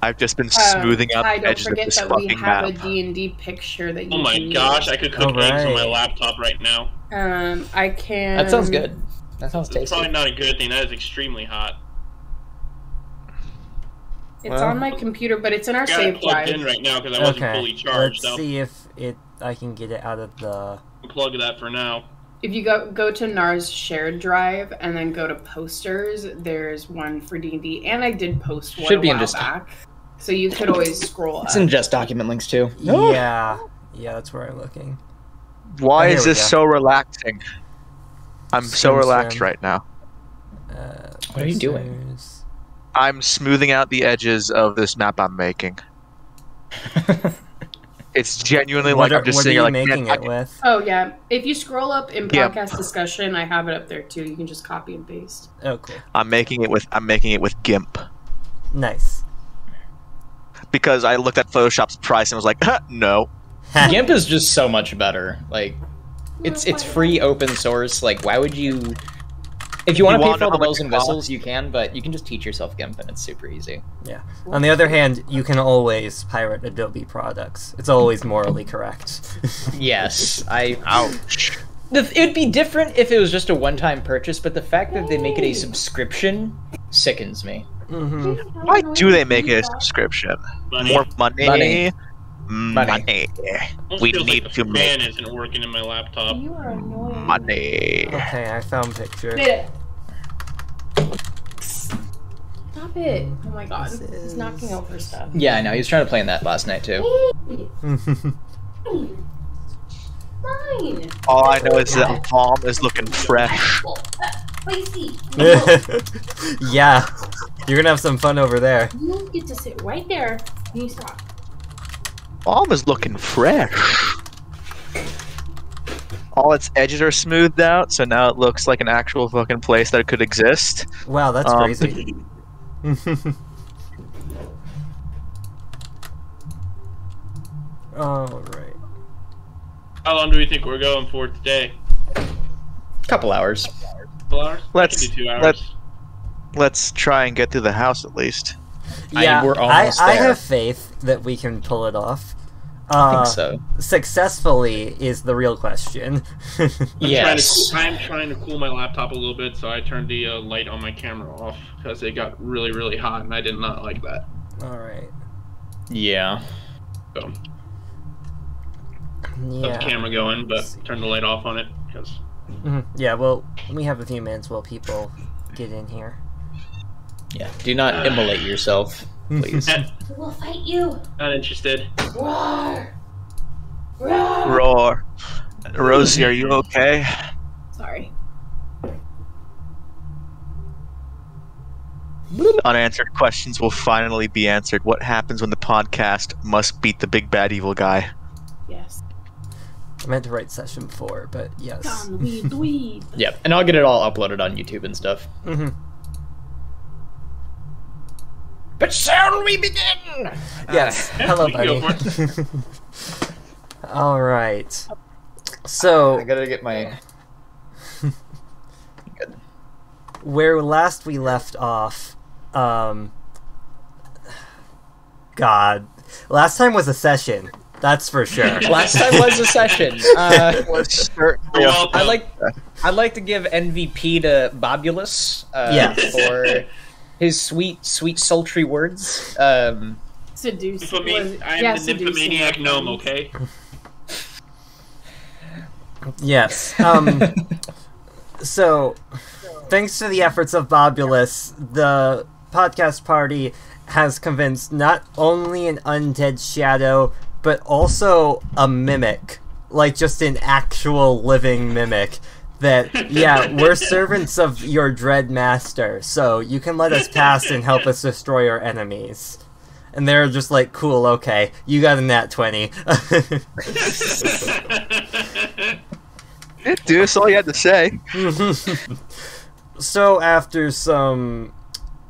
I've just been smoothing out Ty, the don't edges of forget this that we fucking have map. a D&D picture that you Oh my can gosh, use. I could cook eggs on my laptop right now. I can... That sounds good. That sounds It's tasty. probably not a good thing. That is extremely hot. It's on my computer, but it's in our save drive. In right now because I wasn't fully charged. Let's see if I can get it out of the... Plug that for now. If you go to Nar's shared drive and then go to posters, there's one for D&D, and I did post one a while back, so you could always scroll up. It's in just document links too. Yeah, that's where I'm looking. Why is this so relaxing? I'm so relaxed right now. What are you doing? I'm smoothing out the edges of this map I'm making. It's genuinely like I'm just sitting here like... What are you making it with? Oh, yeah. If you scroll up in podcast discussion, I have it up there too. You can just copy and paste. Oh, cool. I'm making it with GIMP. Nice. Because I looked at Photoshop's price and was like, no. GIMP is just so much better. Like, it's free, open source. Like, why would you... If you want to pay for all the bells and whistles, you can, but you can just teach yourself GIMP, and it's super easy. Yeah. On the other hand, you can always pirate Adobe products. It's always morally correct. Yes, Ouch. It would be different if it was just a one-time purchase, but the fact that they make it a subscription sickens me. Why do they make it a subscription? More money? Money. We need to make... Fan isn't working in my laptop. You are annoying. Money. Okay, I found picture. Stop it. Oh my god. He's knocking over stuff. Yeah, I know. He was trying to play in that last night, too. Fine. All I know is that Palm is looking fresh. Yeah. You're gonna have some fun over there. You get to sit right there. You stop. Palm is looking fresh. All its edges are smoothed out, so now it looks like an actual fucking place that could exist. Wow, that's crazy. Alright. How long do we think we're going for today? Couple hours. Couple hours? Let's do 2 hours. Let's try and get through the house at least. Yeah, we're almost I there. have faith that we can pull it off. I think so. Successfully is the real question. Yes. I'm trying to cool my laptop a little bit, so I turned the light on my camera off because it got really, really hot, and I did not like that. Alright. Yeah. So, Yeah. left the camera going, but turn the light off on it because. Yeah, well, we have a few minutes while people get in here. Yeah. Do not immolate yourself, please. We'll fight you. Not interested. Roar. Roar. Rosie, are you okay? Sorry. Unanswered questions will finally be answered. What happens when the podcast must beat the big bad evil guy? Yes. I meant to write session 4, but yes. Yep, and I'll get it all uploaded on YouTube and stuff. But shall we begin? Yes. Hello, Go buddy. for it. Alright. So, I gotta get my... where last we left off, God. Last time was a session. That's for sure. Last time was a session. Well, I'd like to give MVP to Bobulus Yes. for his sweet, sultry words. Seduce. I am the nymphomaniac gnome, okay? Yes. So, thanks to the efforts of Bobulus, the podcast party has convinced not only an undead shadow, but also a mimic. Like, just an actual living mimic. That, yeah, we're servants of your dread master, so you can let us pass and help us destroy our enemies. And they're just like, cool, okay, you got a nat 20. Dude, that's all you had to say. So after some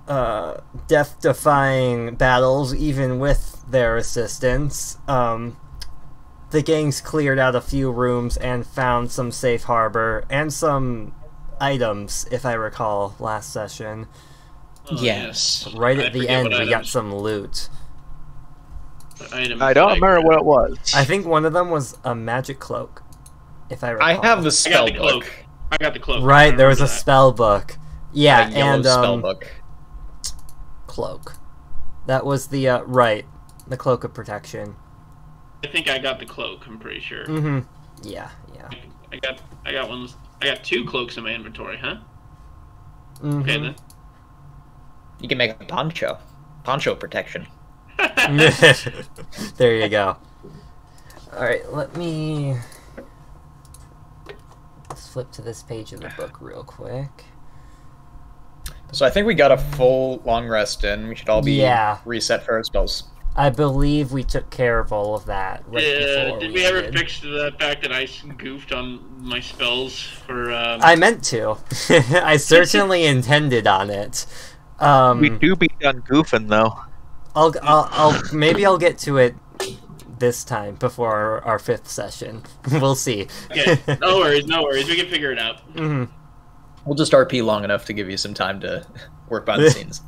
death-defying battles, even with their assistance, the gangs cleared out a few rooms and found some safe harbor and some items, if I recall, last session. Yes. Right at the end, we got some loot. I don't remember what it was. I think one of them was a magic cloak, if I recall. I have the spell book. I got the cloak. Right, there was a spell book. Yeah, and spell book. Cloak. That was the the cloak of protection. I think I got the cloak. I'm pretty sure. Mm-hmm. Yeah. I got one. I got 2 cloaks in my inventory, huh? Mm-hmm. Okay then. You can make a poncho. Poncho protection. There you go. Alright, let me flip to this page of the book real quick. So I think we got a full long rest in. We should all be reset for our spells. I believe we took care of all of that right before did we ever fix the fact that I goofed on my spells for... I meant to. I certainly intended on it. We do be done goofing, though. Maybe I'll get to it this time before our 5th session. We'll see. Okay, no worries. We can figure it out. Mm-hmm. We'll just RP long enough to give you some time to work behind the scenes.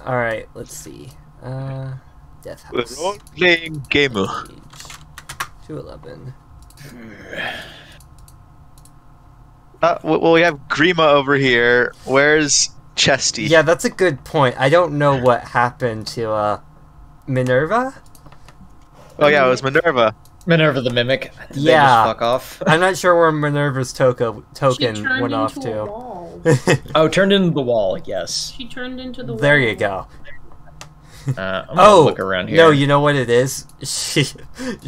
Alright, let's see. Death House. We're role-playing gamer. 211. Well, we have Grima over here. Where's Chesty? Yeah, that's a good point. I don't know what happened to, Minerva? Oh yeah, it was Minerva. Minerva the Mimic. Did they Yeah. just fuck off? I'm not sure where Minerva's token went off to. Oh, turned into the wall, yes. She turned into the wall. There you go. I'm gonna look around here. No, you know what it is? She's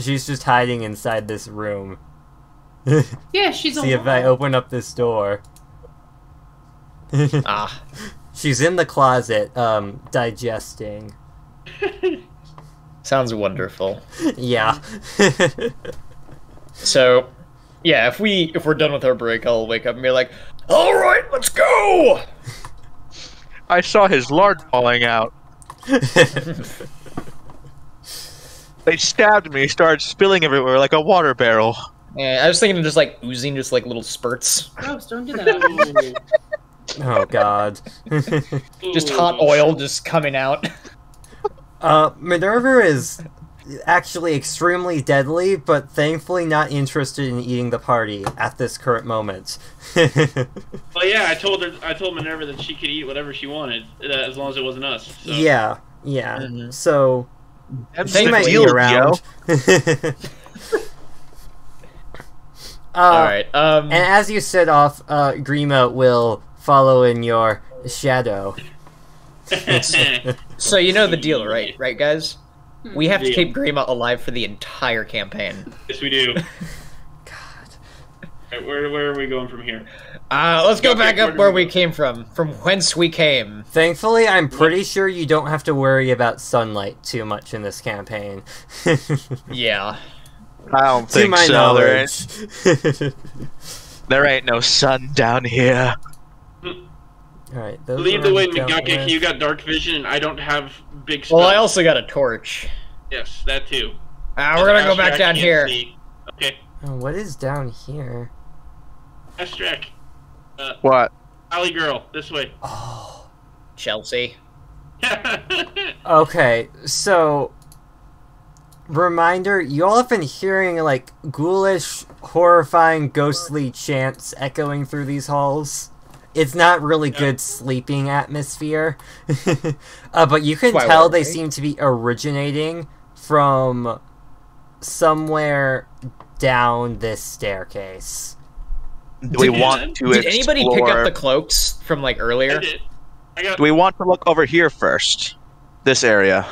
just hiding inside this room. Yeah, she's See if I open up this door. She's in the closet, digesting. Sounds wonderful. Yeah. So, yeah, if we're done with our break, I'll wake up and be like, "All right, let's go." I saw his lard falling out. They stabbed me, started spilling everywhere like a water barrel. Yeah, I was thinking of just like oozing, just like little spurts. Gross, don't do that. Oh god. Just hot oil just coming out. Minerva is actually extremely deadly, but thankfully not interested in eating the party at this current moment. Well, yeah, I told Minerva that she could eat whatever she wanted, as long as it wasn't us. So. Yeah. Mm-hmm. So she might be around. Alright, and as you set off, Grima will follow in your shadow. So you know the deal, right? Right, guys? We have to keep Grima alive for the entire campaign. Yes, we do. God. Right, where are we going from here? Let's go back up where we came from whence we came. Thankfully, I'm pretty sure you don't have to worry about sunlight too much in this campaign. Yeah. I don't think to my so. knowledge. There ain't no sun down here. Alright, Lead the way, Migaka. You got dark vision, and I don't have big spells. Well, I also got a torch. Yes, that too. We're gonna go back down here. Okay. Oh, what is down here? Astrac. What? Alley girl, this way. Oh. Chelsea. Okay, so... Reminder, you all have been hearing, like, ghoulish, horrifying, ghostly chants echoing through these halls. It's not really good sleeping atmosphere. But you can tell they seem to be originating from somewhere down this staircase. Do we want to Did anybody pick up the cloaks from, like, earlier? I did. Do we want to look over here first? This area.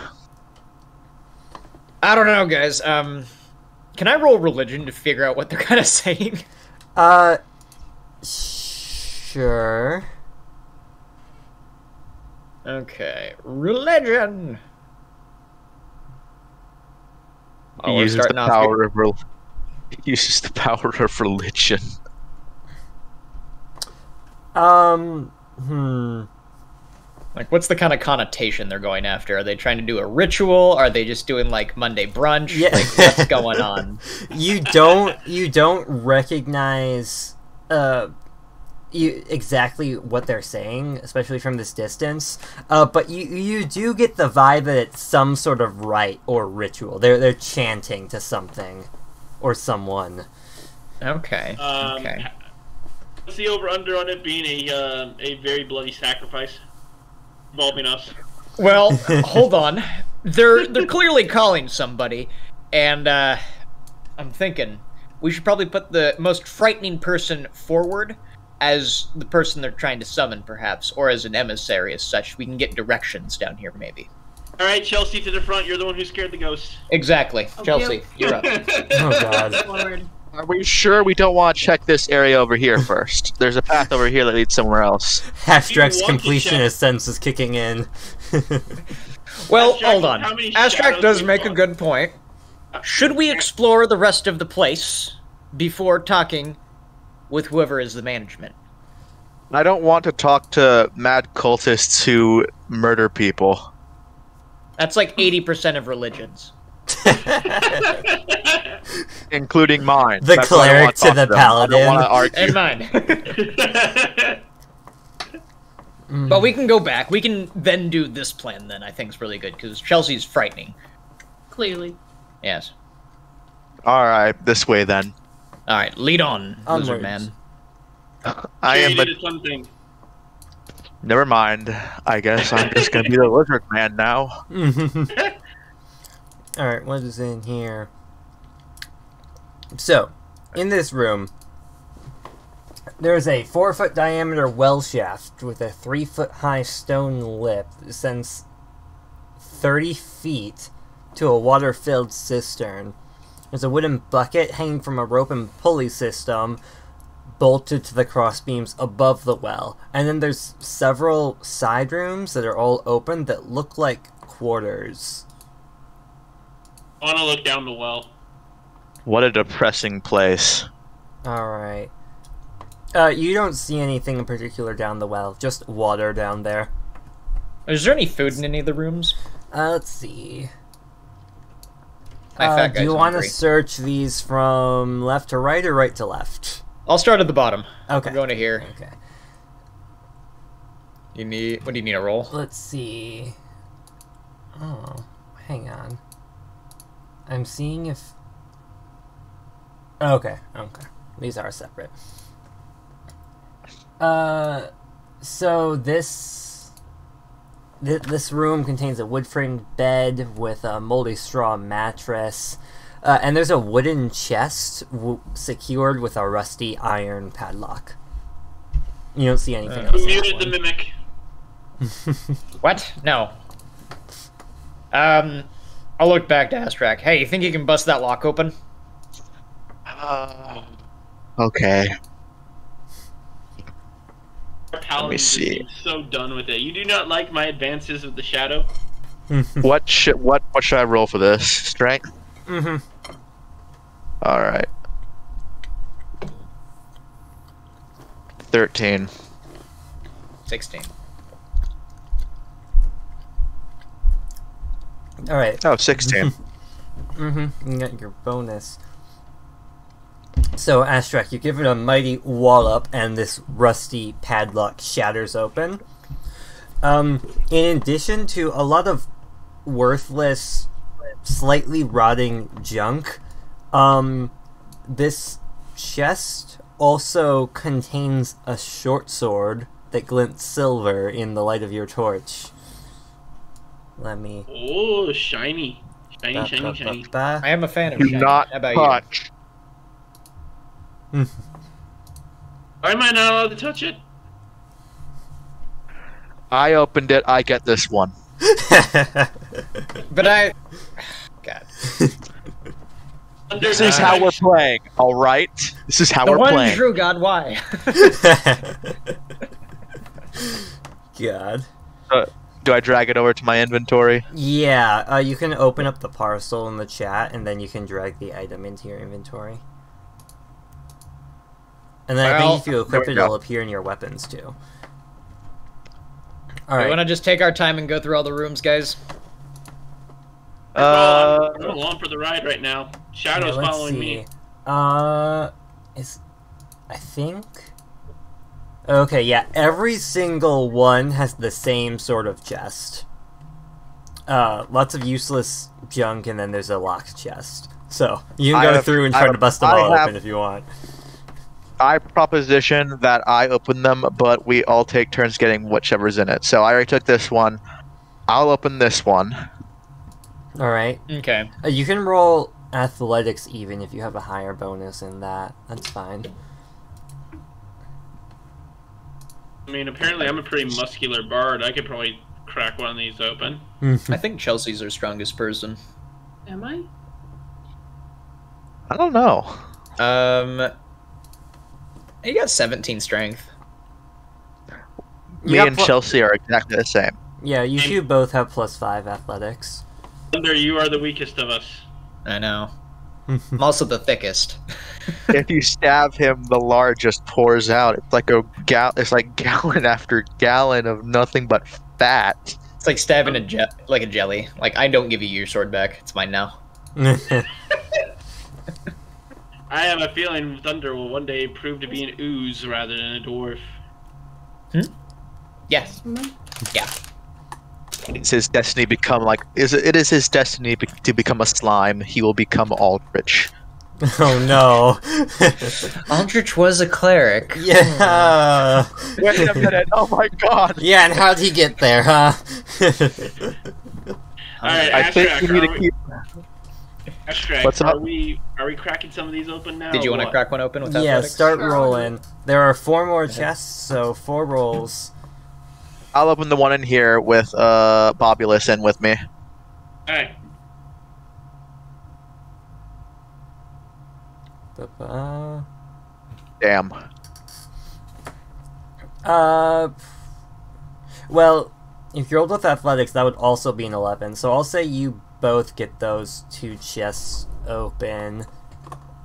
I don't know, guys. Can I roll religion to figure out what they're kind of saying? Sure. Okay, religion. He uses the power of uses the power of religion. Like, what's the kind of connotation they're going after? Are they trying to do a ritual? Are they just doing, like, Monday brunch? Yeah. Like, what's going on? You don't recognize, exactly what they're saying, especially from this distance. But you do get the vibe that it's some sort of rite or ritual. They're chanting to something or someone. Okay. Okay. What's the over/under on it being a very bloody sacrifice involving us? Well, hold on. They're clearly calling somebody, and I'm thinking we should probably put the most frightening person forward as the person they're trying to summon, perhaps, or as an emissary as such. We can get directions down here, maybe. All right, Chelsea to the front. You're the one who scared the ghost. Exactly. Okay. Chelsea, you're up. Oh, God. Are we sure we don't want to check this area over here first? There's a path over here that leads somewhere else. Hashdrack's completionist sense is kicking in. Well, hold on. Astrac does make a good point. Should we explore the rest of the place before talking with whoever is the management? I don't want to talk to mad cultists who murder people. That's like 80% of religions. Including mine. The cleric to the paladin. I don't want to argue. And mine. But we can go back. We can then do this plan then, I think is really good, because Chelsea's frightening. Clearly. Yes. Alright, this way then. Alright, lead on, Lizard Man. I am something. Never mind. I guess I'm just gonna be the Lizard Man now. Alright, what is in here? So, in this room, there's a 4-foot diameter well shaft with a 3-foot high stone lip that sends 30 feet to a water-filled cistern. There's a wooden bucket hanging from a rope and pulley system bolted to the crossbeams above the well. And then there's several side rooms that are all open that look like quarters. I want to look down the well. What a depressing place. Alright. You don't see anything in particular down the well, just water down there. Is there any food in any of the rooms? Let's see. Do you want to search these from left to right or right to left? I'll start at the bottom. Okay. I'm going to here. Okay. What do you need, a roll? Let's see. Oh, hang on. I'm seeing if... Okay. These are separate. So this room contains a wood-framed bed with a moldy straw mattress, and there's a wooden chest secured with a rusty iron padlock. You don't see anything else. Who muted the mimic? What? No. I'll look back to Astrac. Hey, you think you can bust that lock open? Okay. Let me see. So done with it. You do not like my advances of the shadow? What should I roll for this? Strength? Mm-hmm. Alright. 13. 16. Alright. Oh, 16. Mm-hmm. You got your bonus. So, Astrac, you give it a mighty wallop, and this rusty padlock shatters open. In addition to a lot of worthless, slightly rotting junk, this chest also contains a short sword that glints silver in the light of your torch. Let me... Oh, shiny. Shiny. I am a fan of Do shiny. not How about touch. Why am I not allowed to touch it? I opened it, I get this one. But I... God. This is how we're playing, alright? This is how we're one playing. true God, why? God. Do I drag it over to my inventory? Yeah, you can open up the parcel in the chat, and then you can drag the item into your inventory. And then I think if you equip it, it'll appear in your weapons, too. Alright. We want to just take our time and go through all the rooms, guys? I'm along for the ride right now. Shadow's following me. I think... Okay, yeah, every single one has the same sort of chest. Lots of useless junk, and then there's a locked chest. So, you can go through and try to bust them all open if you want. I proposition that I open them, but we all take turns getting whichever's in it. So I already took this one. I'll open this one. Alright. Okay. You can roll athletics even if you have a higher bonus in that. That's fine. I mean, apparently I'm a pretty muscular bard. I could probably crack one of these open. I think Chelsea's our strongest person. Am I? I don't know. You got 17 strength. Me and Chelsea are exactly the same. Yeah, you two both have +5 athletics. Thunder, you are the weakest of us. I know. I'm also the thickest. If you stab him, the lard just pours out. It's like gallon after gallon of nothing but fat. It's like stabbing a jelly. Like, I don't give you your sword back. It's mine now. I have a feeling Thunder will one day prove to be an ooze rather than a dwarf. Yes. Yeah. It's his destiny become like it is his destiny to become a slime. He will become Aldrich. Oh no. Aldrich was a cleric. Yeah. Wait a minute. Oh my god. Yeah, and how'd he get there, huh? Alright, I think we need to keep. What's up? Are we cracking some of these open now? Did you want to crack one open with Yeah, athletics? start rolling. There are 4 more chests, so 4 rolls. I'll open the one in here with Bobulus in with me. Alright. Damn. Well, if you rolled with athletics, that would also be an 11. So I'll say you both get those 2 chests open.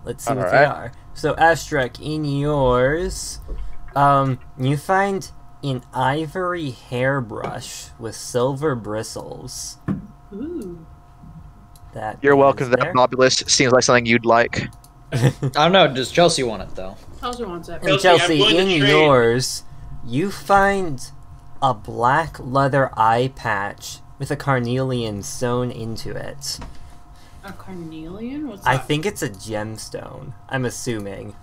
Let's see what they are. So Astrek, in yours, you find an ivory hairbrush with silver bristles. Ooh. You're welcome to that, Bobulus. Seems like something you'd like. I don't know. Does Chelsea want it, though? Chelsea wants it. And Chelsea, in yours, you find a black leather eye patch with a carnelian sewn into it. A carnelian? What's I that? think it's a gemstone. I'm assuming.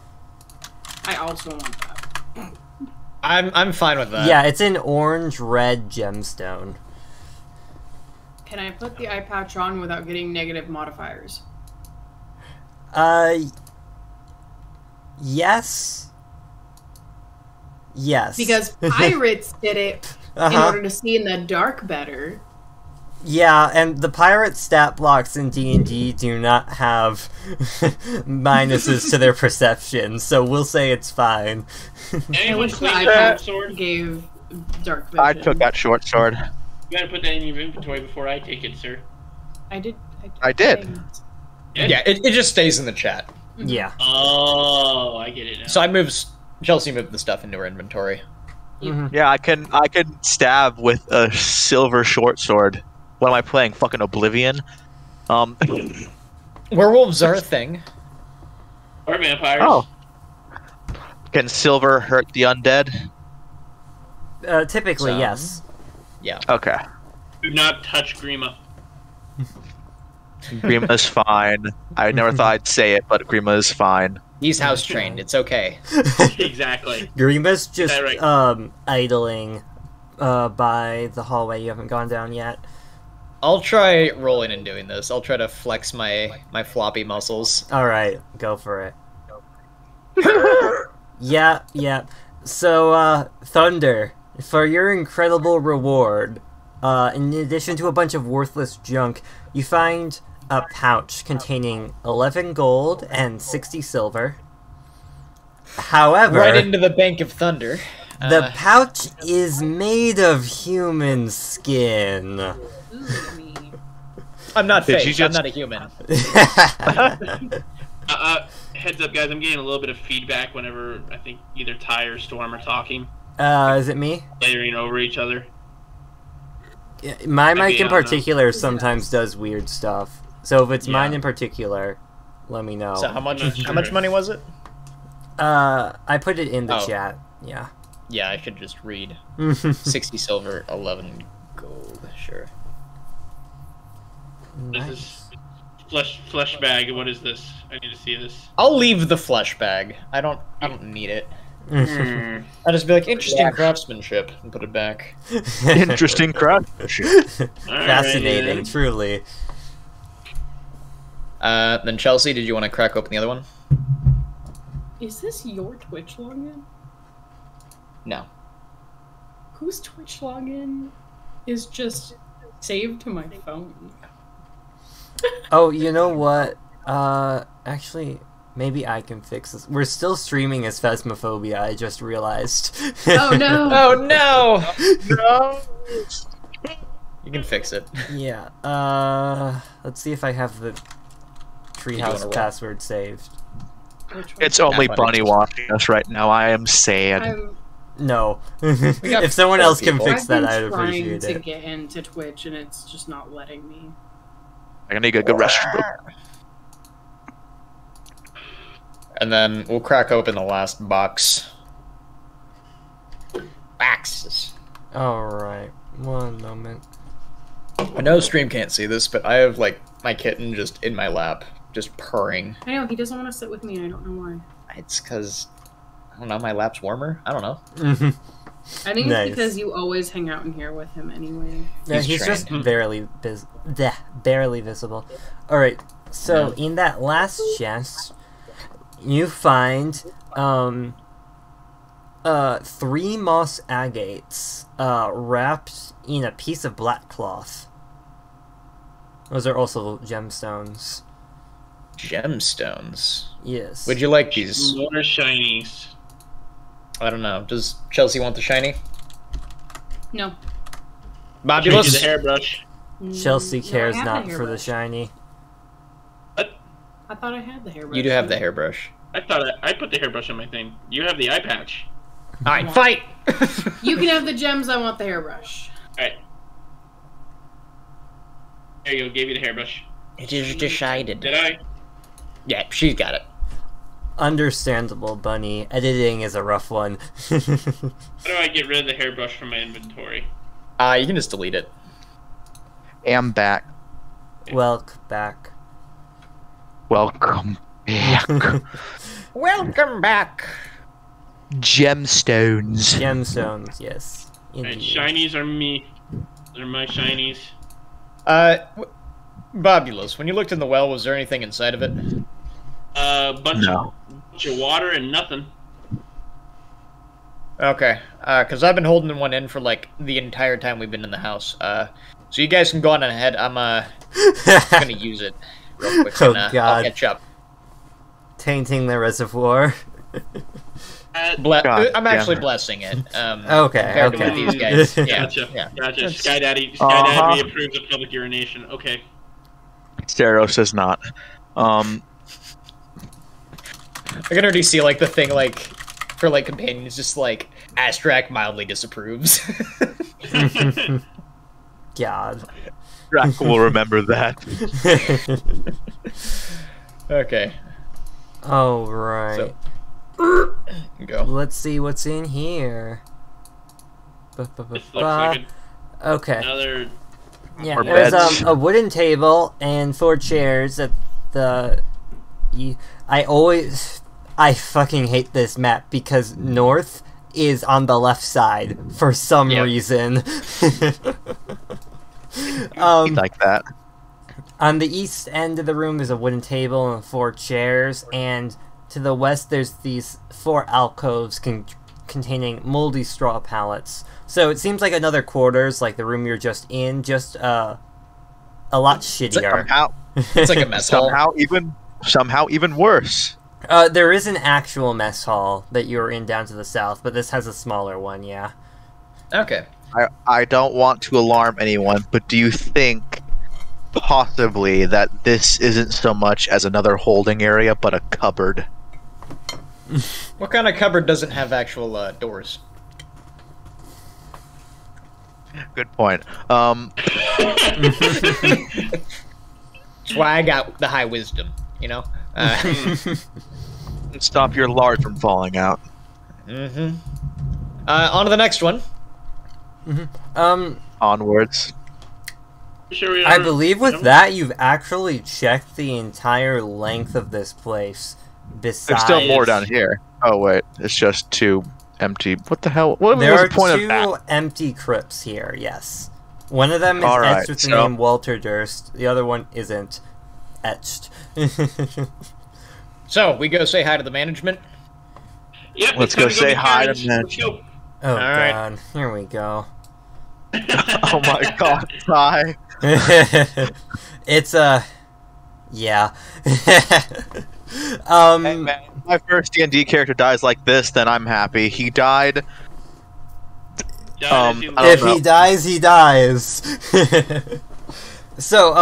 I also want that. I'm fine with that. Yeah, it's an orange-red gemstone. Can I put the eye patch on without getting negative modifiers? Yes. Yes. Because pirates did it in order to see in the dark better. Yeah, and the pirate stat blocks in D&D do not have minuses to their perception, so we'll say it's fine. I wish the eye patch gave dark vision. I took that short sword. You gotta put that in your inventory before I take it, sir. I did. I did. Yeah, it just stays in the chat. Yeah. Oh, I get it now. So Chelsea moved the stuff into her inventory. Yeah, I can stab with a silver short sword. What am I playing? Fucking Oblivion? Werewolves are a thing. Or vampires. Oh. Can silver hurt the undead? Typically, yes. Yeah. Okay. Do not touch Grima. Grima's fine. I never thought I'd say it, but Grima is fine. He's house trained. It's okay. Exactly. Grima's just, Right. idling, by the hallway you haven't gone down yet. I'll try rolling and doing this. I'll try to flex my floppy muscles. Alright, go for it. Yeah. So, Thunder, for your incredible reward, in addition to a bunch of worthless junk, you find a pouch containing 11 gold and 60 silver. However, Right into the Bank of Thunder. the pouch is made of human skin. Ooh, I'm not Did fake. you just- I'm not a human. Heads up, guys. I'm getting a little bit of feedback whenever I think either Ty or Storm are talking, Is it me? layering over each other. My mic Maybe, in I don't know. particular sometimes does weird stuff. So if it's mine Yeah. in particular, let me know. So how much I'm not how much sure. money was it? I put it in the Oh. chat. Yeah. Yeah, I should just read. 60 silver, 11 gold. Sure. This is flesh bag. What is this? I need to see this. I'll leave the flesh bag. I don't need it. I'll just be like, interesting craftsmanship, and put it back. Interesting craftsmanship. Fascinating, truly. Then Chelsea, did you want to crack open the other one? Is this your Twitch login? No. Whose Twitch login is just saved to my phone? Oh, you know what? Actually, maybe I can fix this. We're still streaming as Phasmophobia, I just realized. Oh no! Oh no! No! You can fix it. Yeah, let's see if I have the treehouse password saved. It's only Bunny watching us right now. I am sad. No. If someone else can fix that, I'd appreciate I've been trying to it. get into Twitch, and it's just not letting me. I need a good restroom. And then we'll crack open the last box. Boxes. Alright, one moment. I know stream can't see this, but I have, like, my kitten just in my lap, just purring. I know, he doesn't want to sit with me, and I don't know why. It's because, I don't know, my lap's warmer? I don't know. I think Nice. it's because you always hang out in here with him anyway. Yeah, he's just barely visible. Alright, so in that last chest, you find 3 moss agates wrapped in a piece of black cloth. Those are also gemstones. Gemstones? Yes. Would you like these? What are shinies? I don't know. Does Chelsea want the shiny? No. Bobby, Bobulus? the hairbrush. Chelsea No, I cares have not the for the hairbrush. shiny. I thought I had the hairbrush. You do have the hairbrush. I thought I put the hairbrush on my thing. You have the eye patch. Alright, fight! You can have the gems, I want the hairbrush. Alright. There you go, gave you the hairbrush. It is decided. Did I? Yeah, she's got it. Understandable, Bunny. Editing is a rough one. How do I get rid of the hairbrush from my inventory? You can just delete it. Am back. Welcome back. Welcome back. Welcome back! Gemstones. Gemstones, yes. Alright, Indeed. shinies are me. They're my shinies. Bobulus, when you looked in the well, was there anything inside of it? Bunch No. of water and nothing. Okay, because I've been holding one in for, like, the entire time we've been in the house. So you guys can go on ahead. I'm, gonna use it real quick, Oh, and I'll God. catch up. Tainting the reservoir. God I'm actually damn it. blessing it. Okay, compared to okay. what these guys. Yeah, Gotcha. yeah. Gotcha. That's- Skydaddy approves of public urination. Okay. Steros does not. I can already see, like, the thing, like, for, like, companions, just, like, Astrak mildly disapproves. God. Drac will remember that. Okay. Alright. Go. Let's see what's in here. This looks like Okay. another. Yeah, Or there's beds. a wooden table and 4 chairs at the... I fucking hate this map because north is on the left side for some Yep. reason. Like that. On the east end of the room is a wooden table and 4 chairs, and to the west there's these 4 alcoves containing moldy straw pallets. So it seems like another quarters, like the room you're just in, just a lot shittier. It's like a mess hall. Somehow even worse. There is an actual mess hall that you're in down to the south, but this has a smaller one, yeah. Okay. I don't want to alarm anyone, but do you think possibly that this isn't so much as another holding area, but a cupboard? What kind of cupboard doesn't have actual doors? Good point. That's why I got the high wisdom, you know? Stop your lard from falling out. Mm-hmm. On to the next one. Onwards. I believe with that, you've actually checked the entire length of this place. Besides, There's still more down here. Oh wait, it's just 2 empty. What the hell? What there was are the point of 2 that? empty crypts here. Yes, one of them is Alright, etched with the so- name Walter Durst. The other one isn't etched. So, we go say hi to the management. Yep, Let's it's time go say make hi to carrots. Ned. Let's go. Oh Alright. god, here we go. Oh my god, Ty. It's yeah. Hey, man, if my first D&D character dies like this, then I'm happy. He died. Yeah, I don't If know. he dies, he dies. So,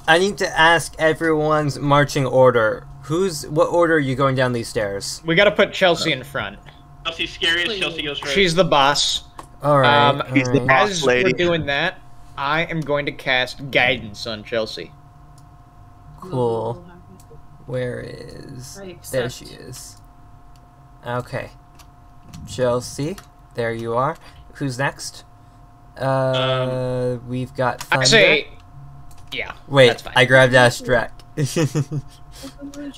I need to ask everyone's marching order. What order are you going down these stairs? We gotta put Chelsea in front. Chelsea's scariest. Chelsea goes first. She's the boss. Alright, He's the alright. boss. As lady. we're doing that, I am going to cast Guidance on Chelsea. Cool. Where is... Right, There accept. she is. Okay. Chelsea, there you are. Who's next? We've got Thunder. I say, yeah. Wait, that's fine. I grabbed Astrak.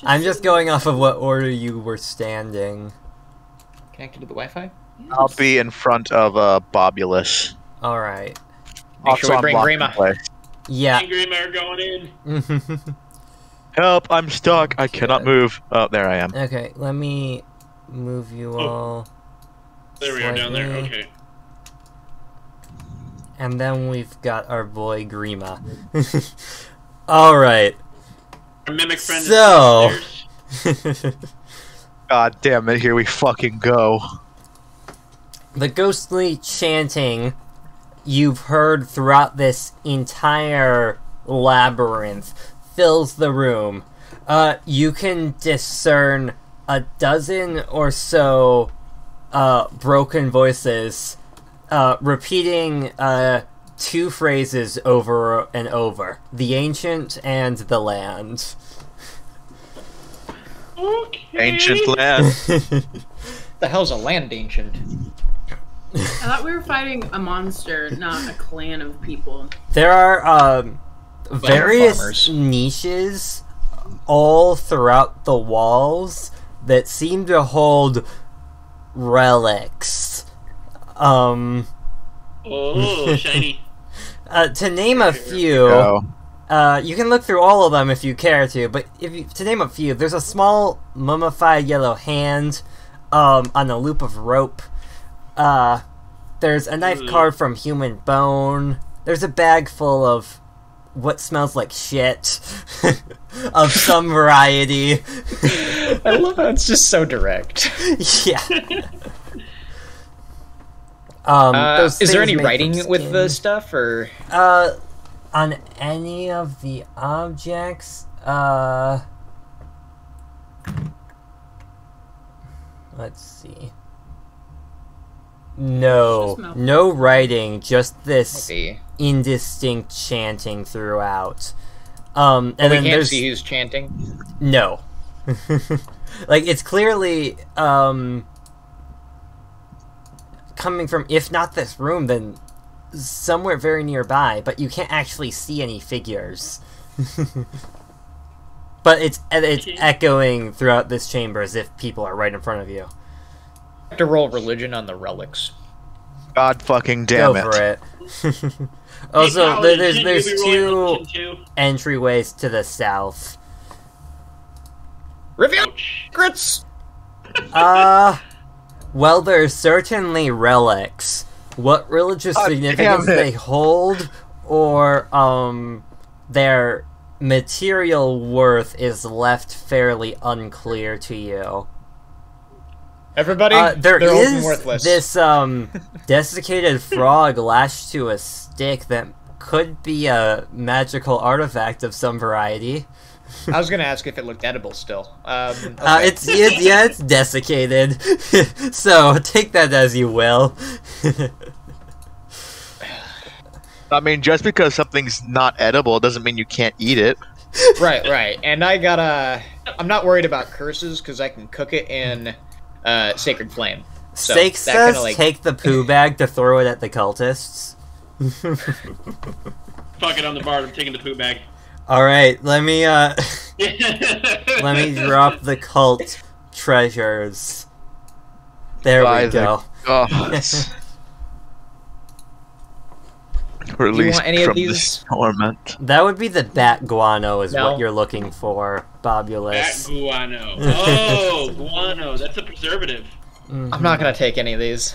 I'm just going off of what order you were standing. Connected to the Wi-Fi. I'll be in front of Bobulus. Alright. Make sure we I'm bring blocking Grima. place. Yeah. Angry Mare going in. Help! I'm stuck. I cannot move. Oh, there I am. Okay, let me move you all. There we are down there. Slightly. Okay. And then we've got our boy Grima. Alright. Our mimic friend So- is downstairs. God damn it! Here we fucking go. The ghostly chanting you've heard throughout this entire labyrinth fills the room. You can discern a dozen or so broken voices repeating 2 phrases over and over. The ancient and the land. Okay. Ancient land. The hell's a land ancient? I thought we were fighting a monster, not a clan of people. There are various farmers. niches all throughout the walls that seem to hold relics. Oh, shiny. To name a few, Go. you can look through all of them if you care to, but to name a few, there's a small mummified yellow hand on a loop of rope. There's a knife carved from human bone. There's a bag full of what smells like shit of some variety. I love how it's just so direct. Yeah. Those Is there things any made writing from with skin. the stuff, or On any of the objects, let's see. Just mouth. No writing, just this maybe? indistinct chanting throughout. And We then can't there's see who's chanting. no. Like, it's clearly coming from, if not this room, then somewhere very nearby, but you can't actually see any figures. But it's echoing throughout this chamber as if people are right in front of you. I have to roll religion on the relics. God fucking damn Go it. for it. Also, Hey, there's Paladin, shouldn't you be rolling two religion too? entryways to the south. Reveal Ouch. secrets. Well, there's certainly relics. What religious God significance damn it. they hold, or their material worth is left fairly unclear to you. Everybody, There they're open is worthless. this desiccated frog lashed to a stick that could be a magical artifact of some variety. I was gonna ask if it looked edible still. Okay. It's desiccated, so take that as you will. I mean, just because something's not edible doesn't mean you can't eat it. right. And I gotta. I'm not worried about curses because I can cook it in Sacred Flame. So Sake that kinda, says take the poo bag to throw it at the cultists. Fuck it, on the bar. I'm taking the poo bag. Alright, let me drop the cult treasures. There we go. Gods. Released want any of from these? this torment. That would be the bat guano is No. what you're looking for, Bobulus. Bat guano. Oh, guano. That's a preservative. I'm not gonna take any of these.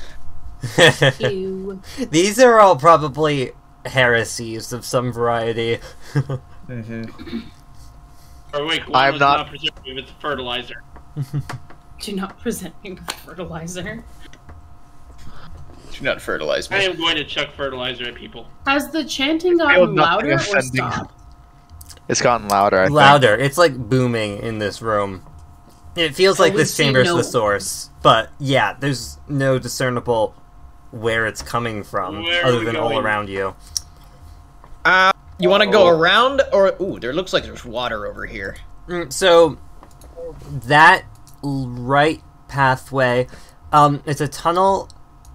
Ew. These are all probably heresies of some variety. Mm-hmm. Or wait, guano's I'm not- not preservative. It's fertilizer. Do not present me with fertilizer. Do not fertilize I me. am going to chuck fertilizer at people. Has the chanting feel gotten nothing louder or offending. stopped? It's gotten louder. I think. Louder. It's like booming in this room. It feels like we this see chamber's no- the source, but yeah, there's no discernible where it's coming from Where are other we than all going? around you. You want to go around, or ooh, there looks like there's water over here. So that right pathway, it's a tunnel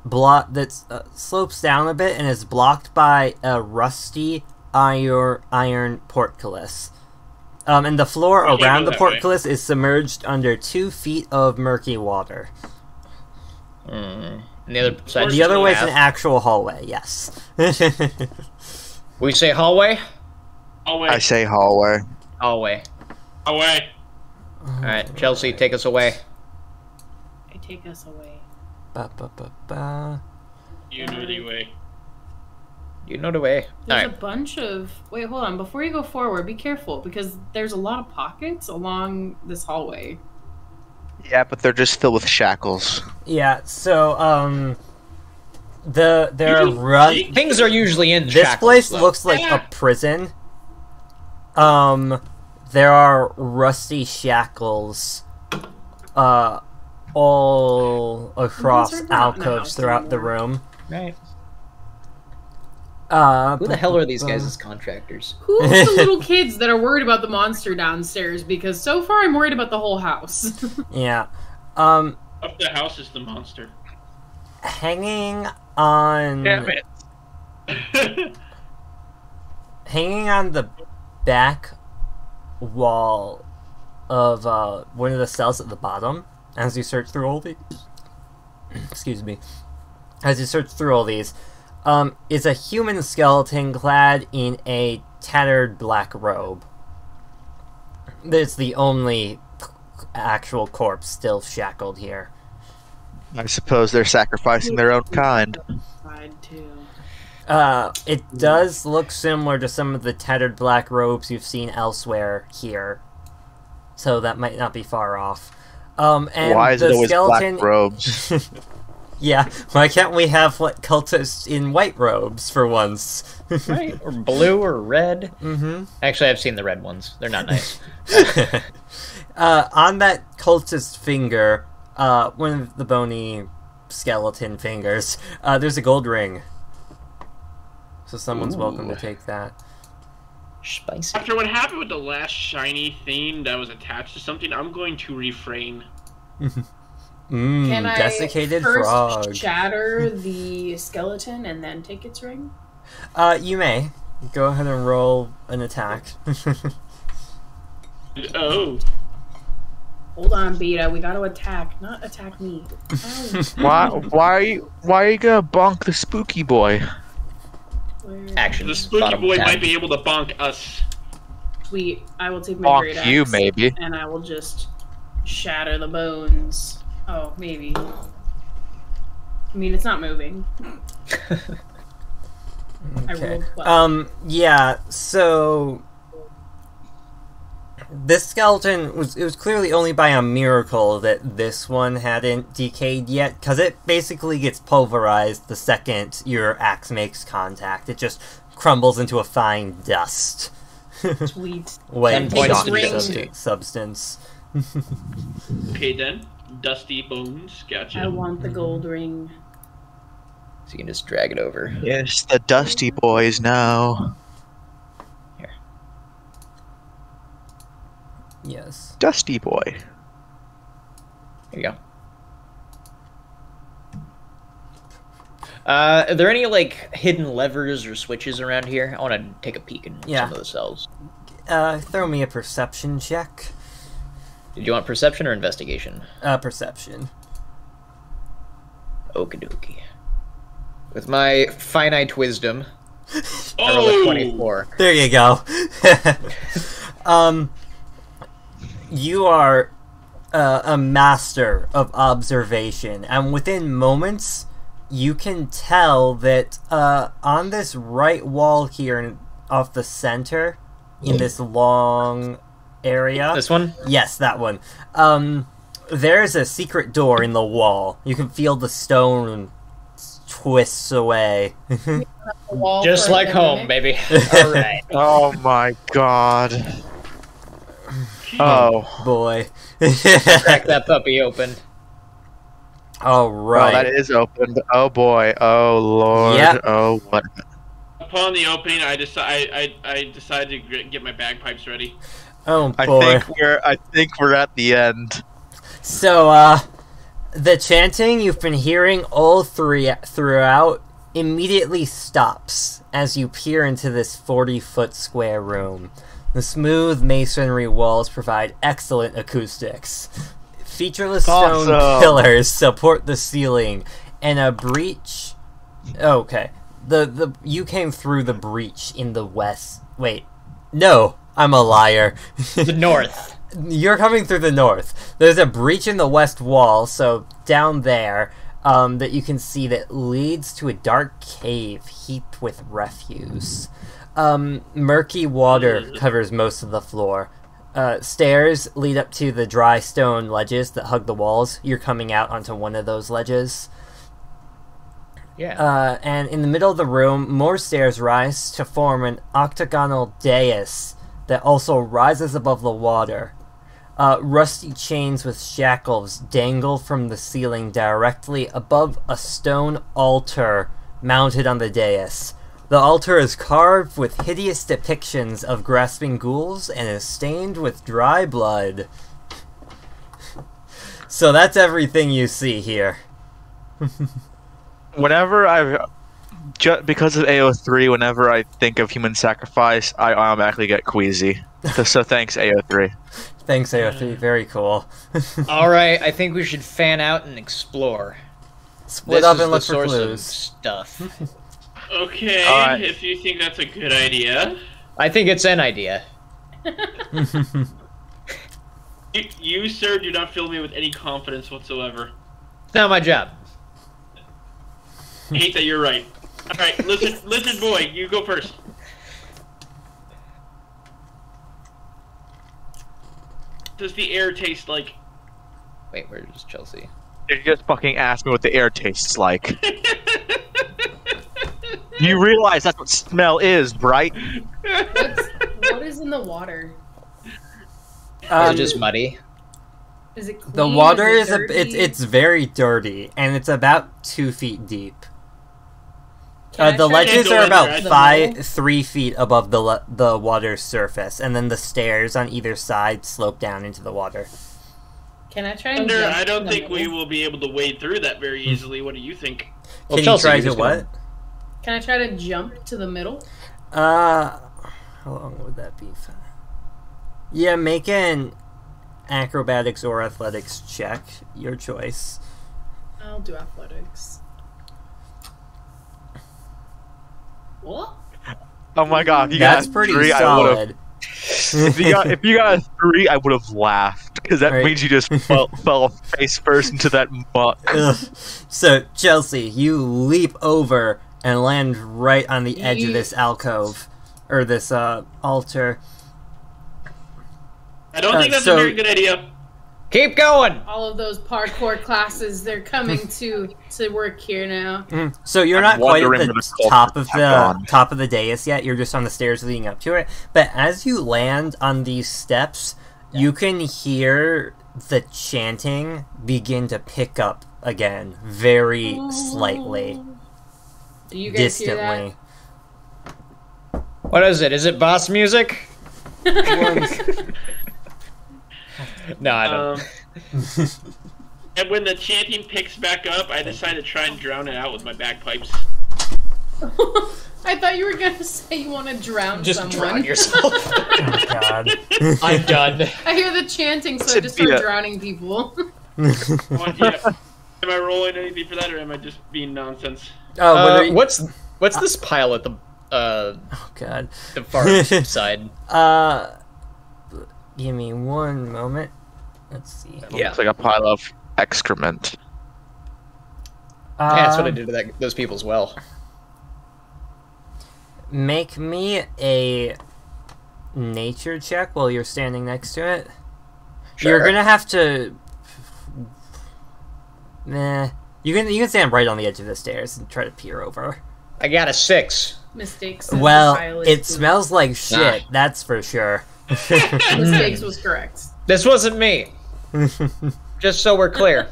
block that slopes down a bit and is blocked by a rusty iron portcullis. And the floor can't around go the that way. portcullis is submerged under 2 feet of murky water. And the other side. The other way is path. an actual hallway, yes. We say hallway. Away. I say hallway. Hallway. Away. All right, Chelsea, take us away. I take us away. Ba, ba, ba, ba. You know the way. You know the way. All There's right. a bunch of... Wait, hold on. Before you go forward, be careful, because there's a lot of pockets along this hallway. Yeah, but they're just filled with shackles. Yeah, so, there are run... Things are usually in This shackles, place though. looks like a prison. There are rusty shackles, all across These are not in the alcoves house throughout the anymore. room. Right. Who Who the hell are these guys as contractors? Who's the little kids that are worried about the monster downstairs? Because so far I'm worried about the whole house. Yeah. Up the house is the monster. Hanging on... Damn it. Hanging on the back wall of one of the cells at the bottom, as you search through all these... Excuse me. As you search through all these, is a human skeleton clad in a tattered black robe. It's the only actual corpse still shackled here. I suppose they're sacrificing their own kind. Tried to. It does look similar to some of the tattered black robes you've seen elsewhere here. So that might not be far off. And Why is the it always skeleton... black robes? Yeah, why can't we have like cultists in white robes for once? Right? Or blue or red. Mm-hmm. Actually, I've seen the red ones. They're not nice. On that cultist finger, one of the bony skeleton fingers, there's a gold ring. So someone's welcome to take that. Spicy. After what happened with the last shiny thing that was attached to something, I'm going to refrain. Can I Desiccated first frog. shatter the skeleton and then take its ring? You may. Go ahead and roll an attack. Oh. Hold on, Beta. We gotta attack, not attack me. Oh, Why are you gonna bonk the spooky boy? where- Actions. The spooky bottom boy tab. might be able to bonk us. Sweet. I will take my great Bonk you, axe maybe. and I will just shatter the bones. Oh, maybe. I mean, it's not moving. I Okay. rolled 12. Yeah, so... This skeleton was clearly only by a miracle that this one hadn't decayed yet, because it basically gets pulverized the second your axe makes contact. It just crumbles into a fine dust. Sweet. When 10 points shocked to to ring. substance. Okay then. Dusty bones. Gotcha. I want the gold ring. So you can just drag it over. Yes, the dusty boys now. Yes. Dusty boy. There you go. Are there any, like, hidden levers or switches around here? I want to take a peek in some of the cells. Throw me a perception check. Did you want perception or investigation? Perception. Okie dokie. With my finite wisdom, I rolled a 24. There you go. You are a master of observation, and within moments, you can tell that on this right wall here, off the center, in this long area... This one? Yes, that one. There's a secret door in the wall. You can feel the stone twists away. Just like home, baby. Alright. Oh my god. Oh boy. Crack that puppy open. Alright. Oh, that is open. Oh boy. Oh lord. Yep. Oh what? Upon the opening, I decided to get my bagpipes ready. Oh boy. I think we're at the end. So, the chanting you've been hearing all throughout immediately stops as you peer into this 40-foot square room. The smooth masonry walls provide excellent acoustics. Featureless stone pillars support the ceiling, and a breach... Okay. You came through the breach in the west... Wait. No, I'm a liar. The north. You're coming through the north. There's a breach in the west wall, so down there, that you can see that leads to a dark cave heaped with refuse. Murky water covers most of the floor. Stairs lead up to the dry stone ledges that hug the walls. You're coming out onto one of those ledges. Yeah. And in the middle of the room, more stairs rise to form an octagonal dais that also rises above the water. Rusty chains with shackles dangle from the ceiling directly above a stone altar mounted on the dais. The altar is carved with hideous depictions of grasping ghouls and is stained with dry blood. So that's everything you see here. Whenever because of AO3, whenever I think of human sacrifice, I automatically get queasy. So thanks, AO3. Thanks, AO3. Very cool. Alright, I think we should fan out and explore. Split this up is and the look for source clues. of stuff. Okay, Alright. if you think that's a good idea. I think it's an idea. You, sir, do not fill me with any confidence whatsoever. It's not my job. I hate that you're right. Alright, lizard boy, you go first. Does the air taste like? Wait, where's Chelsea? You just fucking asked me what the air tastes like. You realize that's what smell is, right? What is in the water? Is it just muddy? Is it clean? The water is is dirty? it's very dirty, and it's about 2 feet deep. Can I The try to ledges go are in about the middle? 3 feet above the water's surface, and then the stairs on either side slope down into the water. Can I try and Thunder, jump I in don't the think we middle? will be able to wade through that very easily. What do you think? Well, Can Chelsea, you try you're to just gonna- what? Can I try to jump to the middle? How long would that be? Yeah, make an acrobatics or athletics check. Your choice. I'll do athletics. What? Oh my god, if you That's got pretty 3, solid. if you got a 3, I would have laughed because that Right. means you just fell face first into that muck. Ugh. So, Chelsea, you leap over and land right on the edge of this alcove. Or this, altar. I don't think that's so- a very good idea. Keep going! All of those parkour classes, they're coming to work here now. So you're I'm not quite at wondering the where the sculpture top of tapped on. top of the dais yet. You're just on the stairs leading up to it. But as you land on these steps, you can hear the chanting begin to pick up again, very slightly, Do you guys hear that? distantly. What is it? Is it boss music? No, I don't. And when the chanting picks back up, I decide to try and drown it out with my bagpipes. I thought you were gonna say you want to drown Just someone. drown yourself. Oh god. I'm done. I hear the chanting, so I just start drowning people. Well, yeah. Am I rolling anything for that, or am I just being nonsense? Oh, what's this pile at the oh god. the far side? Give me one moment. Let's see. Yeah. It's like a pile of excrement. Yeah, that's what I did to those people as well. Make me a nature check while you're standing next to it. Sure. You're gonna have to. Nah. You can stand right on the edge of the stairs and try to peer over. I got a 6. Mistakes. Well, it smells like shit. That's for sure. Mistakes was correct. This wasn't me. Just so we're clear.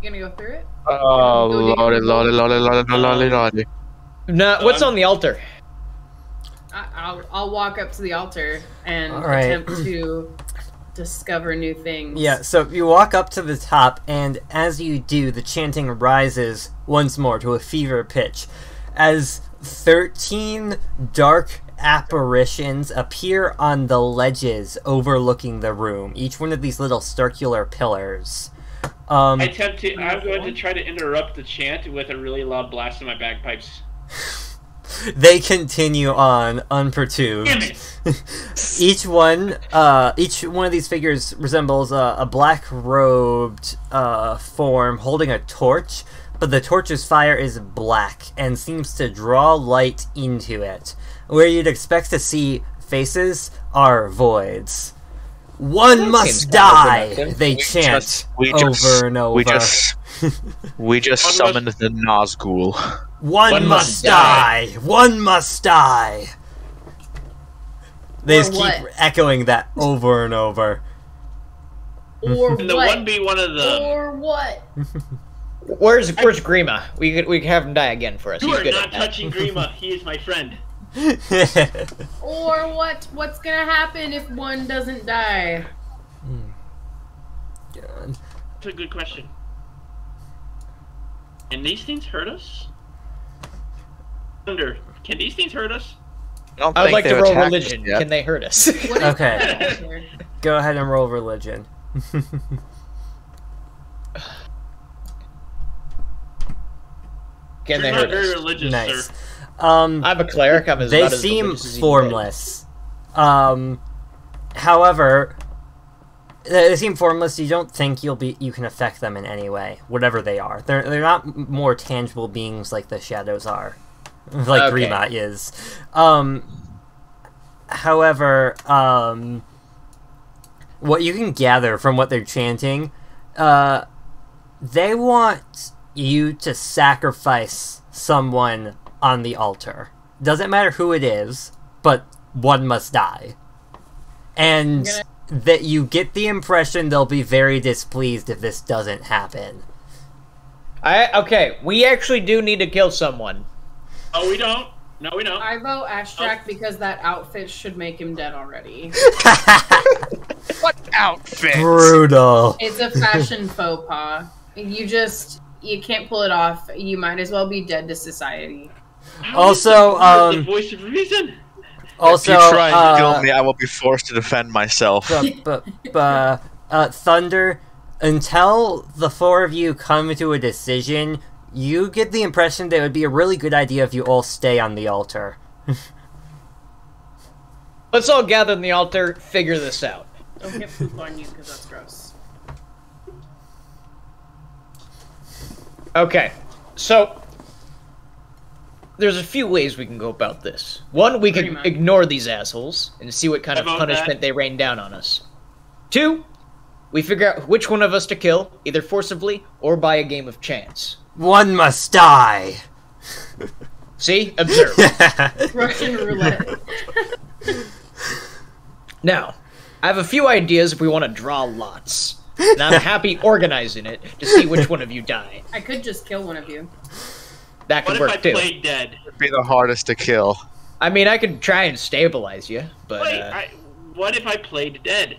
You gonna go through it? Oh, lordy. No, what's on the altar? I'll walk up to the altar and Alright. attempt to discover new things. Yeah, so you walk up to the top, and as you do, the chanting rises once more to a fever pitch as 13 dark apparitions appear on the ledges overlooking the room. Each one of these little circular pillars. I'm going to try to interrupt the chant with a really loud blast in my bagpipes. They continue on unperturbed. Damn it! Each one of these figures resembles a black-robed form holding a torch, but the torch's fire is black and seems to draw light into it. Where you'd expect to see faces are voids. One must die, they chant over and over. We just summoned the Nazgul. One must die! One must die! They just keep echoing that over and over. Or And the what? one be one of the. Or what? Where's Grima? We could have him die again for us. You He's are good not at that. touching Grima. He is my friend. Or what? What's gonna happen if one doesn't die? God. That's a good question. Can these things hurt us? Thunder, can these things hurt us? I I would like to roll religion. Yet. Can they hurt us? What is Okay. that here? Go ahead and roll religion. Can they You're not hurt very us? religious, Nice. sir. I'm a cleric. I'm They about as seem religious as you can formless. However, they seem formless. You don't think you can affect them in any way, whatever they are. They're not more tangible beings like the shadows are, like Okay. Grima is. However, what you can gather from what they're chanting, they want you to sacrifice someone on the altar. Doesn't matter who it is, but one must die. And that you get the impression they'll be very displeased if this doesn't happen. Okay, we actually do need to kill someone. Oh, we don't. No, we don't. I vote Ashtrack because that outfit should make him dead already. What outfit? Brutal. It's a fashion faux pas. You can't pull it off. You might as well be dead to society. Also, the voice of reason. Also, if you try and kill me, I will be forced to defend myself. Thunder, until the four of you come to a decision, you get the impression that it would be a really good idea if you all stay on the altar. Let's all gather on the altar, figure this out. Don't get poop on you because that's gross. Okay, so there's a few ways we can go about this. One, we can ignore these assholes and see what kind of punishment they rain down on us. Two, we figure out which one of us to kill, either forcibly or by a game of chance. One must die. See? Observe. Russian roulette. Now, I have a few ideas if we want to draw lots. And I'm happy organizing it to see which one of you die. I could just kill one of you. That could What if work I too. played dead? It'd be the hardest to kill. I mean, I could try and stabilize you, but Wait, what if I played dead?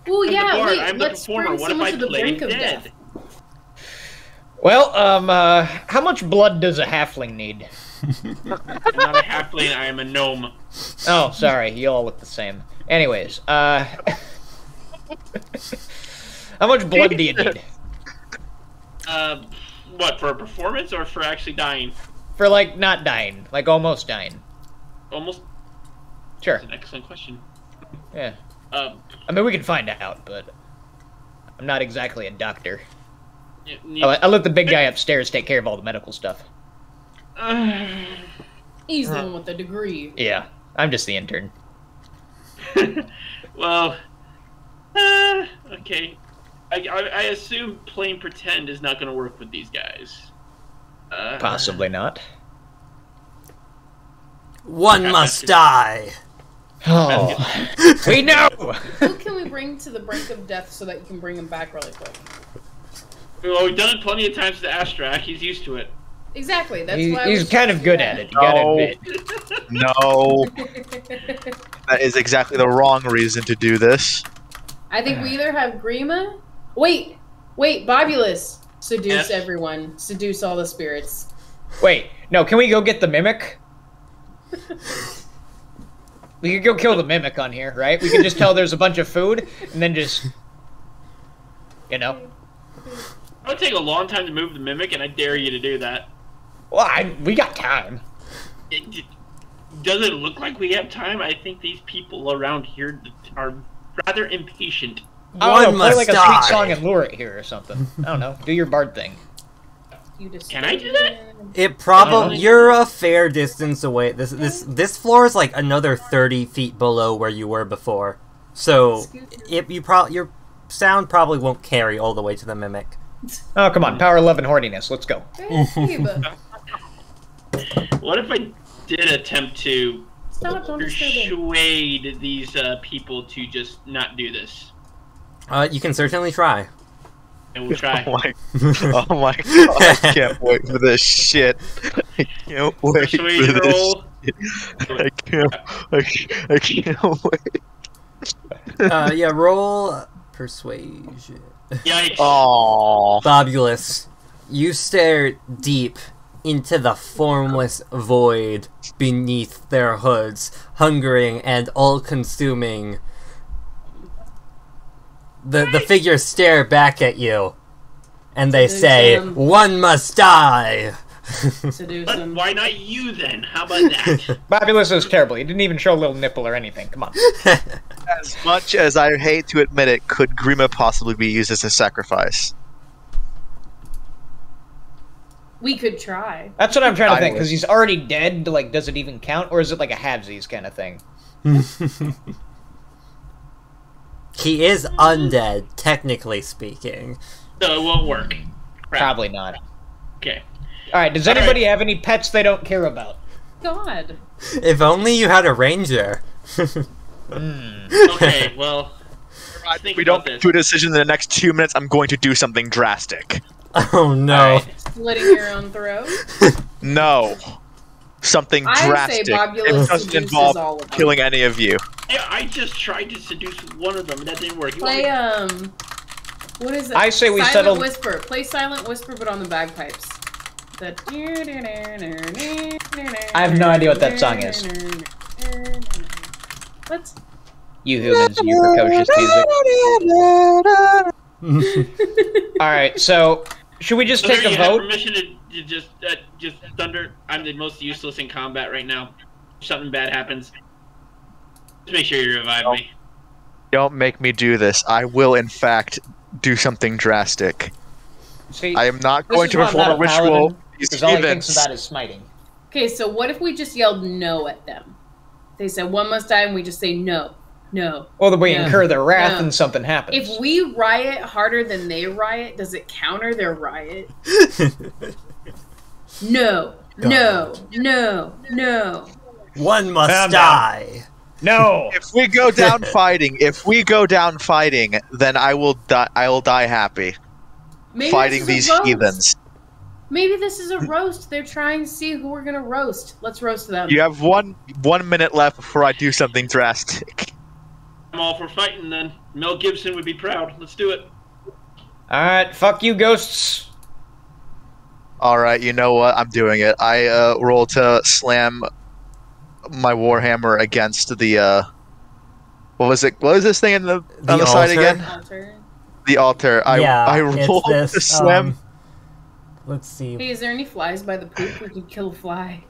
Oh I'm the yeah, bard, wait. I'm the Let's performer. bring What if someone I to the played brink of dead? death. Well, how much blood does a halfling need? I'm not a halfling, I am a gnome. Oh, sorry, you all look the same. Anyways, how much blood do you need? What, for a performance or for actually dying? For, like, not dying. Like, almost dying. Almost? Sure. That's an excellent question. Yeah. I mean, we can find out, but I'm not exactly a doctor. I'll let the big guy upstairs take care of all the medical stuff. He's the one with the degree. Yeah, I'm just the intern. Well, okay. I assume playing pretend is not going to work with these guys. Possibly not. One must die. Oh, we know! Who can we bring to the brink of death so that you can bring him back really quick? Well, we've done it plenty of times to Strahd. He's used to it. Exactly. That's why he's kind of good at it. You gotta admit. No. That is exactly the wrong reason to do this. I think we either have Grima. Wait, Bobulus. Seduce everyone. Seduce all the spirits. Wait, no. Can we go get the mimic? We could go kill the mimic on here, right? We can just tell there's a bunch of food, and then just, you know. It would take a long time to move the mimic, and I dare you to do that. Well, we got time. Does it look like we have time? I think these people around here are rather impatient. One must play like a sweet song and lure it here or something. I don't know. Do your bard thing. Can I do that? It probably you're a fair distance away. This floor is like another 30 feet below where you were before, so your sound probably won't carry all the way to the mimic. Oh come on, power 11 horniness. Let's go. What if I did attempt to persuade these people to just not do this? You can certainly try. And we'll try. Oh my god, I can't wait for this shit. I can't wait for this shit. I can't wait. Yeah, roll persuasion. Yikes. Aww. Bobulus, you stare deep into the formless void beneath their hoods, hungering and all-consuming. The figures stare back at you, and they say, "One must die." Why not you then? How about that? Bobulus is terrible. He didn't even show a little nipple or anything. Come on. As much as I hate to admit it, could Grima possibly be used as a sacrifice? We could try. That's what I'm trying to think, because he's already dead. Like, does it even count, or is it like a halvesies kind of thing? He is undead, technically speaking. So it won't work. Crap. Probably not. Okay. Alright, does anybody have any pets they don't care about? God. If only you had a ranger. Okay, well... We don't do a decision in the next 2 minutes, I'm going to do something drastic. Oh no. Right. Slitting your own throat? No. Something drastic. It doesn't involve killing any of you. Yeah, I just tried to seduce one of them, and that didn't work. Play, what is it? I say we Silent Whisper. Play Silent Whisper, but on the bagpipes. I have no idea what that song is. What? You humans and your precocious music. Alright, so, should we just take a vote? Permission to just thunder. I'm the most useless in combat right now. If something bad happens, just make sure you revive me. Don't make me do this. I will, in fact, do something drastic. See, I am not going to perform a ritual. Because all he thinks about is smiting. Okay, so what if we just yelled no at them? They said one must die, and we just say no, no. Well, then we incur their wrath and something happens. If we riot harder than they riot, does it counter their riot? No, no, no, no. One must die. No. If we go down fighting, then I will die. I will die happy. Maybe fighting these heathens. Maybe this is a roast. They're trying to see who we're gonna roast. Let's roast them. You have one minute left before I do something drastic. I'm all for fighting then. Mel Gibson would be proud. Let's do it. Alright, fuck you, ghosts. All right, you know what? I'm doing it. I roll to slam my warhammer against the what was it? What was this thing on the side again? Altar. The altar. I rolled it's to this, slam. Let's see. Hey, is there any flies by the poop? We could kill a fly.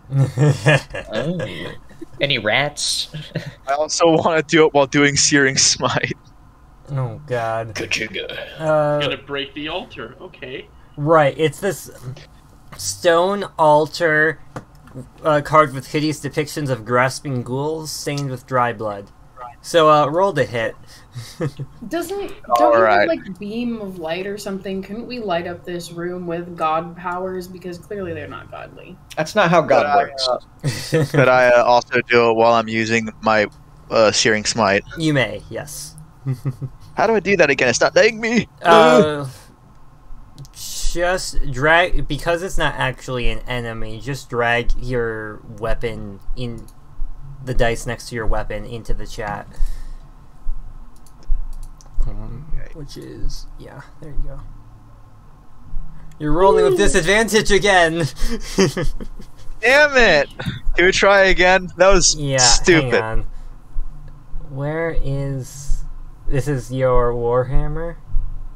Oh. Any rats? I also want to do it while doing searing smite. Oh god. Gonna break the altar. Okay. Right, it's this stone altar carved with hideous depictions of grasping ghouls stained with dry blood. So, roll to hit. Don't you Alright. have like beam of light or something? Couldn't we light up this room with god powers? Because clearly they're not godly. That's not how God works. Could I also do it while I'm using my searing smite? You may, yes. How do I do that again? It's not letting me. Just drag, because it's not actually an enemy, just drag your weapon in, the dice next to your weapon into the chat. Which is, yeah, there you go. You're rolling with disadvantage again! Damn it! Can we try again? That was stupid. Hang on. Where is... This is your warhammer?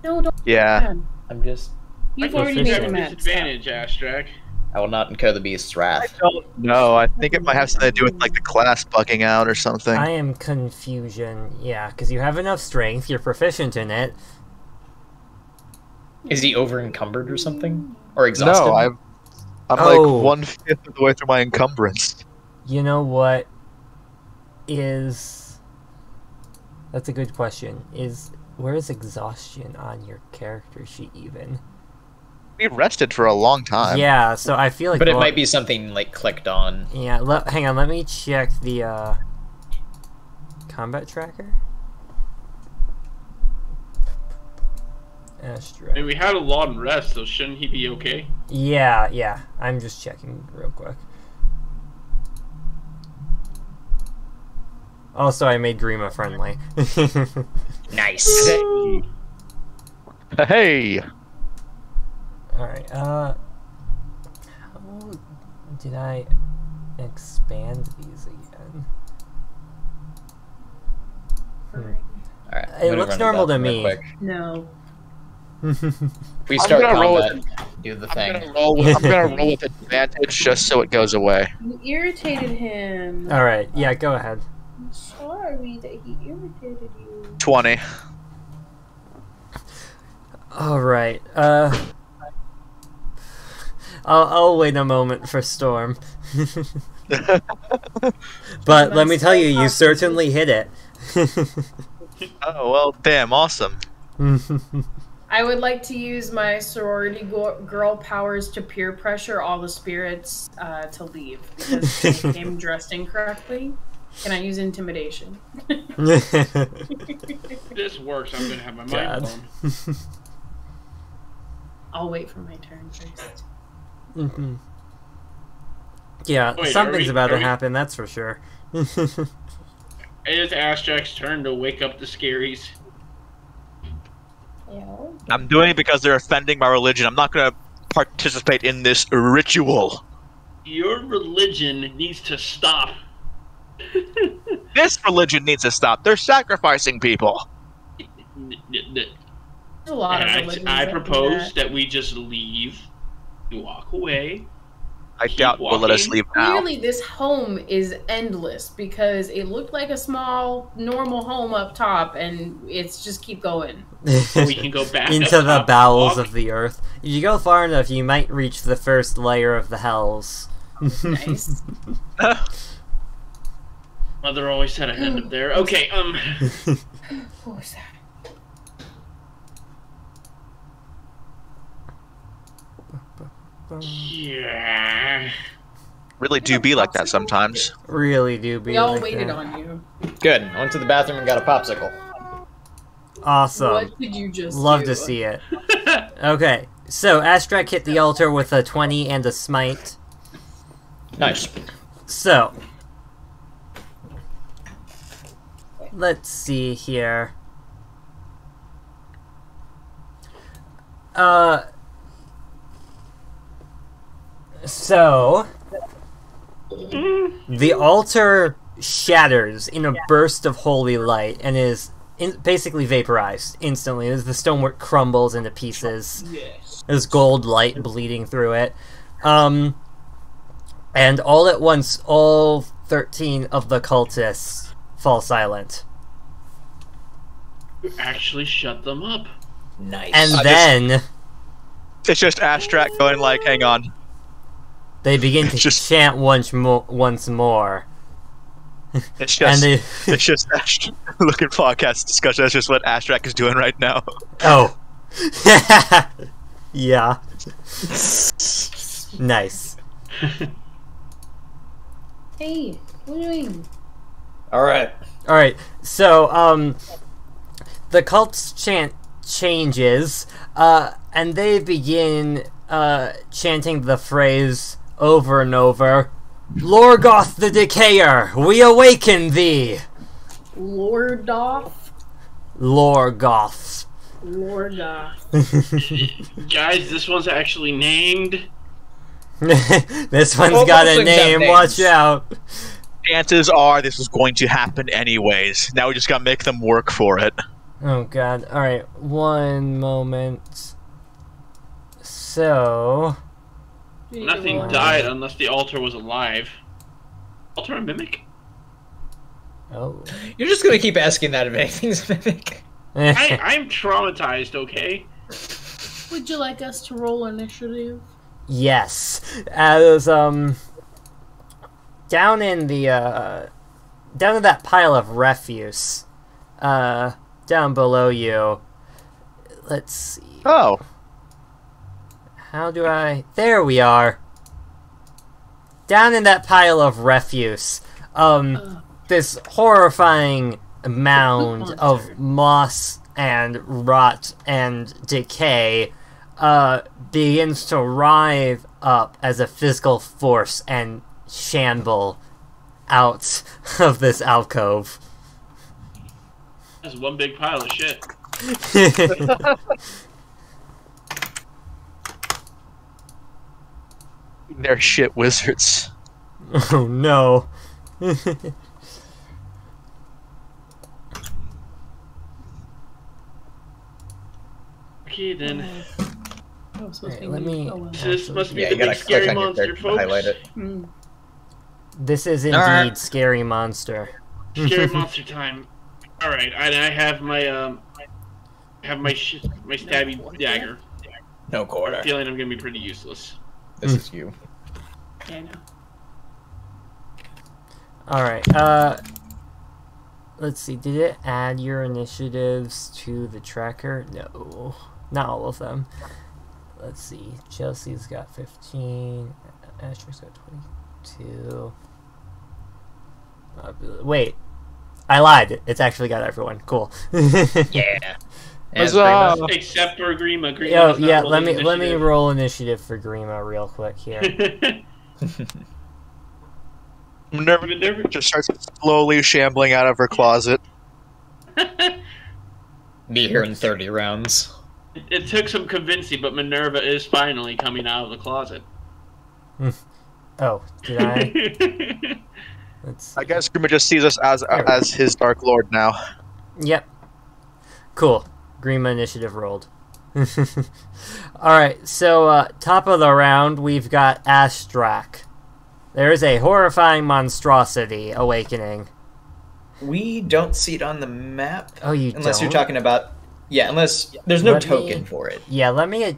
No, don't. Yeah. I'm just... You've I already think you made have a a match. disadvantage, Astrak. I will not incur the beast's wrath. No, I think it might have something to do with like the class bugging out or something. I am confusion. Yeah, because you have enough strength, you're proficient in it. Is he over encumbered or something? Or exhausted? No, I'm like 1/5 of the way through my encumbrance. You know what is... That's a good question. Where is exhaustion on your character sheet even? We rested for a long time. Yeah, so I feel like... But it might be something, like, clicked on. Yeah, hang on, let me check the, combat tracker. Astra. I mean, we had a long rest, so shouldn't he be okay? Yeah, I'm just checking real quick. Also, I made Grima friendly. Nice. Hey! Alright, how did I expand these again? Alright. It looks normal to me. No. If we start combat, do the thing. I'm gonna roll with advantage just so it goes away. You irritated him. Alright, yeah, go ahead. I'm sorry that he irritated you. 20. Alright, I'll wait a moment for Storm. But let me tell you, you certainly hit it. Oh, well, damn, awesome. I would like to use my sorority girl powers to peer pressure all the spirits to leave because they came dressed incorrectly. Can I use intimidation? If this works, I'm gonna have my mind blown. I'll wait for my turn first. Yeah, Wait, something's about to are we- happen, that's for sure. It is Astrak's turn to wake up the scaries. Yeah. I'm doing it because they're offending my religion. I'm not gonna participate in this ritual. Your religion needs to stop. This religion needs to stop. They're sacrificing people. There's a lot of And religions I that do propose that. that we just leave. You walk away. I doubt will let us leave now. Clearly, this home is endless because it looked like a small, normal home up top, and it's just keep going. So we can go back Into up the top, bowels walk. of the earth. If you go far enough, you might reach the first layer of the hells. Nice. Mother always said I'd end up there. Okay, What was that? yeah. Really do be like that sometimes. Really do be We all like waited that. on you. Good. I went to the bathroom and got a popsicle. Awesome. What did you just Love do? to see it. Okay, so Astrak hit the altar with a 20 and a smite. Nice. So, let's see here. So, the altar shatters in a burst of holy light and is basically vaporized instantly as the stonework crumbles into pieces. Yes. There's gold light bleeding through it. And all at once, all 13 of the cultists fall silent. You actually shut them up. Nice. And then It's just Astrak going like, hang on. they begin to Just- chant once more. It's just, And they... it's just Astrak looking podcast discussion. That's just what Astrak is doing right now. Oh. Yeah. Nice. Hey, what are you doing? Alright. Alright, so, the cult's chant changes, and they begin, chanting the phrase over and over, Lorgoth the Decayer, we awaken thee! Lordoff? Lorgoth. Lordoff. Guys, this one's actually named. This one's Well, got most a things have name, watch names. out. Chances are this was going to happen anyways. Now we just gotta make them work for it. Oh god, alright, one moment. So... Nothing died unless the altar was alive. Altar a mimic? Oh. You're just gonna keep asking that if anything's mimic. I'm traumatized, okay? Would you like us to roll initiative? Yes. As, down in the, down in that pile of refuse, down below you, let's see, Oh. how do I, there we are. Down in that pile of refuse, this horrifying mound of moss and rot and decay, begins to writhe up as a physical force and shamble out of this alcove. That's one big pile of shit. They're shit wizards. Oh no. Okay, then. Oh, supposed to be let me- oh, well. This must be Yeah, the you gotta big scary click on your monster, character to folks. highlight it. Mm. This is indeed Alright. scary monster. Scary monster time. Alright, I have my, my stabby dagger. No quarter. Feeling I'm gonna be pretty useless. This is you. Yeah, I know. Alright, let's see, did it add your initiatives to the tracker? No, not all of them. Let's see, Chelsea's got 15, Asher's got 22. Wait, I lied, it's actually got everyone, cool. Yeah. As Huzzah! Grima. Except for Grima. Grima Oh, does not yeah, roll let me initiative. roll initiative for Grima real quick here. Minerva just starts slowly shambling out of her closet. Be here in 30 rounds. It took some convincing, but Minerva is finally coming out of the closet. Oh, did I? Let's see. I guess Grima just sees us as his Dark Lord now. Yep. Cool. Grima initiative rolled. Alright, so top of the round, we've got Astrak. There is a horrifying monstrosity awakening. We don't see it on the map. Oh, you Unless you're don't? talking about... Yeah, unless... There's no Let me- token for it. Yeah, let me...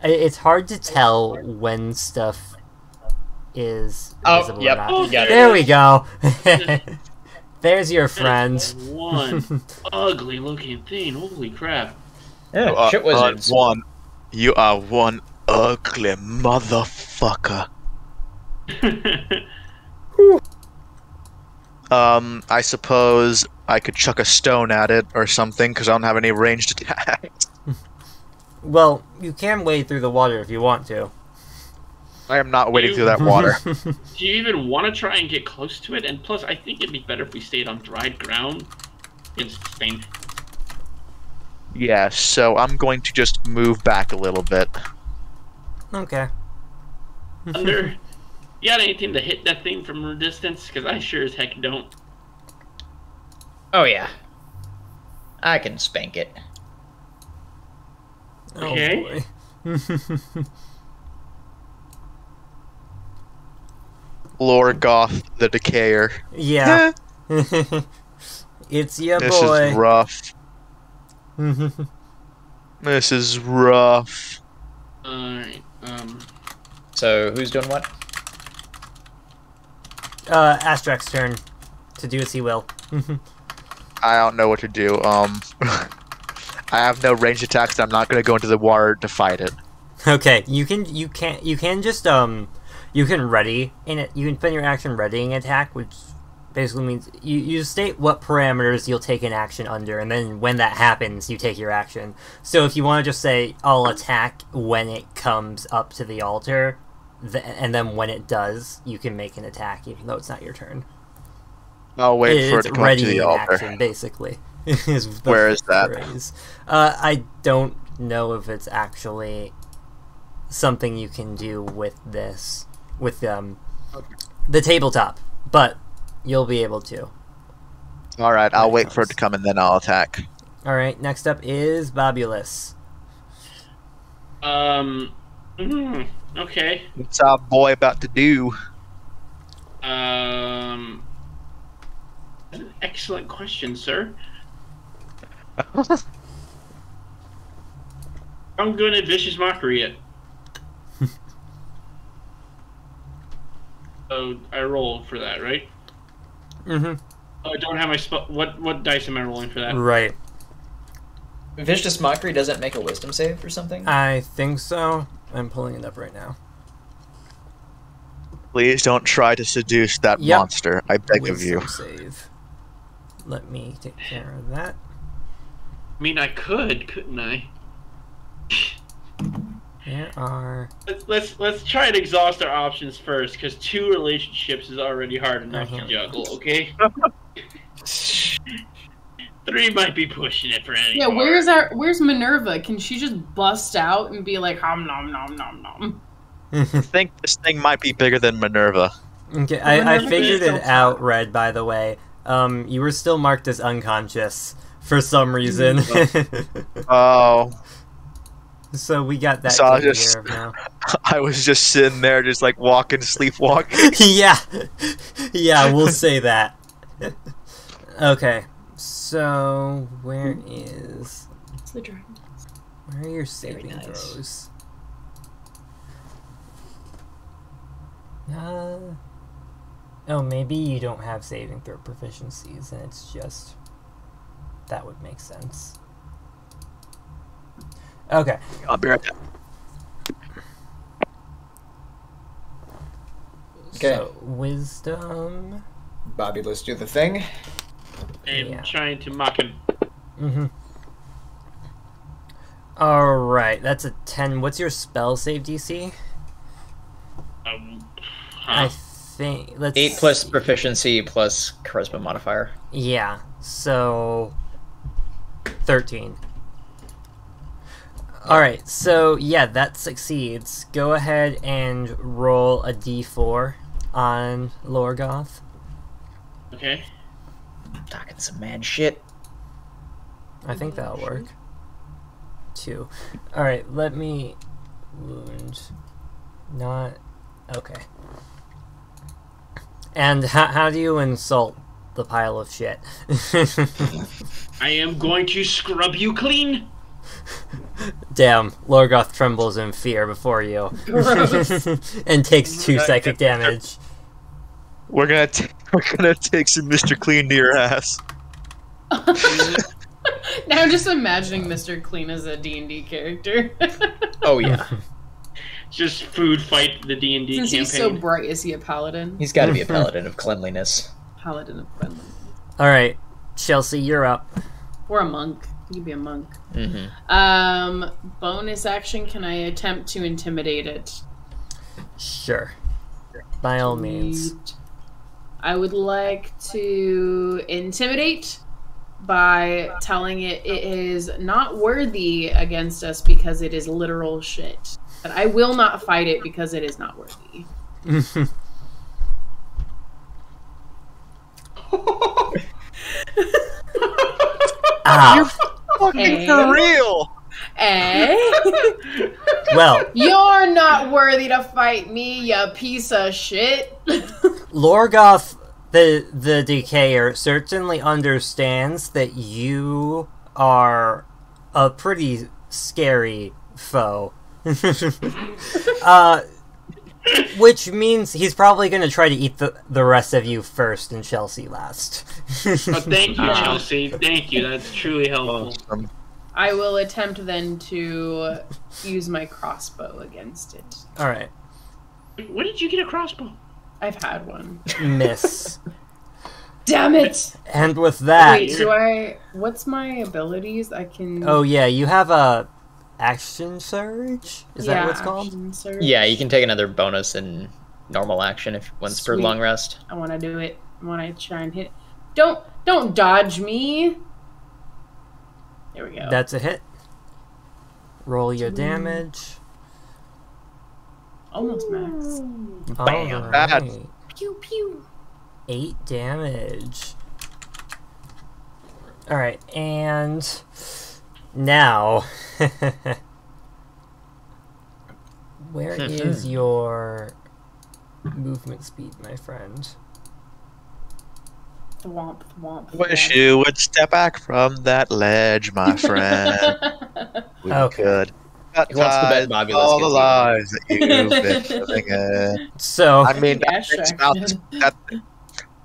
It's hard to tell when stuff is Oh, visible yep. or not. Oh, You got it. There we go. There's your friend. One ugly looking thing. Holy crap. Yeah, shit wizards. You are one ugly motherfucker. I suppose I could chuck a stone at it or something because I don't have any ranged attacks. Well, you can wade through the water if you want to. I am not wading through that water. Do you even want to try and get close to it? And plus, I think it'd be better if we stayed on dried ground. It's Spain. Yeah, so I'm going to just move back a little bit. Okay. Thunder, you got anything to hit that thing from a distance? Because I sure as heck don't. Oh yeah, I can spank it. Okay. Oh, boy. Lorgoth the Decayer. Yeah. It's your This boy. is rough. This is rough. Alright, So who's doing what? Astrak's turn to do as he will. I don't know what to do. I have no ranged attacks. I'm not going to go into the water to fight it. Okay, you can just you can ready in it. You can spend your action readying attack, which basically means you state what parameters you'll take an action under, and then when that happens, you take your action. So if you want to just say I'll attack when it comes up to the altar, and then when it does, you can make an attack even though it's not your turn. I'll wait for it to come up to the altar. Action, basically. Where is that? Phrase. I don't know if it's actually something you can do with this, with the tabletop, but you'll be able to. Alright, I'll wait for it to come and then I'll attack. Alright, next up is Bobulus. okay. What's our boy about to do? An excellent question, sir. I'm going to Vicious Mockery it. So I roll for that, right? Mm-hmm. Oh, I don't have my spell. What dice am I rolling for that? Right. Vicious Mockery doesn't make a wisdom save or something? I think so. I'm pulling it up right now. Please don't try to seduce that monster. I beg of you. Save. Let me take care of that. I mean, I couldn't I? There are... Let's try and exhaust our options first, because 2 relationships is already hard enough to juggle. Okay. 3 might be pushing it for any. Yeah, where's Minerva? Can she just bust out and be like, hom nom nom nom nom? I think this thing might be bigger than Minerva. Okay, I figured it out, Red, by the way. You were still marked as unconscious for some reason. Oh. So we got that So taken care of now. I was just sitting there, just like sleepwalking. Yeah. Yeah, we'll say that. Okay. So, where is... It's the dragon. Where are your saving nice. throws? Oh, maybe you don't have saving throw proficiencies, and it's just... That would make sense. Okay. I'll be right back. Okay. So, wisdom... Bobby, let's do the thing. I'm trying to mock him. Mm-hmm. Alright, that's a 10. What's your spell save DC? I think... Let's 8 plus proficiency plus charisma modifier. Yeah, so... 13. Alright, so yeah, that succeeds. Go ahead and roll a d4 on Lorgoth. Okay. Talking some mad shit. I think that'll work. 2. Alright, let me... Wound... Not... Okay. And how do you insult the pile of shit? I am going to scrub you clean. Damn, Lorgoth trembles in fear before you. And takes 2 psychic damage. We're gonna take some Mr. Clean to your ass. Now I'm just imagining Mr. Clean as a D&D character. Oh yeah. Just food fight the D&D Since campaign. he's so bright, is he a paladin? He's got to be a paladin of cleanliness. Paladin of cleanliness. Alright, Chelsea, you're up. Or a monk. You could be a monk. Mm-hmm. Bonus action, can I attempt to intimidate it? Sure. By all means. Sweet. I would like to intimidate by telling it is not worthy against us because it is literal shit. But I will not fight it because it is not worthy. Ah, Fucking for real. well, You're not worthy to fight me, you piece of shit. Lorgoth, the Decayer, certainly understands that you are a pretty scary foe. Which means he's probably going to try to eat the rest of you first and Chelsea last. Oh, thank you, Chelsea. Thank you. That's truly helpful. Awesome. I will attempt then to use my crossbow against it. Alright. When did you get a crossbow? I've had one. Miss. Damn it! And with that... Wait, what's my abilities? I can... Oh yeah, you have a action surge? Is that what it's called? action surge. Yeah, you can take another bonus in normal action if once per Sweet. long rest. I want to do it. I want to try and hit. Don't dodge me. There we go. That's a hit. Roll your damage. Almost max. Bam. Alright. Pew pew. 8 damage. Alright, and now where is your movement speed, my friend? Thwomp thwomp. Wish you would step back from that ledge, my friend. We Okay. could. He wants to bet Bobulus all the gets lies that you've been living in. So, I mean, Yeah, that thing's, sure. mouth,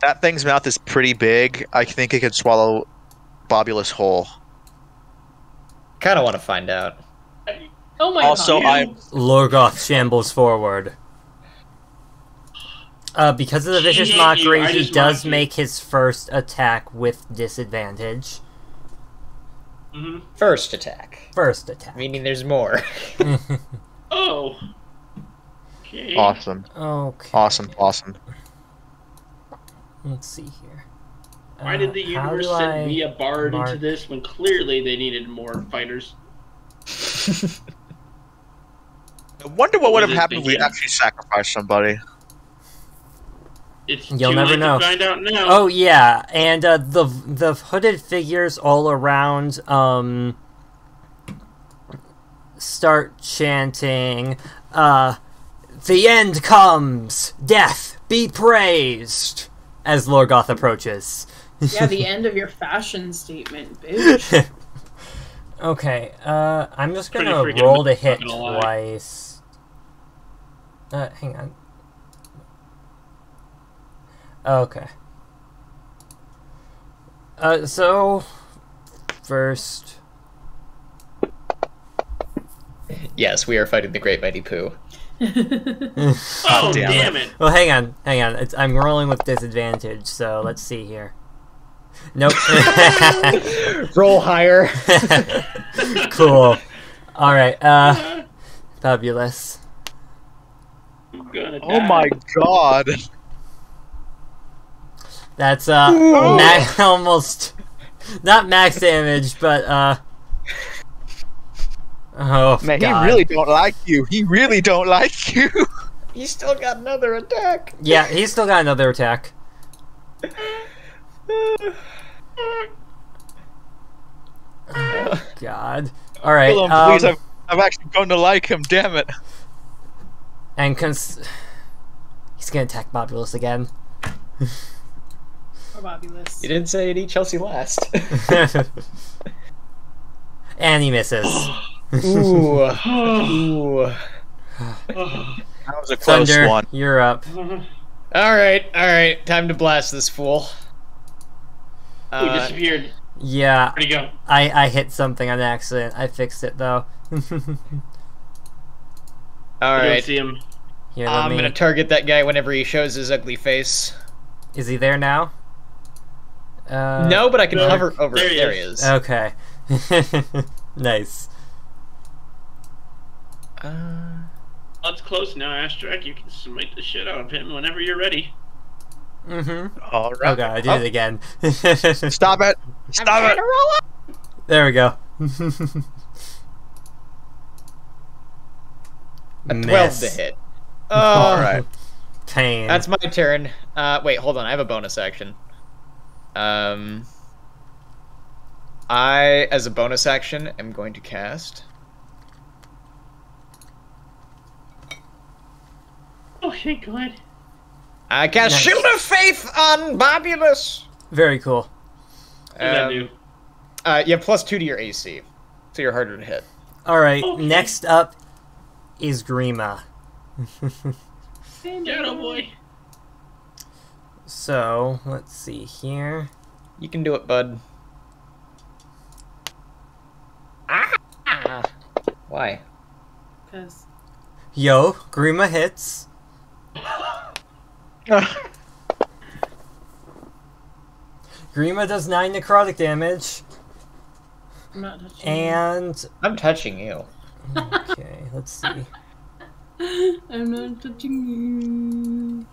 that thing's mouth is pretty big. I think it could swallow Bobulus whole. Kind of want to find out. Oh my Also, god. I'm Lorgoth shambles forward. Because of the vicious Shit, mockery, I he just does mocked you. make his first attack with disadvantage. Mm-hmm. First attack, First attack. meaning there's more. Oh. Okay. awesome. Okay. Awesome. Let's see here. Why did the How universe do send I me a bard mark- into this when clearly they needed more fighters? I wonder what would have Was it happened if we thinking? actually sacrificed somebody. It's You'll too never late know. to find out now. Oh yeah, and the hooded figures all around start chanting, "The end comes, death be praised," as Lorgoth approaches. Yeah, the end of your fashion statement, bitch. Okay, I'm just Pretty gonna freaking roll to hit not gonna lie. twice. Hang on. Okay. So first, Yes, we are fighting the Great Mighty Pooh. Oh, damn damn it. well, hang on. I'm rolling with disadvantage, so let's see here. Nope. Roll higher. Cool. All right. Fabulous. I'm gonna Oh die. my god. That's almost not max damage, but oh Man, God. he really don't like you. He really don't like you. He's still got another attack. Yeah, he's still got another attack. Oh, God. All right. Kill him, please. I'm actually going to like him. Damn it. And he's gonna attack Bobulus again. Probabulus. You didn't say it'd eat Chelsea last. And he misses. Ooh. Ooh. That was a close Thunder, one. you're up. Alright. Time to blast this fool. Who disappeared? Yeah, Where'd he go? I hit something on accident. I fixed it though. I don't Alright. see him. Here, let I'm me- gonna target that guy whenever he shows his ugly face. Is he there now? No, but I can no, hover over there it. he There he is. is. Okay. Nice. That's close now, Astrak. You can smite the shit out of him whenever you're ready. Mm-hmm. All right. Oh God, I did it again. Stop it. Stop it. There we go. A 12 Miss. to hit. All right. Pain. That's my turn. Wait, hold on. I have a bonus action. I, as a bonus action, am going to cast. Okay, good. I cast Nice. Shield of Faith on Bobulus. Very cool. What does that do? You have +2 to your AC, so you're harder to hit. Alright, Okay. next up is Grima. Shadow boy. So, let's see here. You can do it, bud. Ah! Why? Because Yo, Grima hits. Grima does 9 necrotic damage. I'm not touching And... I'm touching you. Okay, let's see. you. I'm not touching you.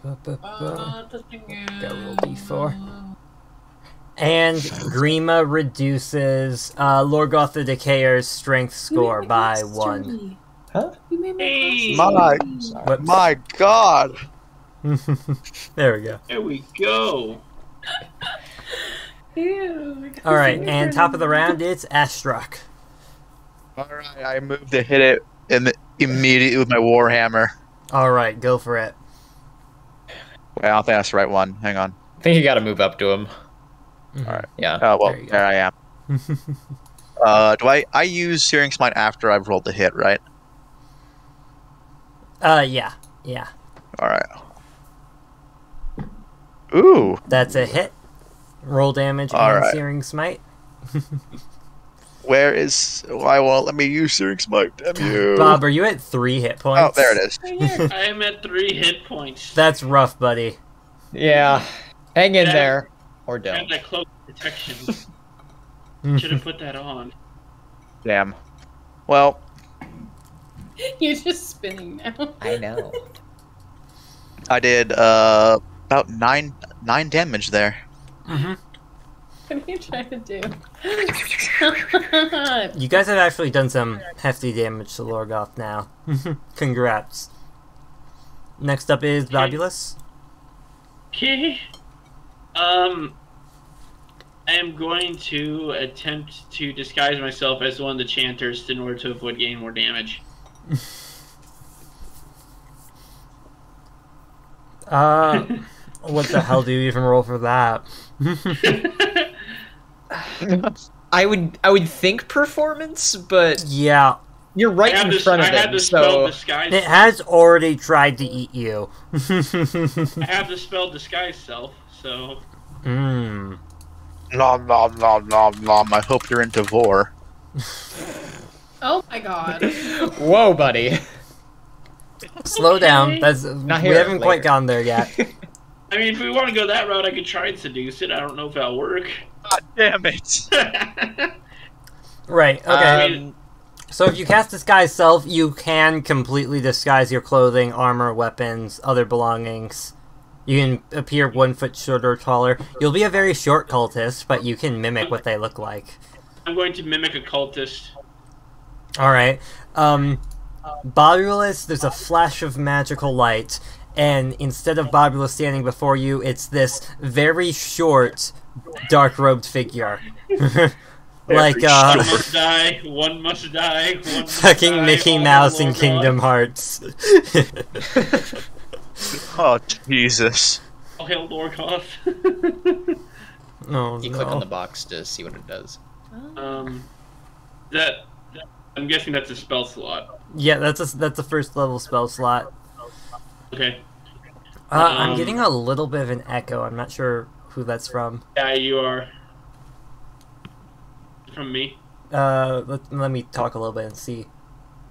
Ba, ba, I'm ba. not touching you. Go roll d4. And Grima reduces Lorgoth the Decayer's strength score by 1. Huh? You made my Hey. My, Whoops. my God. There we go. There we go. Ew, Alright, and top of the round, it's Ashtrock. All right, I moved to hit it immediately with my Warhammer. Alright, go for it. Wait, I don't think that's the right one. Hang on. I think you gotta move up to him. Mhm. All right. Yeah. Oh, well, There you go. there I am. Do I use Searing Smite after I've rolled the hit, right? Yeah. All right. Ooh. That's a hit. Roll damage and Alright. Searing Smite. Where is... Why won't let me use Searing Smite? Damn you. Bob, are you at 3 hit points? Oh, there it is. I am at 3 hit points. That's rough, buddy. Yeah. Hang in Yeah. there. Or I have don't. that cloak protection. Should have put that on. Damn. Well, You're just spinning now. I know. I did about 9 damage there. Mhm. What are you trying to do? You guys have actually done some hefty damage to Lorgoth now. Congrats. Next up is Bobulus. Okay. I am going to attempt to disguise myself as one of the chanters in order to avoid getting more damage. What the hell do you even roll for that? I would think performance, but Yeah, you're right in front of I had him, the spell so disguise. it has already tried to eat you. I have the spell disguise self, so Mmm. Nom nom nom nom nom. I hope you're into vor. Oh my god. whoa, buddy. Slow down. Okay. That's Not we here, haven't quite later. gone there yet. I mean, if we want to go that route, I could try and seduce it. I don't know if that'll work. God damn it. Right. Okay. Um, So if you cast Disguise Self, you can completely disguise your clothing, armor, weapons, other belongings. You can appear 1 foot shorter or taller. You'll be a very short cultist, but you can mimic what they look like. I'm going to mimic a cultist. Alright. Bobulus, there's a flash of magical light, and instead of Bobulus standing before you, it's this very short, dark-robed figure. Like, One must die. One must die. One must fucking die, Mickey all Mouse in Lord Kingdom God. Hearts. Oh, Jesus. All hail Lorgoth. Oh, you no. click on the box to see what it does. That I'm guessing that's a spell slot. Yeah, that's a first level spell slot. Okay. I'm getting a little bit of an echo. I'm not sure who that's from. Yeah, you are. From me. Let me talk a little bit and see.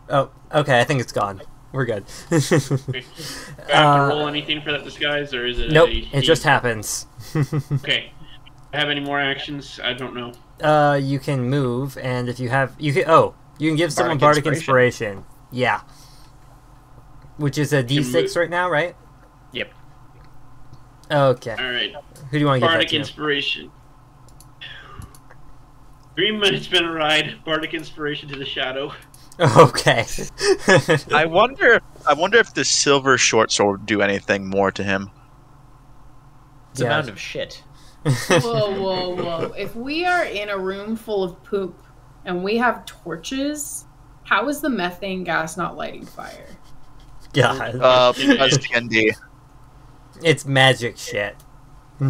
Oh, okay. I think it's gone. We're good. Okay. Do I have to roll anything for that disguise, or is it? Nope. It just happens. Okay. Do I have any more actions? I don't know. You can move, and if you have, you can give someone Bardic Bardic Inspiration. Yeah. Which is a D6 right now, right? Yep. Okay. All right. Who do you want to give that Bardic to? Inspiration. 3 minutes been a ride. Bardic Inspiration to the Shadow. Okay. I wonder if the silver short sword would do anything more to him. It's a mound of shit. Whoa. If we are in a room full of poop and we have torches, how is the methane gas not lighting fire? God. Because D&D. It's magic shit.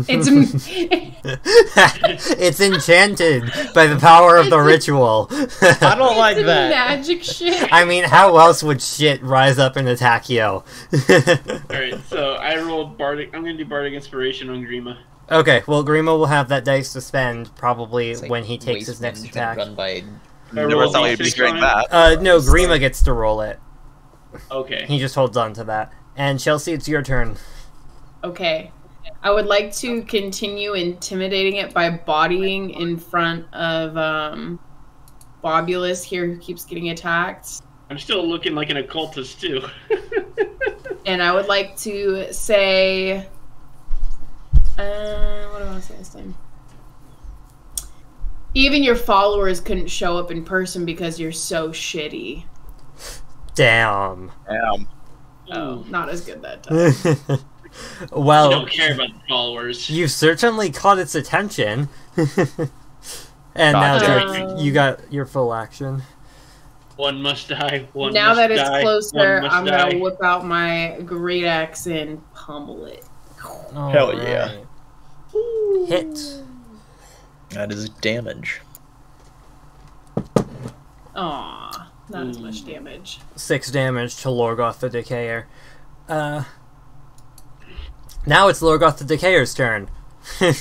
It's It's enchanted by the power of the ritual. I don't like that. magic shit. I mean, how else would shit rise up and attack you? Alright, so I rolled Bardic. I'm gonna do Bardic Inspiration on Grima. Okay, well, Grima will have that dice to spend probably It's like when he takes his waste next management attack. Run by... Never thought we'd be D6 doing on that. No, Grima gets to roll it. Okay. He just holds on to that. And Chelsea, it's your turn. Okay. I would like to continue intimidating it by bodying in front of Bobulus here, who keeps getting attacked. I'm still looking like an occultist too. And I would like to say, what do I want to say this time? Even your followers couldn't show up in person because you're so shitty. Damn. Oh, not as good that time. I Well, don't care about the followers. you certainly caught its attention. And now Gotcha. you got your full action. One must die. One Now must that it's die, closer, one must I'm die. gonna whip out my great axe and pummel it. Hell yeah. Alright. Hit. That is damage. Aw, not as much damage. 6 damage to Lorgoth the Decayer. Now it's Lorgoth the Decayer's turn.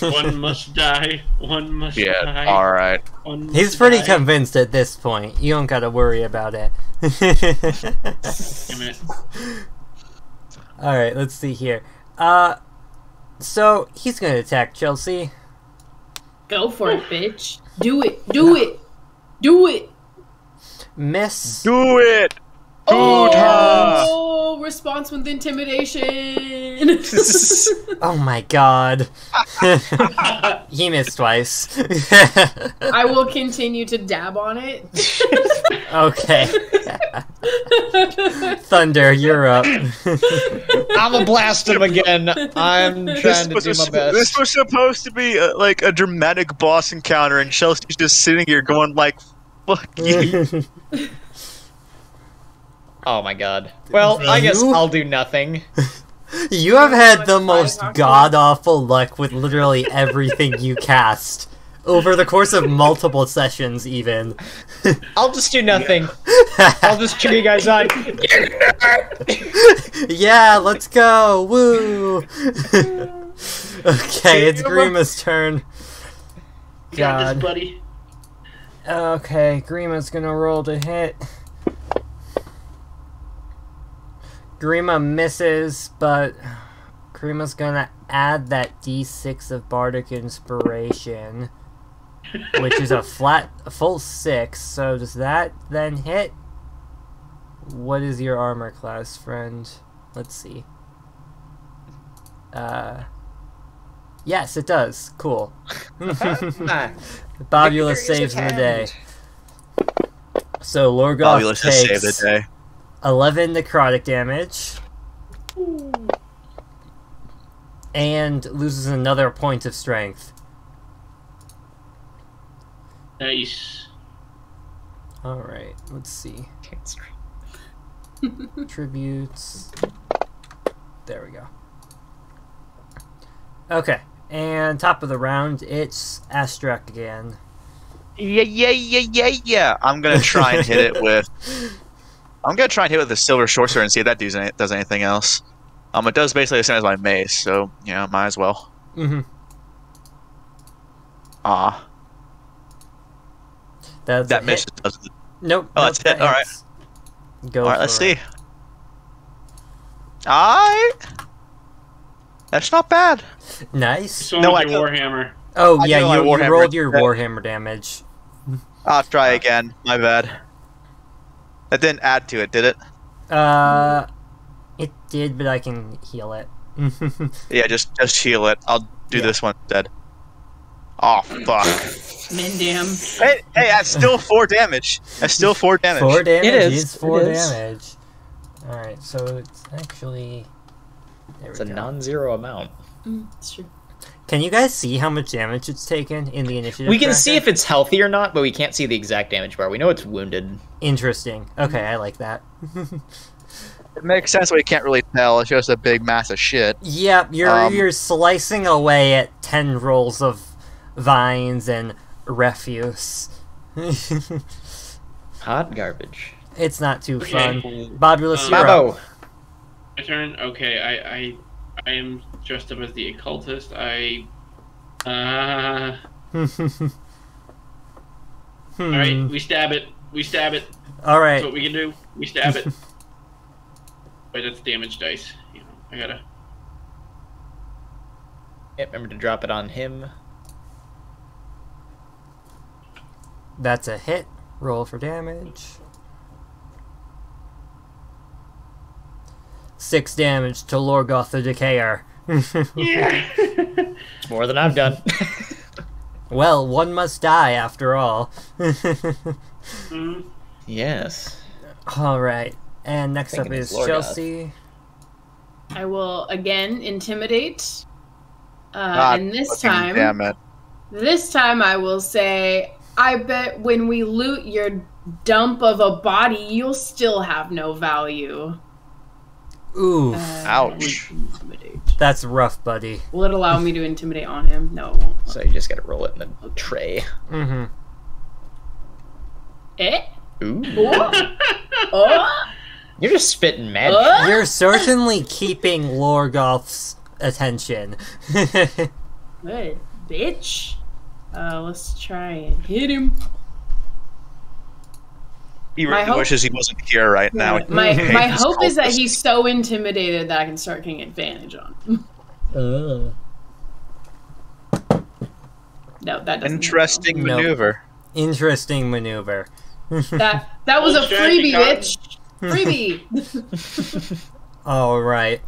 One must die. One must die. Yeah, alright. One must He's pretty die. convinced at this point. You don't gotta worry about it. Damn it. Alright, let's see here. So he's gonna attack Chelsea. Go for it, bitch. Do it. Do it. Do it. Miss. Do it! Oh, response with intimidation. Oh my god. He missed twice. I will continue to dab on it. Okay. Thunder, you're up. I'm gonna blast him again. I'm trying to do my best. This was supposed to be like a dramatic boss encounter, and Chelsea's just sitting here going like, "Fuck you." Oh my god. Well, I guess You- I'll do nothing. You have had the most Firehawk. god-awful luck with literally everything you cast. Over the course of multiple sessions, even. I'll just do nothing. I'll just cheer you guys on. Yeah, let's go! Woo! Okay, it's Grima's turn. Got God. this, buddy. Okay, Grima's gonna roll to hit. Grima misses, but Grima's gonna add that d6 of Bardic Inspiration, which is a full 6, so does that then hit? What is your armor class, friend? Let's see. Yes, it does. Cool. Bobulus saves the day. So Lorgoth Bobulus has saved the takes day. 11 necrotic damage. And loses another point of strength. Nice. Alright, let's see. Tributes. There we go. Okay, and top of the round, it's Astrak again. Yeah. I'm gonna try and hit it with. I'm gonna try and hit it with the silver short sword and see if that does anything else. It does basically the same as my mace, so might as well. Mm-hmm. Ah, That's that a miss hit. does. Nope. Oh, that's that it. Alright. hits. Go Alright, let's for it. see. That's not bad. Nice. So No, with I your don't- Warhammer. Oh, I yeah, know my you Warhammer rolled your instead. Warhammer damage. I'll try again. My bad. That didn't add to it, did it? It did, but I can heal it. Yeah, just heal it. I'll do Yeah. this one instead. Oh fuck. Mendam. Hey, that's still 4 damage. That's still 4 damage. 4 damage It is. is 4 It is. damage. Alright, so it's actually... There It's we a go. non-zero amount. It's true. Can you guys see how much damage it's taken in the initiative We can tracker? see if it's healthy or not, but we can't see the exact damage bar. We know it's wounded. Interesting. Okay, I like that. It makes sense, but you can't really tell. It's just a big mass of shit. Yep, you're slicing away at 10 rolls of vines and refuse. Hot garbage. It's not too Okay. fun. Bobulus, you're up. Babo! My turn. Okay, I am dressed up as the occultist. Alright, we stab it. We stab it. That's Alright. what we can do. We stab it. Wait, that's damage dice. You know, I gotta. Yeah, remember to drop it on him. That's a hit. Roll for damage. 6 damage to Lorgoth the Decayer. Yeah. It's more than I've done. Well, one must die after all. Mhm. Yes. Alright. And next up Thinking is it's Lorgoth. Chelsea. I will again intimidate. God And this fucking time, Damn it. I will say, I bet when we loot your dump of a body, you'll still have no value. Ooh, Ouch. Intimidate. that's rough, buddy. Will it allow me to intimidate on him? No, it won't. So you just gotta roll it in the tray. Mm-hmm. Eh? Ooh. Oh? Oh? You're just spitting magic. Oh? You're certainly keeping Lorgoth's attention. Good, bitch. Let's try and hit him. He My really hope- wishes he wasn't here right now. My He my hates hope is that cultists. he's so intimidated that I can start getting advantage on him. No, that doesn't. Interesting Nope. maneuver. Interesting maneuver. That was a Old strategy, freebie, Cotton. bitch. Freebie. Alright.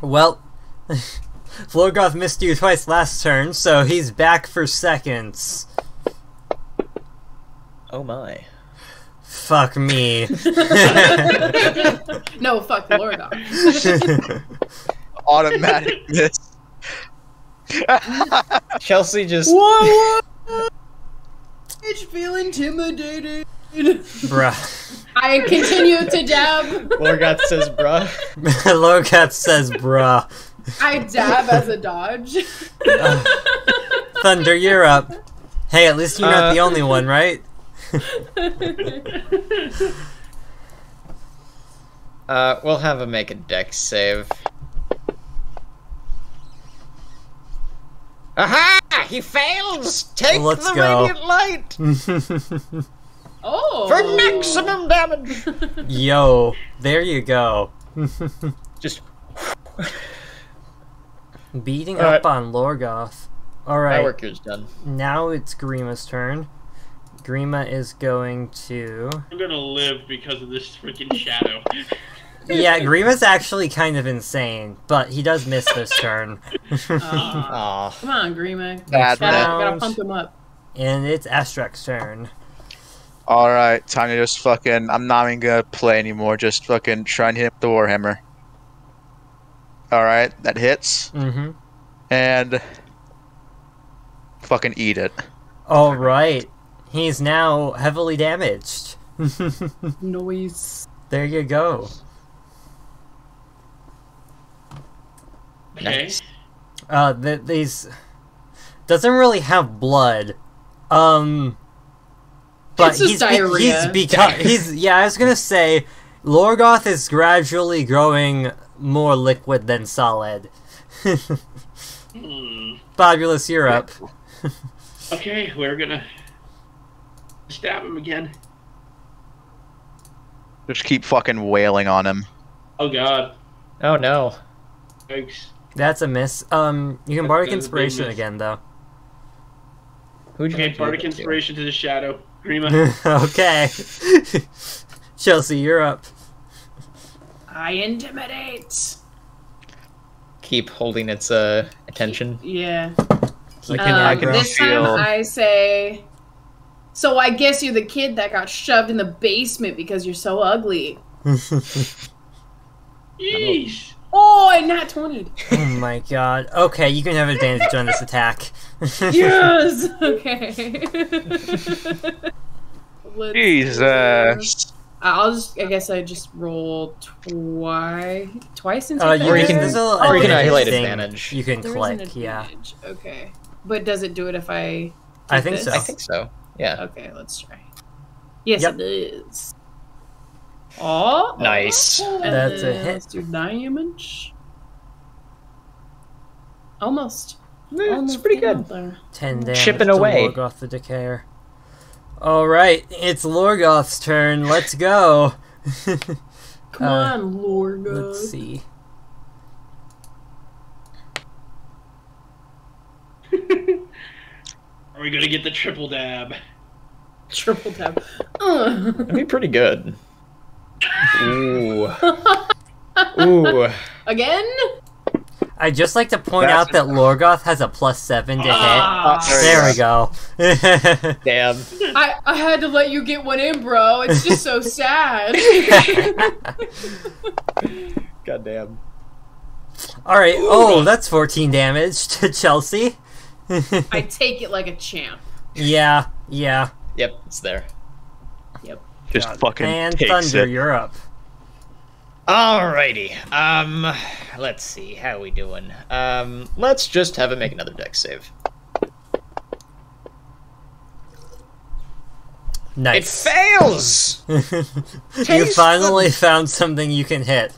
Well, Lorgoth missed you twice last turn, so he's back for seconds. Oh my. Fuck me. No, fuck Lorgoth. Automatic miss. Chelsea just. Whoa! Bitch, feel intimidated. Bruh. I continue to dab. Lorgoth says, bruh. Lorgoth says bruh. I dab as a dodge. Thunder, you're up. Hey, at least you're not the only one, right? We'll have him make a dex save. Aha! He fails! Take Let's the go. radiant light! Oh. For maximum damage! Yo, there you go. Just. Beating Alright. up on Lorgoth. My Alright, work here's done. now it's Grima's turn. Grima is going to... I'm gonna live because of this freaking shadow. Yeah, Grima's actually kind of insane, but he does miss this turn. Aw. Aw. Come on, Grima. Bad Gotta round. pump him up. And it's Astrak's turn. Alright, time to just fucking... I'm not even gonna play anymore. Just fucking try and hit the Warhammer. Alright, that hits. Mm-hmm. And... fucking eat it. Alright. He's now heavily damaged. Noise. There you go. Okay. Nice. These... Doesn't really have blood. But It's just diarrhea. yeah, I was gonna say, Lorgoth is gradually growing more liquid than solid. Bobulus, you're up. Okay, we're gonna stab him again. Just keep fucking wailing on him. Oh god. Oh no. Yikes. That's a miss. You can Bardic That was a big Inspiration miss. again, though. Who'd you Okay, give Bardic it to? Inspiration to the shadow. Grima. Okay. Chelsea, you're up. I intimidate. Keep holding its attention. Yeah. Keep it I can aggro. This time feel- I say, so I guess you're the kid that got shoved in the basement because you're so ugly. Yeesh. Oh, and not 20. Oh my god. Okay, you can have advantage on this attack. Yes! Okay. Let's Jesus. I guess I just roll twice and You take Or you that? can- there's a little or you can advantage highlight thing advantage. You can There is an click, yeah. advantage. Okay. But does it do it if I I take think this? so. I think so. Yeah. Okay, let's try. Yes, Yep. it is. Oh, Nice. That's a hit. Let's do damage. Almost. It's pretty getting good. out there. 10 damage Chipping to away. Lorgoth the Decayer. Alright, it's Lorgoth's turn. Let's go. Come on, Lord. Let's see. Are we gonna get the triple dab? Triple tap. That'd be pretty good. Ooh. Ooh. Again? I'd just like to point That's- out that Lorgoth has a +7 to hit. Ah, There we go. Damn. I had to let you get one in, bro. It's just so sad. Goddamn. Alright, oh, that's 14 damage to Chelsea. I take it like a champ. Yeah, yeah. Yep, it's there. Yep. Just fucking And takes Thunder, it. you're up. Alrighty. Let's see. How we doing? Let's just have him make another dex save. Nice. It fails! You Taste finally found something you can hit.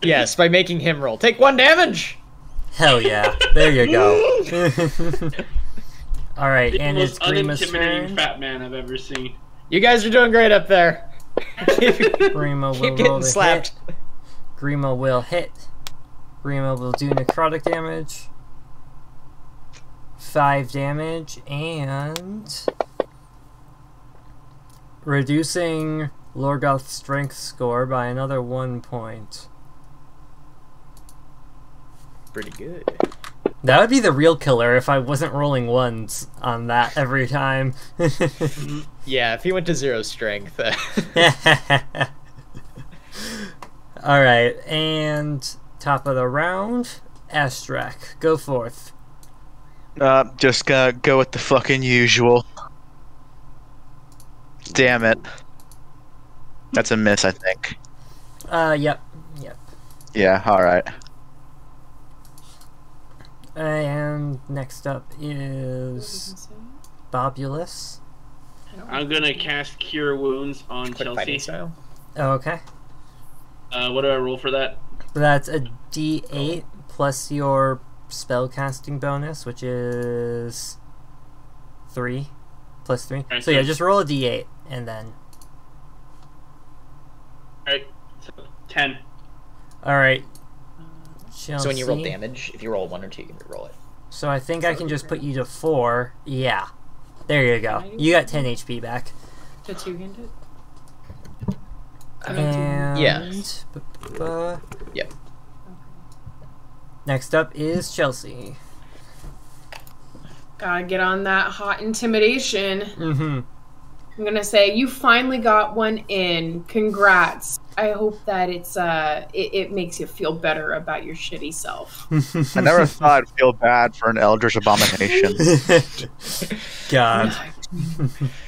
Yes, by making him roll. Take 1 damage! Hell yeah. There you go. Alright, The and it's most Grima's unintimidating turn. fat man I've ever seen. You guys are doing great up there. keep Grima will keep roll getting the slapped. hit. Grima will hit. Grima will do necrotic damage. 5 damage, and... reducing Lorgoth's strength score by another 1 point. Pretty good. That would be the real killer if I wasn't rolling ones on that every time. Yeah, if he went to 0 strength. Alright, and top of the round, Astrak, go forth. Just gonna go with the fucking usual. Damn it. That's a miss, I think. Yep. Yeah, alright. And next up is Bobulus. I'm gonna cast Cure Wounds on Quick fighting Chelsea. style. Okay. What do I roll for that? That's a D8 plus your spellcasting bonus, which is 3 plus 3. Okay, So yeah, so- just roll a D8 and then. Alright, so 10. Alright. So when you roll Chelsea. damage, if you roll 1 or 2, you can re-roll it. So I think I can just put you to 4. Yeah. There you go. You got 10 HP back. The two-handed? And Yeah. Yep. Next up is Chelsea. Gotta get on that hot intimidation. Mm-hmm. I'm gonna say you finally got one in. Congrats. I hope that it makes you feel better about your shitty self. I never thought I'd feel bad for an Eldritch Abomination. God.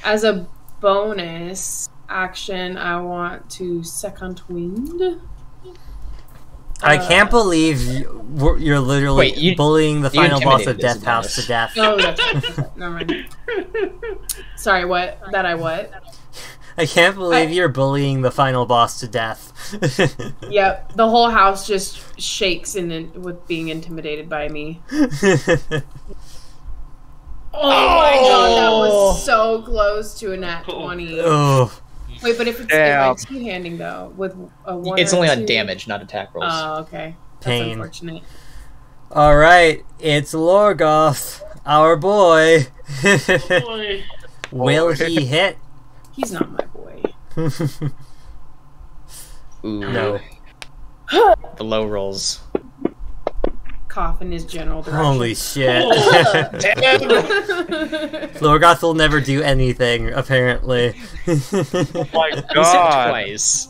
As a bonus action, I want to second wind. I can't believe you're literally Wait, you- bullying the you final boss of intimidated as a Death House to bonus. death. Oh, that's never mind. Sorry, what? That I what? I can't believe you're bullying the final boss to death. Yep, the whole house just shakes with being intimidated by me. Oh my god, that was so close to a nat 20. Oh. Wait, but if it's Damn. like two-handing though, with a 1 It's or only a on 2? damage, not attack rolls. Oh, okay. That's Pain. unfortunate. Alright, it's Lorgoth, our boy. Boy. Will he hit? He's not my boy. Ooh. No. The low rolls. cough in his general direction. Holy shit. Damn. Lorgoth will never do anything, apparently. Oh my He said god. twice.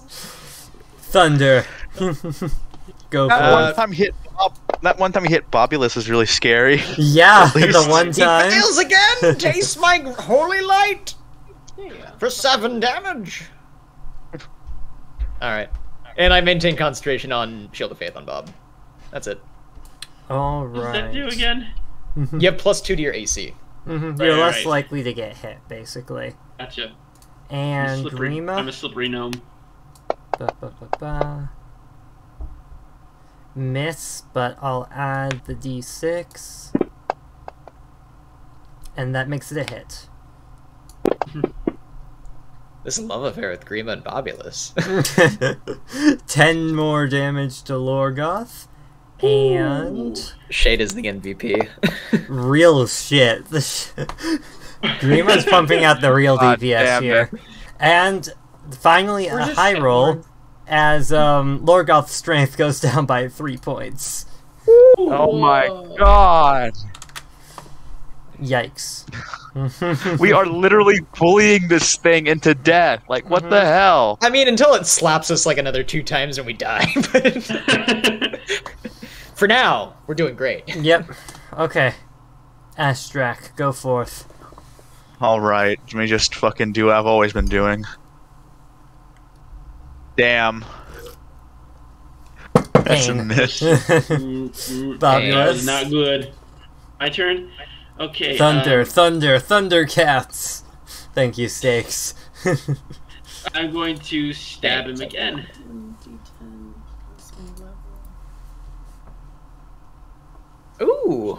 Thunder. Go That for one it. time he hit that one time he hit Bobulus was really scary. Yeah, least- the one He time. fails again! Taste my holy light! There you go. For 7 damage! Alright. And I maintain concentration on Shield of Faith on Bob. That's it. All What does that do right. again? You have +2 to your AC. You're Right, less right. likely to get hit, basically. Gotcha. And Slippery. I'm Grima. a slippery gnome. Ba-ba-ba-ba. Miss, but I'll add the d6. And that makes it a hit. This love affair with Grima and Bobulus. 10 more damage to Lorgoth. And Shade is the MVP. real shit. Grima's pumping out the real God DPS damn here. And finally We're a just high shit roll bored. as Lorgoth's strength goes down by 3 points. Oh my Whoa. god. Yikes. We are literally bullying this thing into death. Like, what the hell? I mean, until it slaps us like another 2 times and we die. But for now, we're doing great. Yep. Okay. Astrak, go forth. Alright, let me just fucking do what I've always been doing. Damn. That's a Pain. miss. Fabulous. That is not good. My turn? Okay. Thunder, thunder, Thundercats. Thank you, Stakes. I'm going to stab him again. D10 plus my level. Ooh.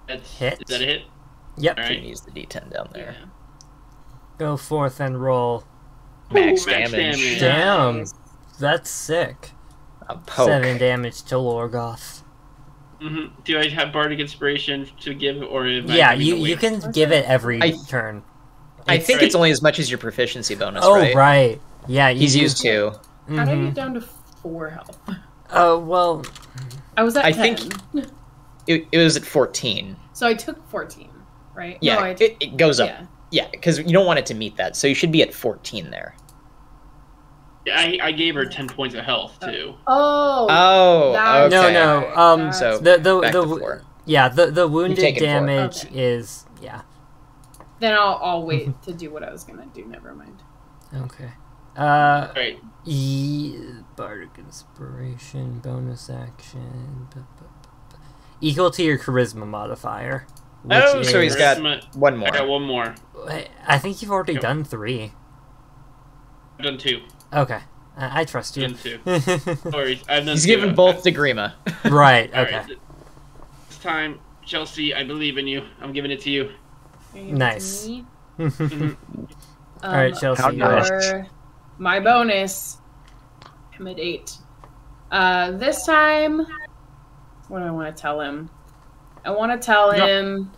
That's, Hit. Is that a hit? Yep. Alright. You can use the D10 down there. Yeah. Go forth and roll. Max Ooh, max damage. damage. Damn. Nice. That's sick. A poke. 7 damage to Lorgoth. Do I have Bardic Inspiration to give, or am I Yeah, giving you, away? you can give it every I- turn. I think Right. it's only as much as your proficiency bonus, Oh, right? right. Yeah, you He's you- used 2. How did I Mhm. get down to 4 health? Oh, well, I was at I 10. think- It was at 14. So I took 14, right? Yeah, No, I it goes up. Yeah. Yeah, because you don't want it to meet that, so you should be at 14 there. Yeah, I gave her 10 points of health, too. Oh. Oh, that's okay. No, no, that's So the back to the 4. yeah, the wounded taken 4. damage Okay. is yeah. Then I'll wait to do what I was gonna do. Never mind. Okay. Alright. Bardic Inspiration, bonus action. Equal to your charisma modifier. which Oh, so he's is- got Charisma- one more. I got one more. I think you've already Yep. done 3. I've done 2. Okay. I trust you. Done 2. No worries. I've done He's 2. given both to Grima. Right, Alright, okay. This time, Chelsea, I believe in you. I'm giving it to you. Nice. Me. Alright, Chelsea. How go ahead. For my bonus, I'm at 8. This time, what do I want to tell him? I want to tell No. him.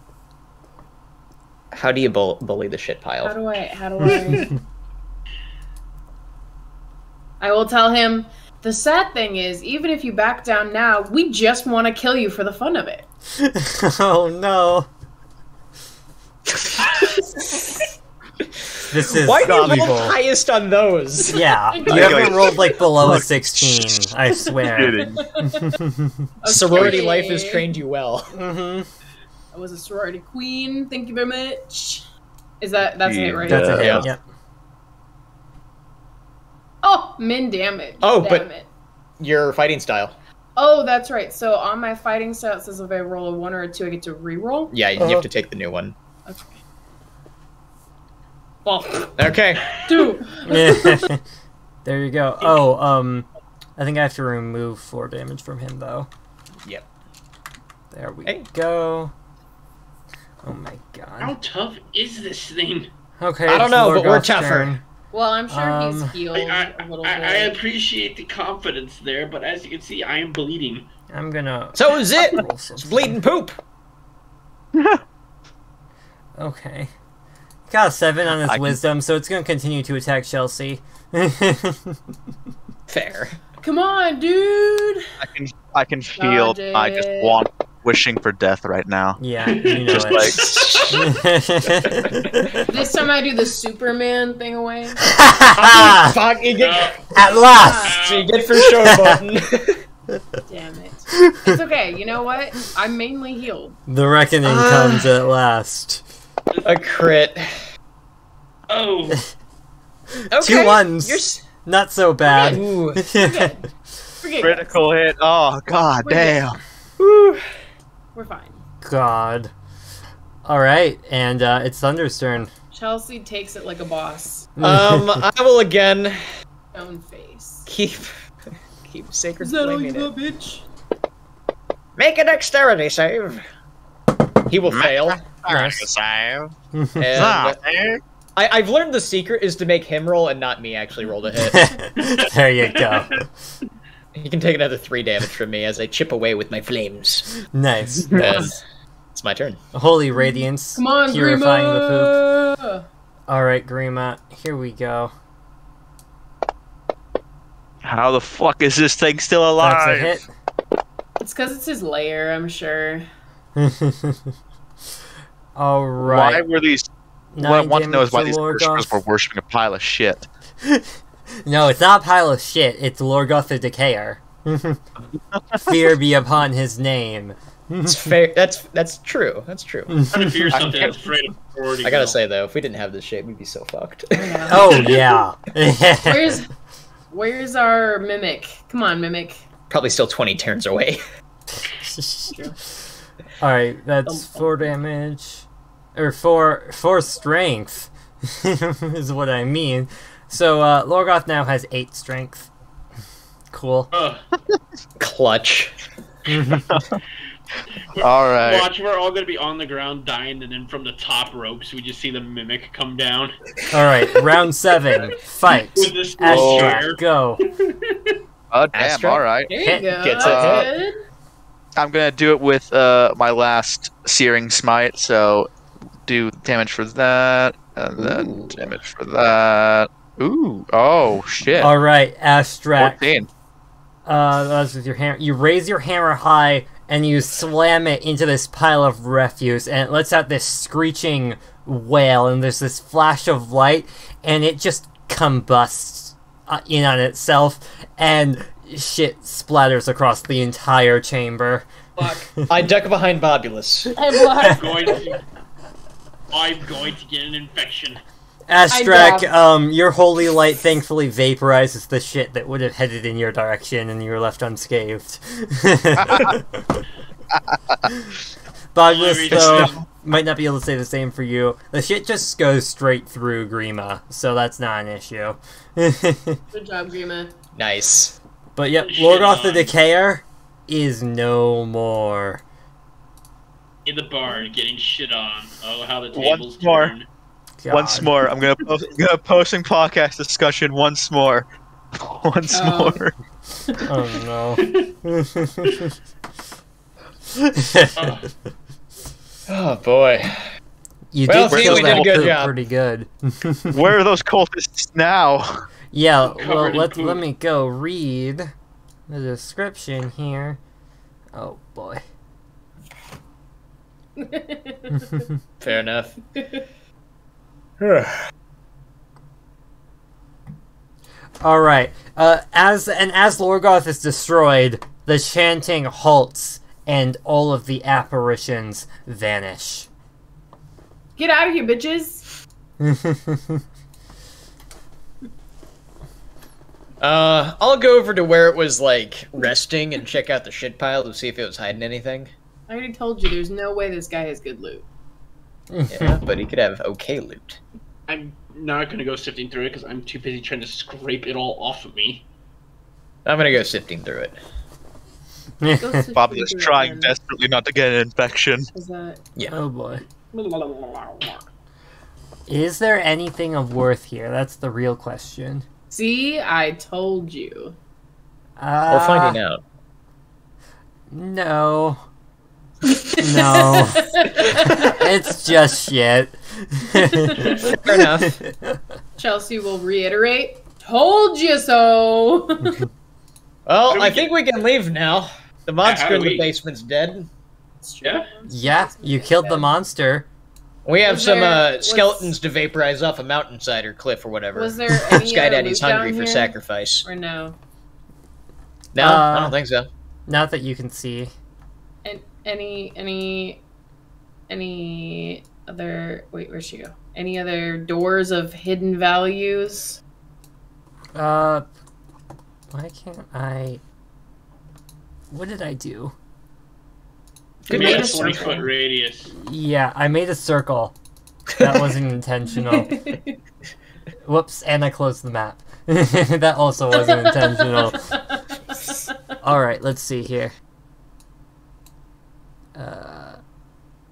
How do you bully the shit pile? How do I? I will tell him. The sad thing is, even if you back down now, we just want to kill you for the fun of it. Oh no. This is Why do you roll evil. highest on those? Yeah, you haven't rolled like below a 16, I swear. Kidding. Sorority Okay. life has trained you well. Mm-hmm. I was a sorority queen. Thank you very much. Is that's a hit, right? That's a hit, Yeah. yep. Oh, min damage. Oh, Damn but- it. Your fighting style. Oh, that's right. So on my fighting style, it says if I roll a 1 or a 2, I get to re-roll. Yeah, you have to take the new one. Okay. Well, Okay. 2. There you go. Oh, I think I have to remove 4 damage from him though. Yep. There we Hey. go. Oh my How god. tough is this thing? Okay. I don't it's know, but we're Lorgoth's tougher. turn. Well, I'm sure he's healed I, a little I bit. appreciate the confidence there, but as you can see, I am bleeding. I'm gonna So is it. roll It's something. bleeding poop. Okay. Got a 7 on his I can- wisdom, so it's gonna continue to attack Chelsea. Fair. Come on, dude! I can feel Dodge I just it. wishing for death right now. Yeah, you know Just it. This time I do the Superman thing away. Fuck, you get, At last! so you get for showboating. Damn it. It's okay. You know what? I'm mainly healed. The reckoning comes at last. A crit. Oh, Okay. 2 ones. You're Not so bad. Ooh. Forget Critical hit. Oh god We're damn. it. We're fine. God. Alright, and it's Thunder's turn. Chelsea takes it like a boss. I will again Stone face. keep sacred Is that all flaming you it. got, bitch? Make a dexterity save. He will fail. Nice. And I've learned the secret is to make him roll and not me actually roll to hit. There you go. He can take another 3 damage from me as I chip away with my flames. Nice. And it's my turn. Holy Radiance. Come on, Purifying the poop. Grima! Alright, Grima, here we go. How the fuck is this thing still That's a alive? hit. It's because it's his lair, I'm sure. Alright. Why were these? What I want to know is why these worshippers were worshipping a pile of shit. No, it's not a pile of shit. It's Lorgoth the Decayer. Fear be upon his name. It's fair. That's true. That's true. I fear something. I'm afraid of authority. I gotta say though, if we didn't have this shape, we'd be so fucked. Oh, yeah. Where's our mimic? Come on, mimic. Probably still 20 turns away. Alright, that's 4 damage. Or 4 strength. Is what I mean. So, Lorgoth now has 8 strength. Cool. Clutch. All right. Watch, we're all gonna be on the ground dying, and then from the top ropes, we just see the mimic come down. Alright, round 7. Fight. With this Astrak, go. Oh damn! Astra? All right. There you Hit go. gets That's a good. I'm gonna do it with my last searing smite. So do damage for that, and then damage for that. Ooh! Oh shit! Alright, Astrak. 14. That's with your hammer. You raise your hammer high and you slam it into this pile of refuse, and it lets out this screeching wail, and there's this flash of light, and it just combusts in on itself, and shit splatters across the entire chamber. I duck behind Bobulus. I'm going to get an infection. Astrak, your holy light thankfully vaporizes the shit that would have headed in your direction, and you were left unscathed. Boglis, though, might not be able to say the same for you. The shit just goes straight through Grima, so that's not an issue. Good job, Grima. Nice. But yep, Lorgoth the Decayer is no more. In the bar, getting shit on. Oh, how the Once tables more. turn. God. Once more, I'm gonna posting podcast discussion once more. Once Oh. more. Oh no. Oh boy. You Well, did see, kill we did that a good poop job. pretty good. Where are those cultists now? Yeah, well, Covered in let poop. me go read the description here. Oh boy. Fair enough. All right. As Lorgoth is destroyed, the chanting halts and all of the apparitions vanish. Get out of here, bitches! I'll go over to where it was like resting and check out the shit pile to see if it was hiding anything. I already told you, there's no way this guy has good loot. Yeah, but he could have okay loot. I'm not gonna go sifting through it because I'm too busy trying to scrape it all off of me. I'm gonna go sifting through it. Go sift Bob through is it, trying man. desperately not to get an infection. Is that... Oh boy. Is there anything of worth here? That's the real question. See, I told you. We're finding out. No. No. It's just shit. Fair enough. Chelsea will reiterate, told you so! Well, I think we can leave now. The monster how do in the we- basement's dead. Yeah. Yeah, you killed the monster. We have Was some there- skeletons to vaporize off a mountainside or cliff or whatever. Was there any Sky other Daddy's loot hungry down for here? sacrifice. Or no? No, I don't think so. Not that you can see. And any other? Wait, where'd she go? Any other doors of hidden values? Why can't I... What did I do? Give made me a a 20-foot circle. radius. Yeah, I made a circle. That wasn't intentional. Whoops, and I closed the map. That also wasn't intentional. Alright, let's see here.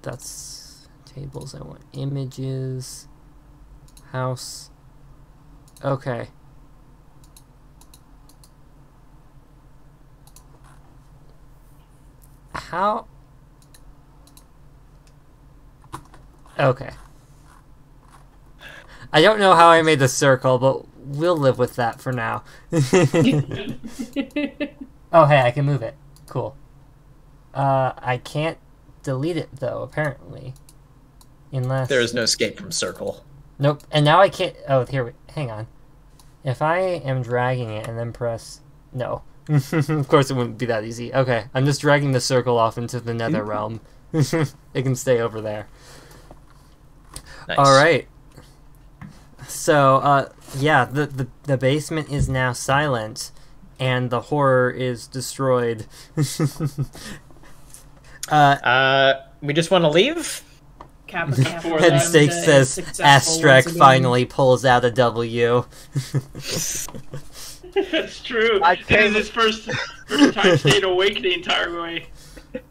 That's tables. I want images. House. Okay. How? Okay. I don't know how I made the circle, but we'll live with that for now. Oh, hey, I can move it. Cool. I can't delete it, though, apparently. Unless... There is no escape from circle. Nope. And now I can't... Oh, here, hang on. If I am dragging it and then press... No. Of course it wouldn't be that easy. Okay, I'm just dragging the circle off into the nether realm. It can stay over there. Nice. Alright. So, yeah, the basement is now silent, and the horror is destroyed. We just want to leave? Kappa, Kappa, Headstake Lambda says, is successful Astrek once again. finally pulls out a W. That's true. I This came- is his first time stayed awake the entire way. It's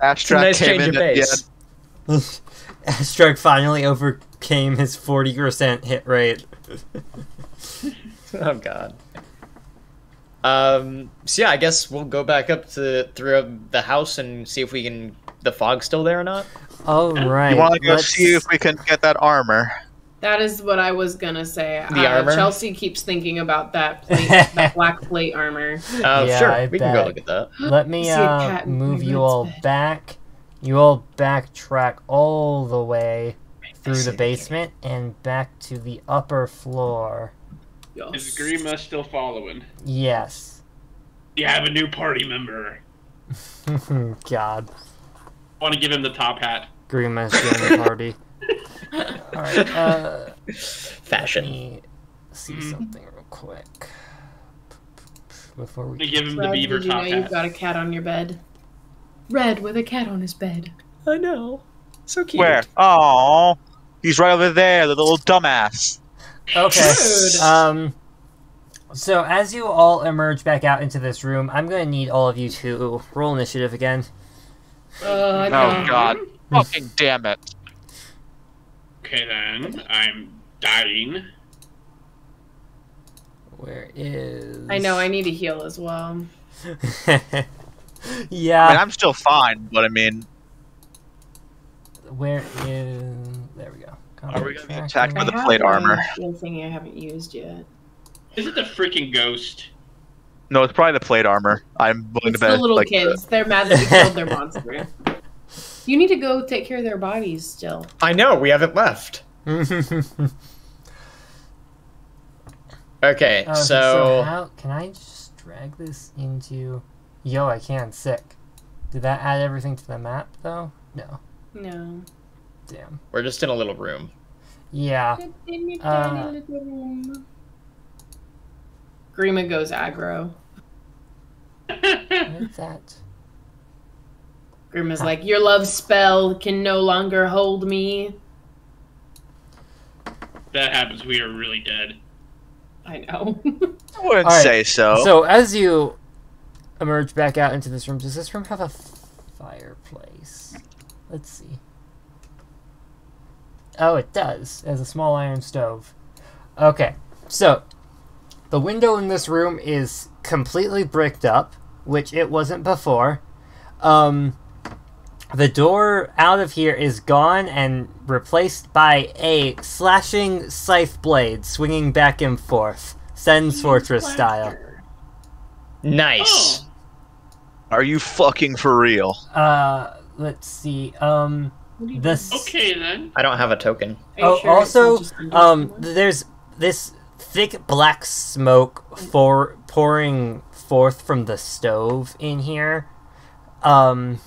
a Astrak nice came change in of at the pace. end. Astrek finally overcame his 40% hit rate. Oh god. So yeah, I guess we'll go back up through the house and see if we can... The fog's still there or not? Alright. You want to go see if we can get that armor? That is what I was gonna say. The armor? Chelsea keeps thinking about that plate, that black plate armor. Oh, Yeah, sure. I We can go bet. look at that. Let me See a cat in move my you bed's all bed. back. You all backtrack all the way through see the the basement and back to the upper floor. Is Grima still following? Yes. You have a new party member. God. Want to give him the top hat. Grima's doing the party. Alright, let Fashion. me see something real quick. Before I'm we... gonna give him the Red, beaver did you know top you've hat. got a cat on your bed? Red with a cat on his bed. I know. So cute. Where? Oh, he's right over there, the little dumbass. Okay. Rude. So as you all emerge back out into this room, I'm going to need all of you to roll initiative again. Oh No. God! Fucking damn it! Okay then, I'm dying. Where is... I know, I need to heal as well. Yeah. I mean, I'm still fine, but I mean, Where is... There we go. Are we gonna be Combat attacked by tracking. the I plate have armor. one heal thingy I haven't used yet. Is it the freaking ghost? no, it's probably the plate armor. I'm willing It's to bet. the little like, kids. They're mad that we killed their monster. You need to go take care of their bodies still. I know, we haven't left. Okay, so... how can I just drag this into... Yo, I can. Sick. Did that add everything to the map, though? No. No. Damn. We're just in a little room. Yeah. Grima goes aggro. What is that? Grima's like, your love spell can no longer hold me. That happens, we are really dead. I know. I wouldn't Alright, say so. So, as you emerge back out into this room, does this room have a fireplace? Let's see. Oh, it does. It has a small iron stove. Okay, so the window in this room is completely bricked up, which it wasn't before. The door out of here is gone and replaced by a slashing scythe blade swinging back and forth, Sen's Fortress style. Nice. Are you fucking for real? Let's see. What do you This. do? Okay then. I don't have a token. Are you Oh, sure it's not also, just under someone? there's this thick black smoke pouring forth from the stove in here. And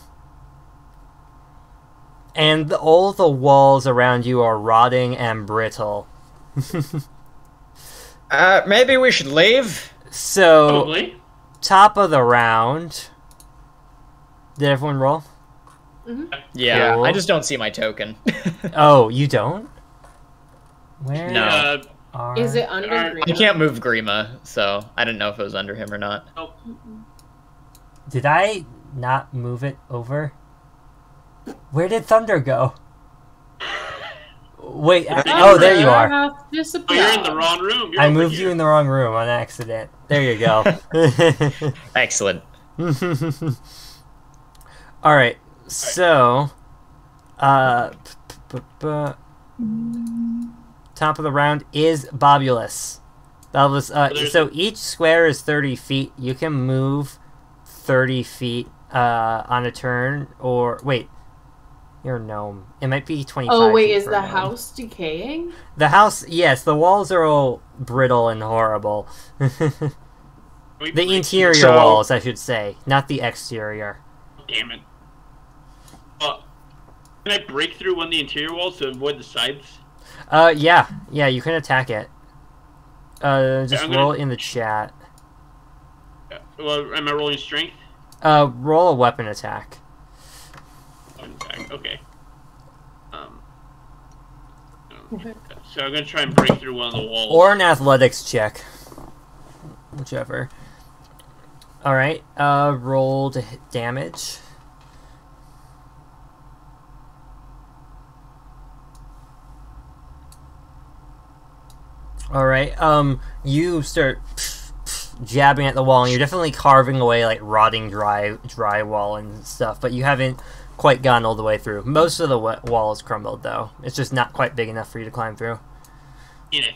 all the walls around you are rotting and brittle. Maybe we should leave? So, Probably. top of the round. Did everyone roll? Yeah, Cool. I just don't see my token. Oh, you don't? Where No. are... Is it under I green? I can't move Grima, so I didn't know if it was under him or not. Oh, Did I not move it over? Where did Thunder go? Wait, oh, there you are. oh, you're in the wrong room. You're I over moved here. you in the wrong room on accident. There you go. Excellent. Alright, so... top of the round is Bobulus. So each square is 30 feet. You can move 30 feet on a turn, or... Wait. You're a gnome. It might be 25 Oh wait, feet is for the a gnome. house decaying? The house, yes, the walls are all brittle and horrible. We The break- interior So- walls, I should say, not the exterior. Damn it. Can I break through one of the interior walls to avoid the sides? Yeah, you can attack it. Just I'm gonna- roll it in the chat. Well, am I rolling strength? Roll a weapon attack. Okay. So I'm gonna try and break through one of the walls. Or an athletics check. Whichever. Alright, roll to hit damage. Alright, you start jabbing at the wall, and you're definitely carving away, like, rotting drywall and stuff, but you haven't quite gone all the way through. Most of the wall is crumbled, though. It's just not quite big enough for you to climb through. In it.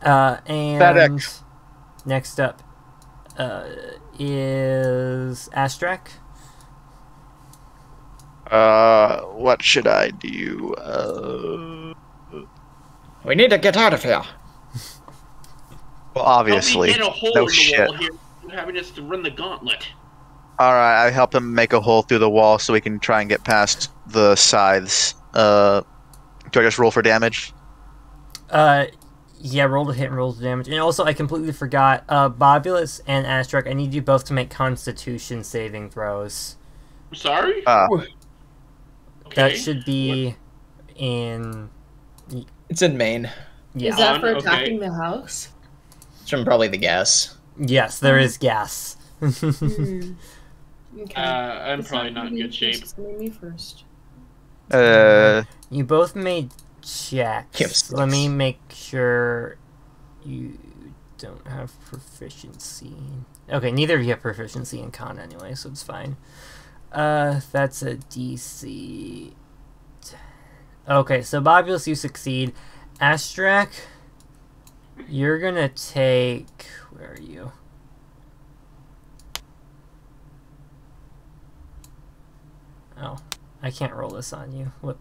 And FedEx. next up is Astrak. What should I do? We need to get out of here. Well, Help obviously. me get a hole No in the shit. wall here. You're having us to run the gauntlet. Alright, I help him make a hole through the wall so we can try and get past the scythes. Do I just roll for damage? Yeah, roll to hit and roll to damage. And also, I completely forgot, Bobulus and Astrak, I need you both to make Constitution saving throws. I'm sorry? Okay. That should be in... It's in Maine. Yeah. Is that for Okay. attacking the house? It's from probably the gas. Yes, there is gas. Okay. I'm It's probably not in me good shape. first, it's gonna be me first. You both made checks. Yes. Let me make sure you don't have proficiency. Okay, neither of you have proficiency in con anyway, so it's fine. That's a DC. Okay, so Bobulus, you succeed. Astrak, you're gonna take... Where are you? Oh, I can't roll this on you. What?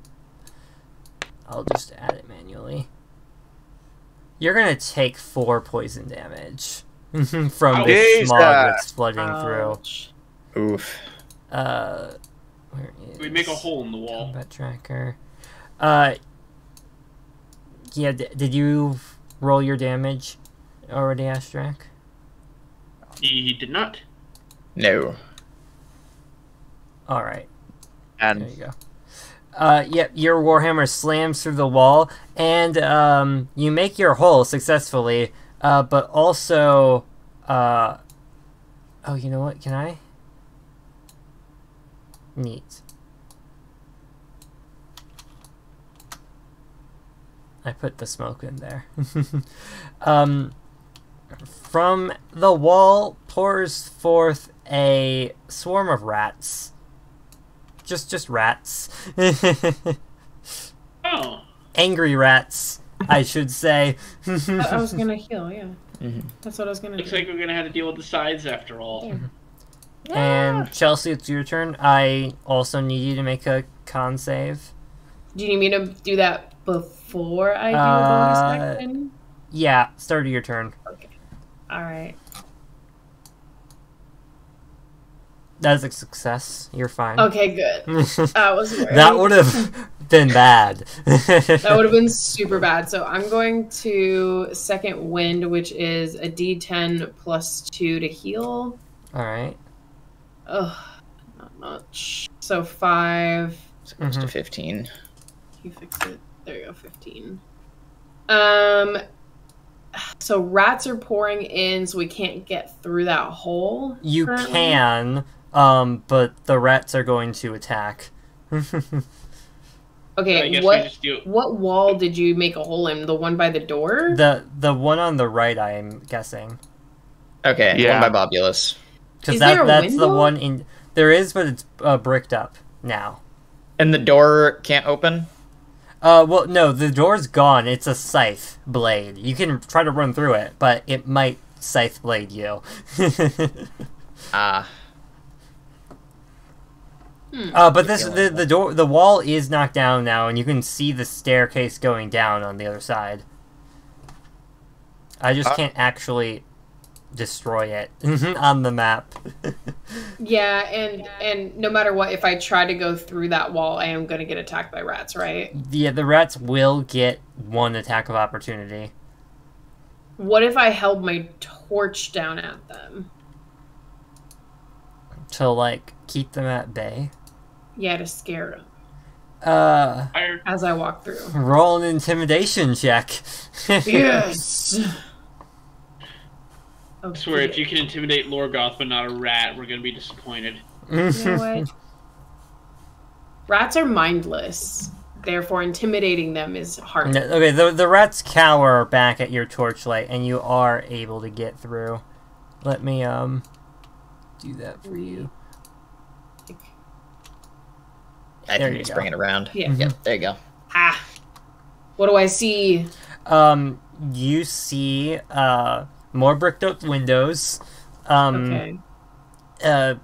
I'll just add it manually. You're gonna take 4 poison damage from the smog that's flooding through. Ouch. Oof. Where is... We make a hole in the wall. Combat tracker. Yeah, did you roll your damage already, Astrak? He did not. No. Alright, there And you go. Yep, your Warhammer slams through the wall, and you make your hole successfully, but also... oh, you know what, can I? Neat. I put the smoke in there. From the wall pours forth a swarm of rats. Just rats. Oh. Angry rats, I should say. I was gonna heal, yeah. Mhm. That's what I was gonna Looks do. like we're gonna have to deal with the sides after all. Yeah. And Chelsea, it's your turn. I also need you to make a con save. Do you need me to do that before I do a bonus action? Yeah, start of your turn. Okay. Alright. That's a success. You're fine. Okay, good. I was worried. That would have been bad. That would have been super bad. So I'm going to second wind, which is a D10 plus 2 to heal. Alright. Ugh, not much. So 5. So it goes to 15. You fix it. There you go, 15. So rats are pouring in, so we can't get through that hole. You currently. can, but the rats are going to attack. I Okay, guess we just do. what wall did you make a hole in? The one by the door? The one on the right, I'm guessing. Okay, Yeah. one by Bobulus. Because Is there a that's the window? one in... There is, but it's bricked up now. And the door can't open? Well, no, the door's gone. It's a scythe blade. You can try to run through it, but it might scythe blade you. Ah. But the wall is knocked down now, and you can see the staircase going down on the other side. I just can't actually destroy it on the map. Yeah, and no matter what, if I try to go through that wall, I am going to get attacked by rats, right? Yeah, the rats will get one attack of opportunity. What if I held my torch down at them? To, like, keep them at bay. Yeah, to scare them Fire. as I walk through. Roll an intimidation check. Yes! I swear, if you can intimidate Lorgoth but not a rat, we're gonna be disappointed. You know what? Rats are mindless. Therefore, intimidating them is hard. Okay, the rats cower back at your torchlight, and you are able to get through. Let me, do that for you. I There think you just go. bring it around. Yeah. Yep, there you go. Ah! What do I see? You see, more bricked up windows, Okay.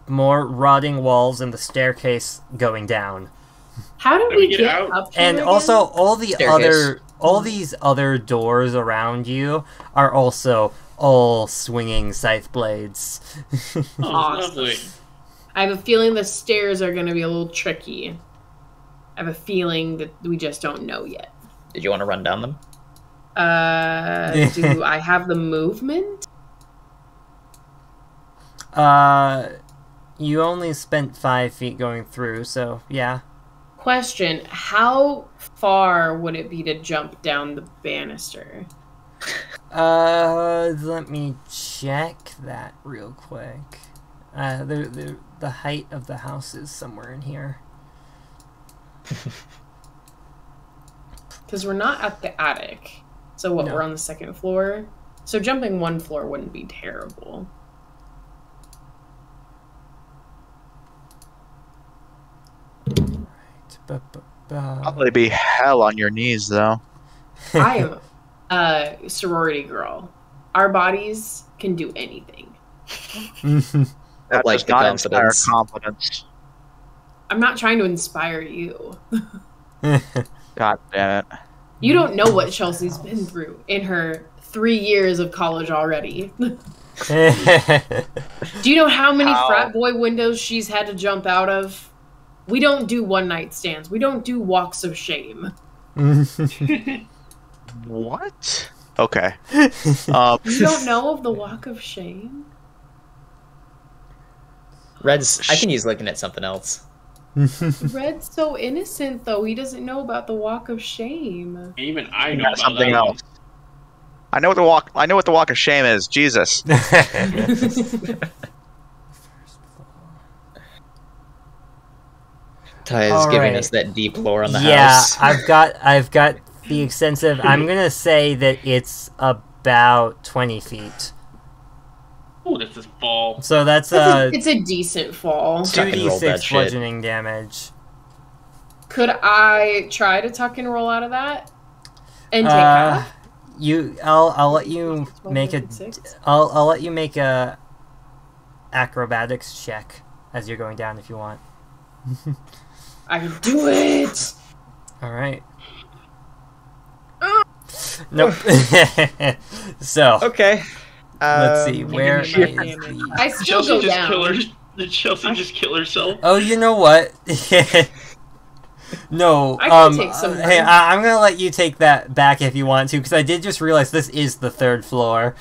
more rotting walls, and the staircase going down. How did Let we me get get out. up here And again? also, all Staircase. these other doors around you are also all swinging scythe blades. Oh, Awesome. lovely. I have a feeling the stairs are going to be a little tricky. I have a feeling that we just don't know yet. Did you want to run down them? Do I have the movement? You only spent 5 feet going through, so yeah. Question, how far would it be to jump down the banister? Let me check that real quick. The height of the house is somewhere in here. Because we're not at the attic. So what, No. we're on the second floor? So jumping one floor wouldn't be terrible. Probably be hell on your knees, though. I am a sorority girl. Our bodies can do anything. That Like does the not inspire confidence. confidence. I'm not trying to inspire you. God damn it. You don't know what Chelsea's been through in her 3 years of college already. Do you know how many How? frat boy windows she's had to jump out of? We don't do one night stands. We don't do walks of shame. What? Okay. You don't know of the walk of shame? Red's. I think he's looking at something else. Red's so innocent, though. He doesn't know about the walk of shame. Even I know Got about something that else. I know what the walk of shame is. Jesus. Ty is All giving right. us that deep lore on the Yeah, house. I've got the extensive. I'm gonna say that it's about 20 feet. Oh, this is fall. So that's It's a decent fall. Tuck and roll that 2d6 shit. bludgeoning damage. Could I try to tuck and roll out of that? And take Uh, half? I'll let you make a. 6? I'll let you make a acrobatics check as you're going down if you want. I can do it. All right. Nope. So Okay. let's see. Where give me is my damage. the... I still Chelsea go just down. kill her. Did Chelsea just kill herself? Oh, you know what? No. I can take some Hey, more. I'm gonna let you take that back if you want to, because I did just realize this is the 3rd floor.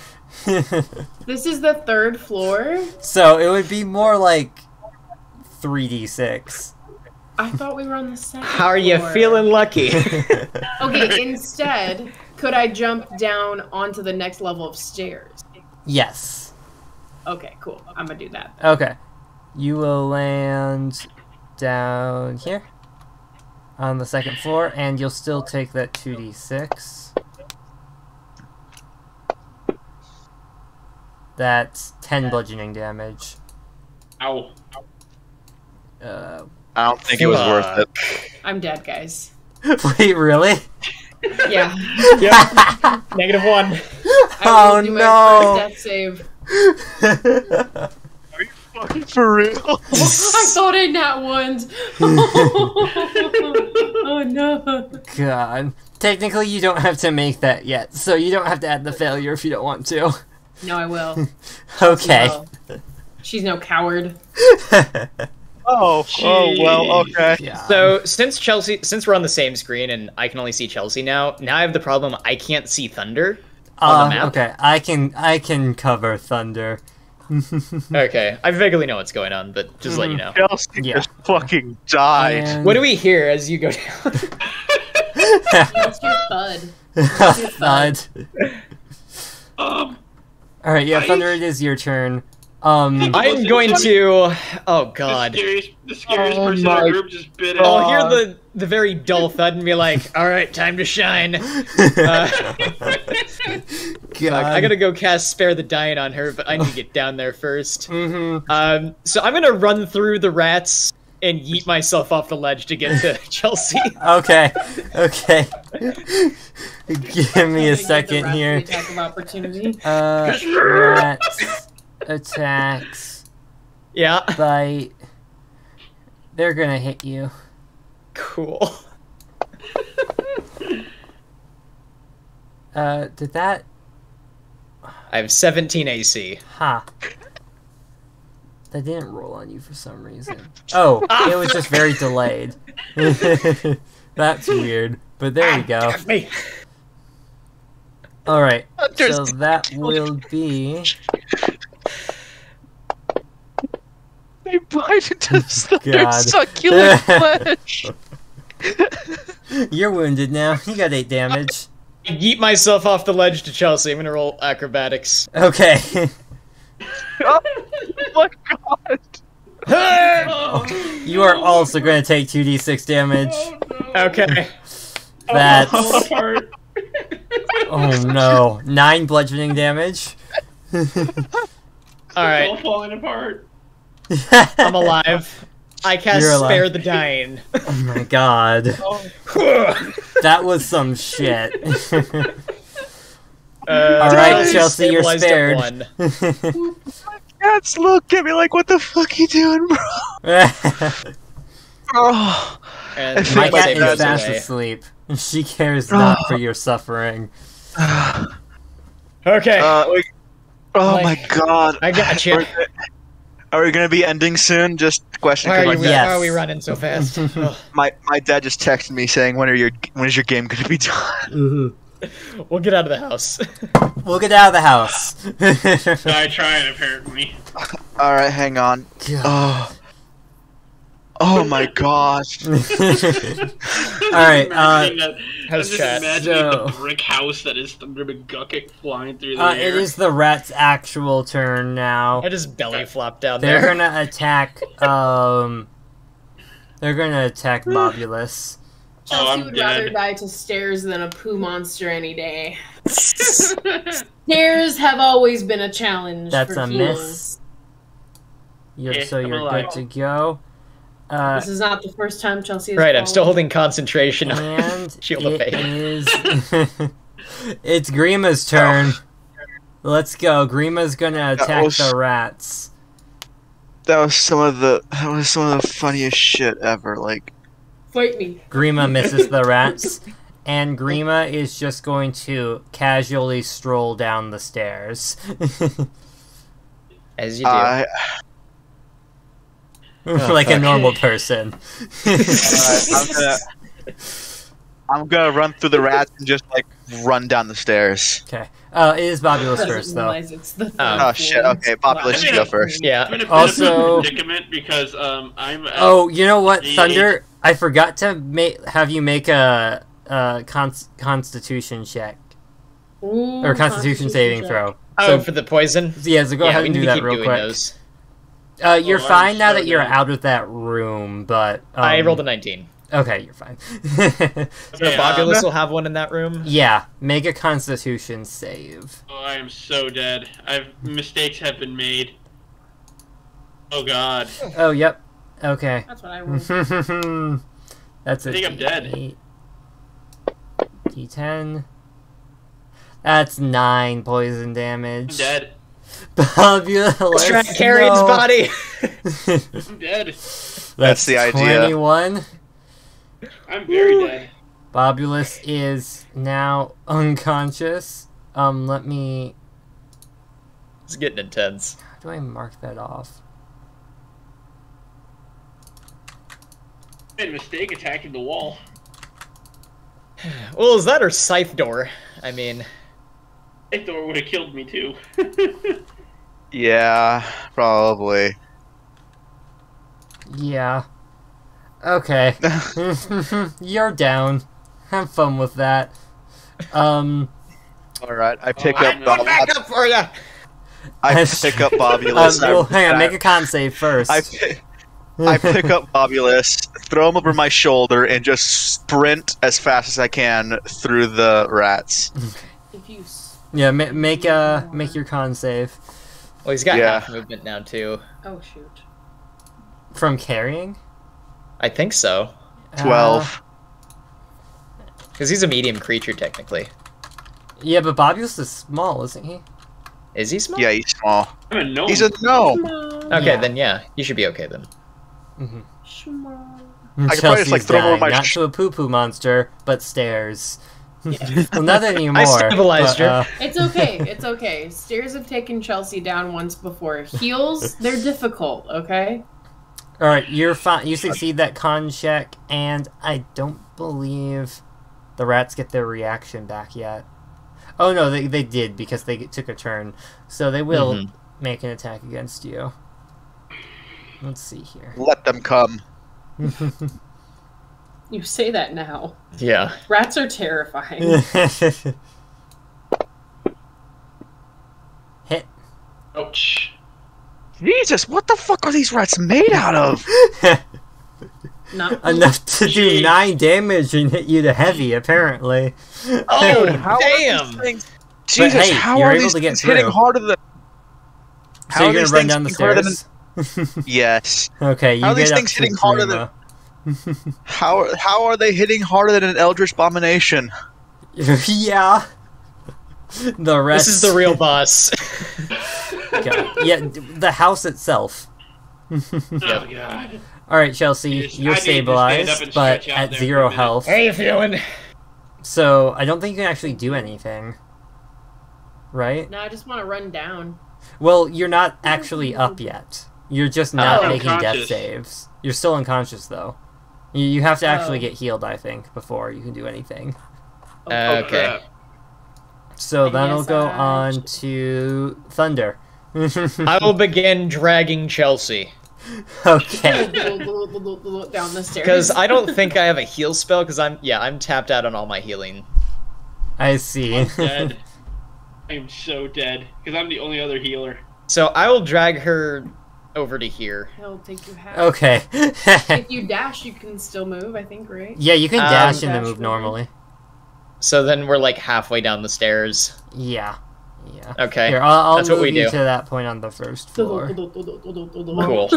This is the 3rd floor? So it would be more like 3d6. I thought we were on the 2nd How are you floor. feeling lucky? Okay, instead, could I jump down onto the next level of stairs? Yes. Okay, cool. I'm gonna do that. Okay. You will land down here on the 2nd floor, and you'll still take that 2d6. That's 10 bludgeoning damage. Ow. I don't think it was worth it. I'm dead, guys. Wait, really? Yeah. Yep. -1. I will Oh, do my no. first death save. Are you fucking for real? I thought I nat one. Oh no. God. Technically, you don't have to make that yet, so you don't have to add the failure if you don't want to. No, I will. Okay. No. She's no coward. Oh, well, okay. Yeah. So since we're on the same screen and I can only see Chelsea now I have the problem I can't see Thunder on the map. Okay, I can cover Thunder. Okay, I vaguely know what's going on, but just let you know. Chelsea Yeah. just fucking died. And- What do we hear as you go down? Let's hear thud. Thud. Um, Alright, yeah, Thunder, it is your turn. I'm going to. Oh God. the scariest Oh person in my our group just bit it. I'll hear the very dull thud and be like, "All right, time to shine." God. I gotta go cast Spare the Dying on her, but I need to get down there first. Mm-hmm. So I'm gonna run through the rats and yeet myself off the ledge to get to Chelsea. Okay. Okay. Give me a Get the second rest here. of the attack of opportunity. Rats, attacks, Yeah. bite. They're gonna hit you. Cool. Did that? I have 17 AC. Ha. That didn't roll on you for some reason. Oh, it was just very delayed. That's weird. But there you go. Me. Alright, so There's- that will be... They bite into their God. succulent flesh. You're wounded now. You got 8 damage. Yeet myself off the ledge to Chelsea. I'm gonna roll acrobatics. Okay. Oh my god. You are also going to take 2d6 damage. Okay. That's... Fall apart. Oh no. 9 bludgeoning damage. All It's right. all falling apart. I'm alive. I cast You're alive. Spare the Dying. Oh my god. That was some shit. Alright, Chelsea, you're stabilized at spared. 1. Cats look at me like, what the fuck you doing, bro? Oh. And My my cat save is goes fast away. asleep. She cares not for your suffering. Okay. Oh Like- my god. I got you. Are we gonna be ending soon? Just question. Why 'cause are, my, you, Yes. why are we running so fast? Ugh. my dad just texted me saying, when is your game gonna be done? We'll get out of the house. We'll get out of the house. I tried, apparently. All right, hang on. Oh my gosh. Alright, I'm House just chat. imagining So- the brick house that is Thunder McGucket flying through the air. it is the rat's actual turn now. I just belly flopped down They're there. gonna attack, they're gonna attack Bobulus. Chelsea I'm would rather dead. die to stairs than a poo monster any day. Stairs have always been a challenge. That's for a heals. miss. Okay, So I'm you're alive. good to go. This is not the first time Chelsea has Right, I'm still fallen. holding concentration on And Shield of it Faith. is... It's Grima's turn. Let's go. Grima's gonna attack was- the rats. That was some of the funniest shit ever. Like, Fight me. Grima misses the rats, and Grima is just going to casually stroll down the stairs. As you do. Like a normal person. alright, I'm gonna run through the rats and just like run down the stairs. Okay. It is Bobulus Doesn't first, though. realize it's the Oh shit! Okay, Populous, you go first. Yeah. I'm in a bit Also- of a predicament because I'm. Oh, you know what, the Thunder? I forgot to have you make a Constitution check Ooh, or Constitution saving check. throw. Oh, for the poison? Yeah, so go ahead we and need do to that keep real doing quick. those. You're Oh, fine I'm now so that you're down. out of that room, but I rolled a 19. Okay, you're fine. So Okay, Bobulus will have one in that room? Yeah, make a Constitution save. Oh, I am so dead. Mistakes have been made. Oh god. Oh, yep. Okay. That's what I rolled. That's a I think I'm dead. D8. D10. That's 9 poison damage. I'm dead. Bobulus. Strahd carried his no. body! I'm dead. That's the idea. 21. I'm very dead. Bobulus is now unconscious. Let me... It's getting intense. How do I mark that off? I made a mistake attacking the wall. Well, is that or Scythe Door? I mean... That door would have killed me too. Yeah, probably. Yeah. Okay. You're down. Have fun with that. All right, I pick up. I'm back up for ya! I pick up Bobulus. well, hang on, make a con save first. I pick up Bobulus, throw him over my shoulder, and just sprint as fast as I can through the rats. If you Yeah, make your con save. Well, he's got Yeah. half movement now, too. oh shoot. From carrying? I think so. 12. Because he's a medium creature, technically. Yeah, but Bobulus is small, isn't he? Is he small? Yeah, he's small. I'm a gnome. He's a gnome. Okay, Yeah. then yeah. You should be okay, then. I could probably just, like, throw him over my not sh- to a poo-poo monster, but stairs. Well, not anymore. I stabilized but, her. It's okay. It's okay. Stairs have taken Chelsea down once before. Heals, they're difficult. Okay. All right, you're fine. You succeed that con check, and I don't believe the rats get their reaction back yet. Oh no, they did because they took a turn, so they will make an attack against you. Let's see here. Let them come. You say that now. Yeah. Rats are terrifying. Hit. Ouch. Jesus, what the fuck are these rats made out of? Not Enough to do Jeez. 9 damage and hit you to heavy, apparently. Oh, How are damn! these things- Jesus, hey, how you're are able these to get things hitting through. harder than? So How you're are gonna these run things down the hitting harder than- stairs? Yes. Okay, you How are get these up things to hitting harder than- Grima. How are they hitting harder than an Eldritch Abomination? Yeah. The rest. This is the real boss. Yeah, the house itself. Oh god. All right, Chelsea, I need to you're stand stabilized, up and but stretch out at there 0 for a minute. health. How you feeling? So I don't think you can actually do anything, right? No, I just want to run down. Well, you're not actually up yet. You're just not I'm making death unconscious. saves. You're still unconscious though. You have to actually Oh. get healed, I think, before you can do anything. Oh, Okay. crap. So I that'll guess go I on to Thunder. I will begin dragging Chelsea. Okay. Down the stairs. Because I don't think I have a heal spell, because I'm tapped out on all my healing. I see. I'm dead. I am so dead. Because I'm the only other healer. So I will drag her over to here. He'll take you half. Okay. If you dash, you can still move. I think, right? Yeah, you can dash and then Dash move forward. normally. So then we're like halfway down the stairs. Yeah. Yeah. Okay. Here, I'll That's move what we you do. to that point on the first floor. Cool.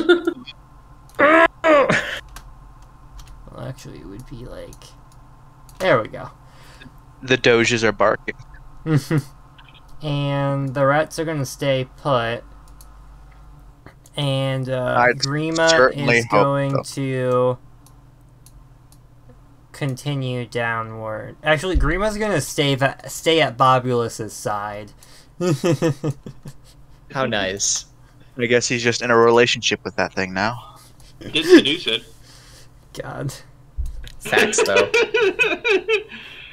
Well, actually, it would be like... There we go. The Doges are barking. And the rats are going to stay put. And I'd Grima certainly is hope going so. to continue downward. Actually, Grima's going to stay at Bobulus's side. How nice. I guess he's just in a relationship with that thing now. Did seduce it. God. Facts, though.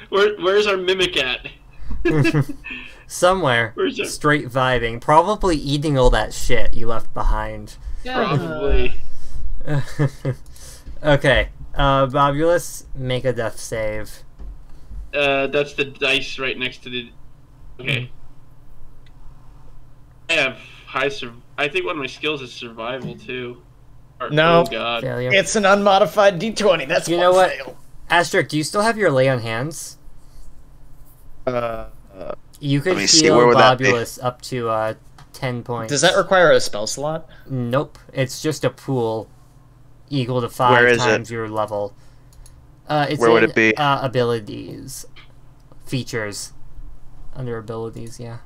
Where's our mimic at? Somewhere. Where's it? Straight vibing. Probably eating all that shit you left behind. Probably. Okay. Bobulus, make a death save. That's the dice right next to the. Okay. I have high I think one of my skills is survival too. No. Oh god. Failure. It's an unmodified D20. That's You one know what? fail. Asterisk, do you still have your lay on hands? You could Let me see, heal where would that be? Bobulus up to 10 points. Does that require a spell slot? Nope. It's just a pool equal to Where 5 is times your level. It's Where would in, it be? Abilities. Features. Under abilities, yeah.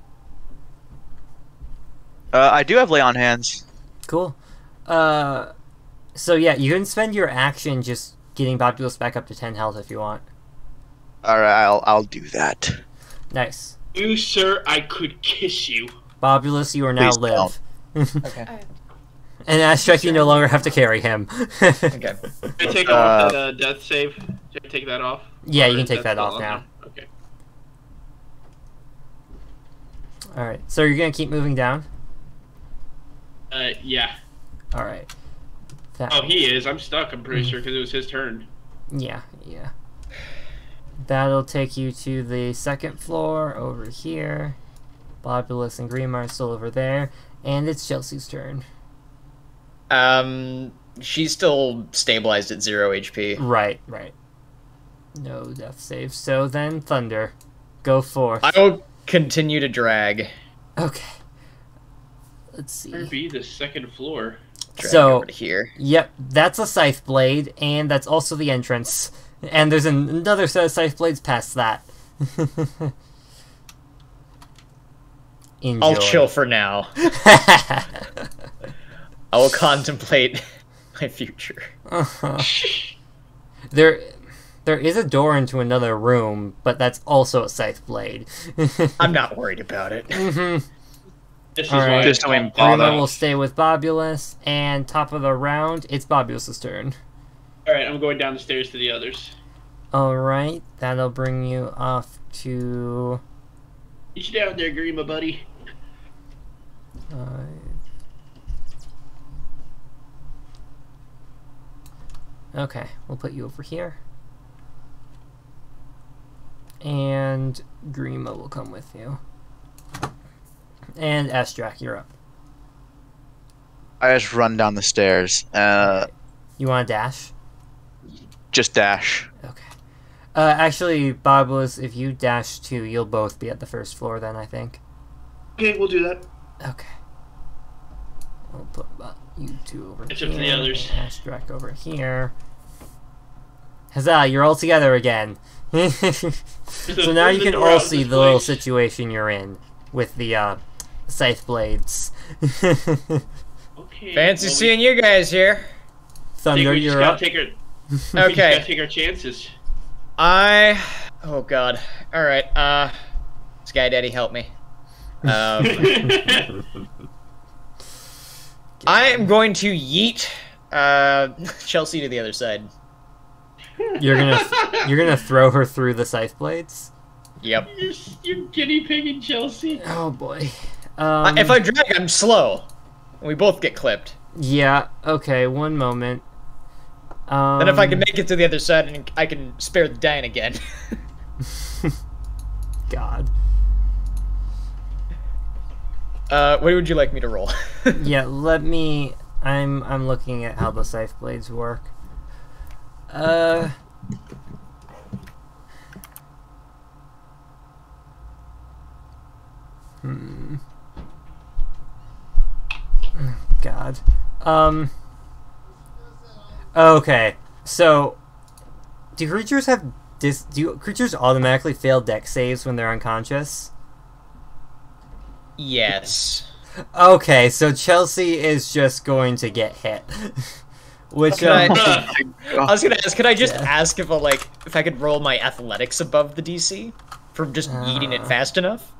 I do have lay on hands. Cool. So yeah, you can spend your action just getting Bobulus back up to 10 health if you want. All right, I'll do that. Nice. You, sir, I could kiss you. Bobulus, you are now Please live. Okay. And Astrek, you no longer have to carry him. Okay. Can I take off that death save? Can I take that off? Yeah, you Or can is take that still off on now. there? Okay. Alright, so you're gonna keep moving down? Yeah. Alright. Oh, he is. I'm stuck, I'm pretty sure, because it was his turn. Yeah. That'll take you to the second floor over here. Bobulus and Grima are still over there. And it's Chelsea's turn. She's still stabilized at 0 HP. Right. No death save. So then, Thunder. Go forth. I will continue to drag. Okay. Let's see. Where be the second floor? Drag So, over to here. yep, that's a scythe blade, and that's also the entrance. And there's another set of scythe blades past that. Enjoy. I'll chill for now. I will contemplate my future. There is a door into another room, but that's also a scythe blade. I'm not worried about it. This is All right. why Just I don't call bother. Grima will stay with Bobulus, and top of the round, it's Bobulus's turn. Alright, I'm going down the stairs to the others. Alright, that'll bring you off to... Reach down there, Grima, buddy. Okay, we'll put you over here. And Grima will come with you. And Astrak, you're up. I just run down the stairs. You want to dash? Just dash. Okay. Actually, Bobulus, if you dash too, you'll both be at the first floor then, I think. Okay, we'll do that. Okay. We'll put you two over Except here. for the others. And Astrak over here. Huzzah, you're all together again. So now you can all see the little situation you're in with the scythe blades. Okay. Fancy well, seeing you guys here. Thunder, we just you're gotta up. take our, we just gotta Okay. take our chances. Oh god. Alright, Sky Daddy, help me. I am going to yeet Chelsea to the other side. You're gonna throw her through the scythe blades? Yep. You're guinea pigging Chelsea. Oh boy. If I drag, I'm slow. We both get clipped. Yeah, okay, one moment. Then if I can make it to the other side, and I can spare the dying again. God. What would you like me to roll? Yeah, let me... I'm looking at how the scythe blades work. God. Okay, so... Do creatures have... do creatures automatically fail dex saves when they're unconscious? Yes. Okay, so Chelsea is just going to get hit. Which Can I Oh, was gonna ask, could I just Yeah. ask if if I could roll my athletics above the DC for just eating it fast enough?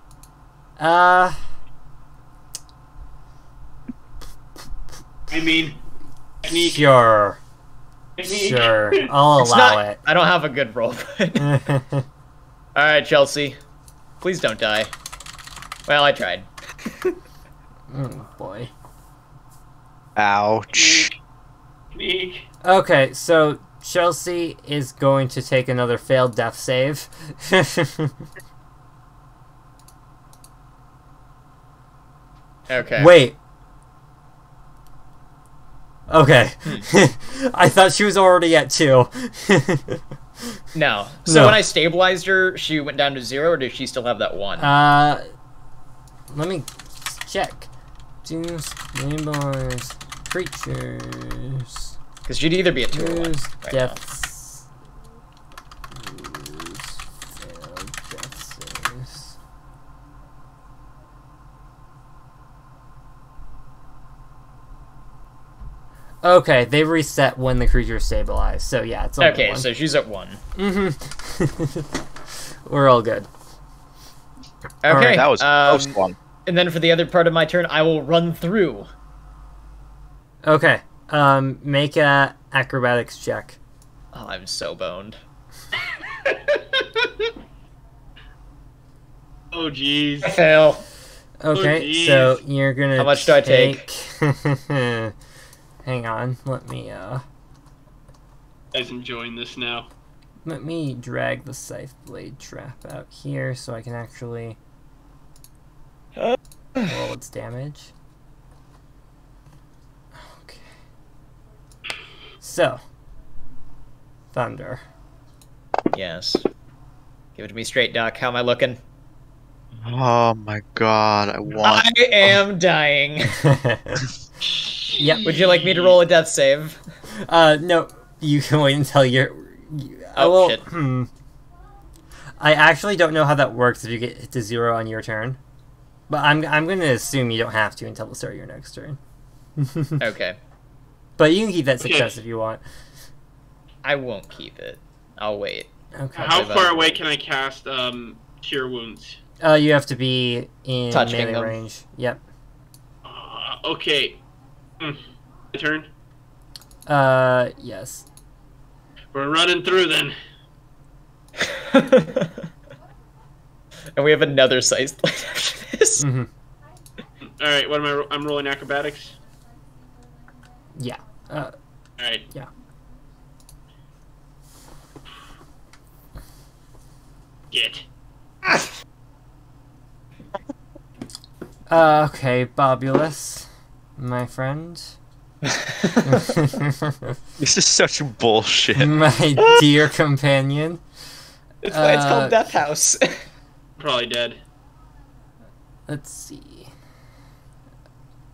I mean, technique. Sure. Technique. Sure. I'll It's allow not. it. I don't have a good roll. But... All right, Chelsea, please don't die. Well, I tried. Oh boy. ouch. Technique. Okay, so Chelsea is going to take another failed death save. Okay. Wait. Okay. I thought she was already at 2. No. So No. when I stabilized her, she went down to 0, or does she still have that 1? Let me check. Do stabilize creatures. Because she'd either be a 2 or 1. Use Right now. deaths. Use failed death saves. Okay, they reset when the creature is stabilized. So yeah, it's only Okay, 1. so she's at 1. We're all good. Okay. That was a close one. And then for the other part of my turn, I will run through. Okay. Make a acrobatics check. Oh, I'm so boned. Oh, jeez. I fail. Okay, geez. so you're gonna. How much do I take? Hang on. Let me Guys enjoying this now. let me drag the scythe blade trap out here so I can actually roll its damage. Okay. So, thunder. Yes. Give it to me straight, Doc. How am I looking? Oh my god, I want. I am dying. Yep. Would you like me to roll a death save? No. You can wait until you're. Oh, shit. I actually don't know how that works if you get to 0 on your turn, but I'm going to assume you don't have to until the start of your next turn. Okay. But you can keep that Okay. success if you want. I won't keep it. I'll wait. Okay. How believe far I- away can I cast Cure Wounds? You have to be in Touching melee them. range. Yep. Okay. My turn. Yes. We're running through then. And we have another size blade after this. Mm-hmm. All right. What am I? I'm rolling acrobatics. Yeah. All right. Yeah. Get. Okay, Bobulus, my friend. This is such bullshit. My dear companion. It's why it's Uh, called Death House. Probably dead. Let's see.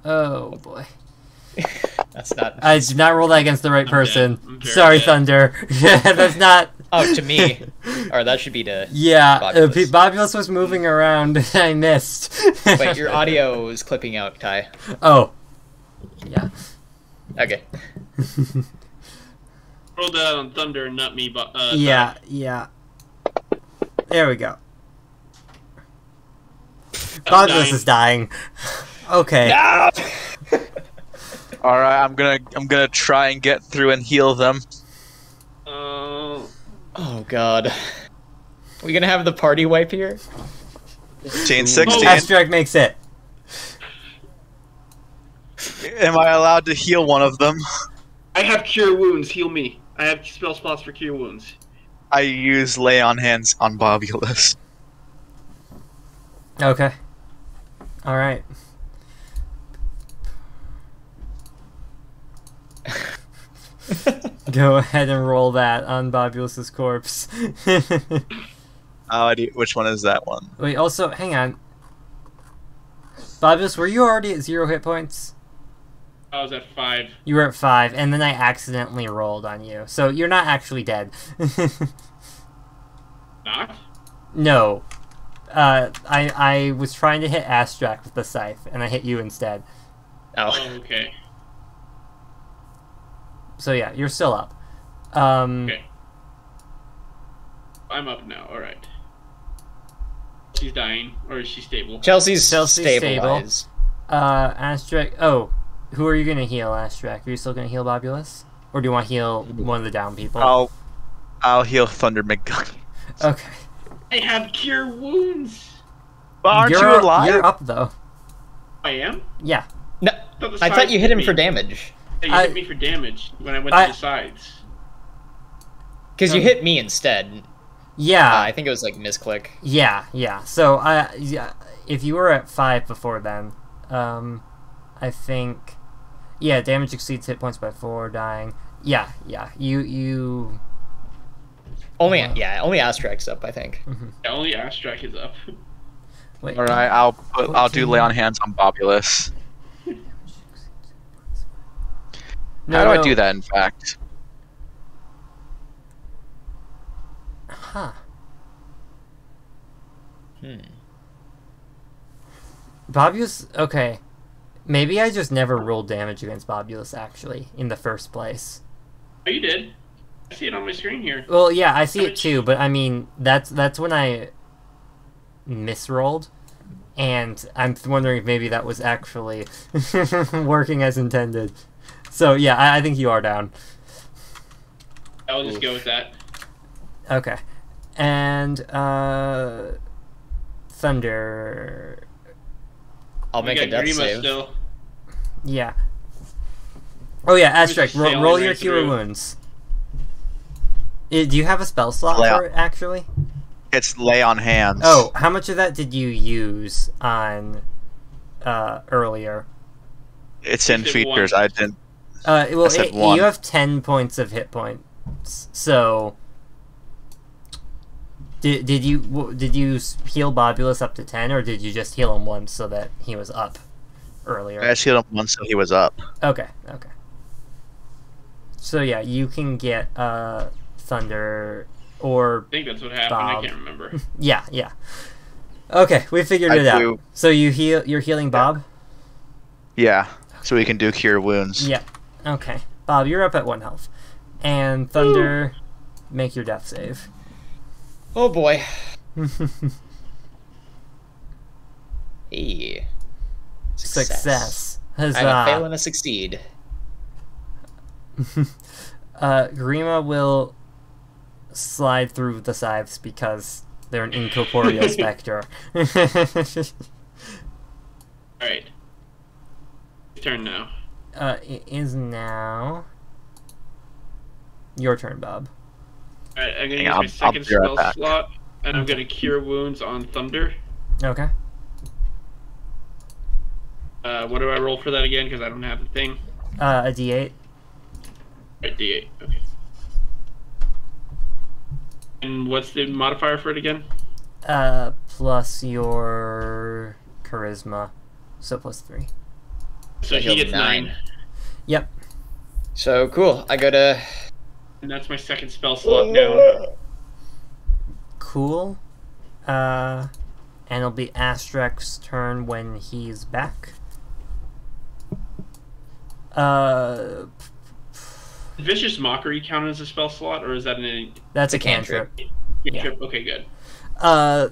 Oh boy. That's not. I did not roll that against the right I'm person. dead. I'm very Sorry, dead. Thunder. That's not. Oh, to me. Or that should be to. Yeah, Bobulus. Bobulus was moving around. I missed. Wait, your audio is clipping out, Kai. Oh. Yeah. Okay. Roll that on Thunder and not me. But Yeah, yeah. There we go. I'm Bobulus is dying. Okay. All right, I'm gonna try and get through and heal them. Oh, God. We gonna have the party wipe here? 15, 16. Astrag makes it. Am I allowed to heal one of them? I have Cure Wounds. Heal me. I have spell slots for Cure Wounds. I use lay on hands on Bobulus. Okay. Alright. Go ahead and roll that on Bobulus's corpse. Which one is that one? Wait, also, hang on. Bobulus, were you already at 0 hit points? I was at 5. You were at 5, and then I accidentally rolled on you. So you're not actually dead. Not? No. I was trying to hit Astrak with the scythe, and I hit you instead. Oh, Oh, okay. So yeah, you're still up. Okay. I'm up now. All right. She's dying, or is she stable? Chelsea's stable. stabilized. Astrak. Oh, who are you gonna heal, Astrak? Are you still gonna heal Bobulus, or do you want to heal one of the down people? I'll heal Thunder McGucky. Okay. I have cure wounds. But aren't you're, you alive? You're up though. I am. Yeah. No, I thought you hit him for damage. Yeah, you hit me for damage when I went to the sides. Because you hit me instead. Yeah. I think it was like misclick. Yeah. So yeah, if you were at 5 before then, I think, yeah, damage exceeds hit points by 4, dying. Yeah. You. Only Astrak's up, I think. Yeah, only Astrak is up. Wait. All right, I'll do lay on hands on Bobulus. No, How do I no. do that? In fact, Huh. Bobulus. Okay. Maybe I just never rolled damage against Bobulus actually in the first place. Oh, you did. I see it on my screen here. Well, yeah, I see it too, but I mean, that's when I misrolled, and I'm wondering if maybe that was actually working as intended. So yeah, I think you are down. I'll just go with that. Okay, and Thunder. I'll We make a got death Grima save. still. Yeah. Oh yeah, Grima's Astrak, just sailing roll your right cure through. wounds. Do you have a spell slot Lay on. for it, actually? It's lay on hands. Oh, how much of that did you use on earlier? It's in Is it features. one? I didn't. Well, I said 1. you have 10 points of hit points. So, did you heal Bobulus up to 10, or did you just heal him once so that he was up earlier? I just healed him once, so he was up. Okay. So yeah, you can get Thunder or I think that's what happened. Bob. I can't remember. yeah. Okay, we figured I it out. do. So you're healing Bob? Yeah, so we can do cure wounds. Yeah. Okay. Bob, you're up at 1 health. And Thunder, make your death save. Oh boy. Hey. Success. I have a Huzzah. fail and a succeed. Grima will slide through the scythes because they're an incorporeal specter. Alright. Turn now. It is now your turn, Bob. Alright, I'm gonna Hang use on, my I'll second be right spell back. slot, and I'm gonna cure wounds on Thunder. Okay. What do I roll for that again? Because I don't have the thing. A D8. Right, D8. Okay. And what's the modifier for it again? Plus your charisma, so +3. So I he healed gets 9. Yep. So cool. I go to. And that's my second spell slot down. Cool. And it'll be Astrak's turn when he's back. Vicious Mockery count as a spell slot, or is that an That's a a cantrip. cantrip. Okay, good.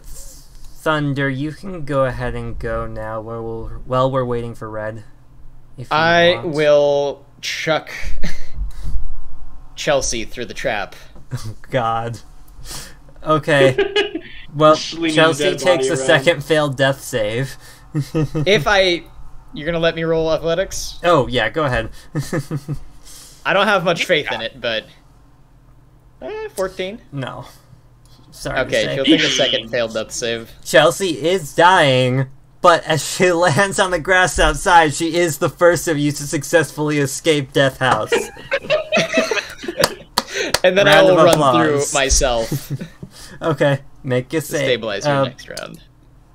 Thunder, you can go ahead and go now while we're waiting for Red. If you I want. will chuck Chelsea through the trap. God. Okay. Well, Slinging Chelsea the dead takes body a around. second failed death save. You're gonna let me roll athletics? Oh, yeah, go ahead. I don't have much faith in it, but 14. No. Sorry to Okay, say. she'll take a second failed death save. Chelsea is dying, but as she lands on the grass outside, she is the first of you to successfully escape Death House. And then Round I will of run applause. through myself to Okay, make a save. stabilize her next round.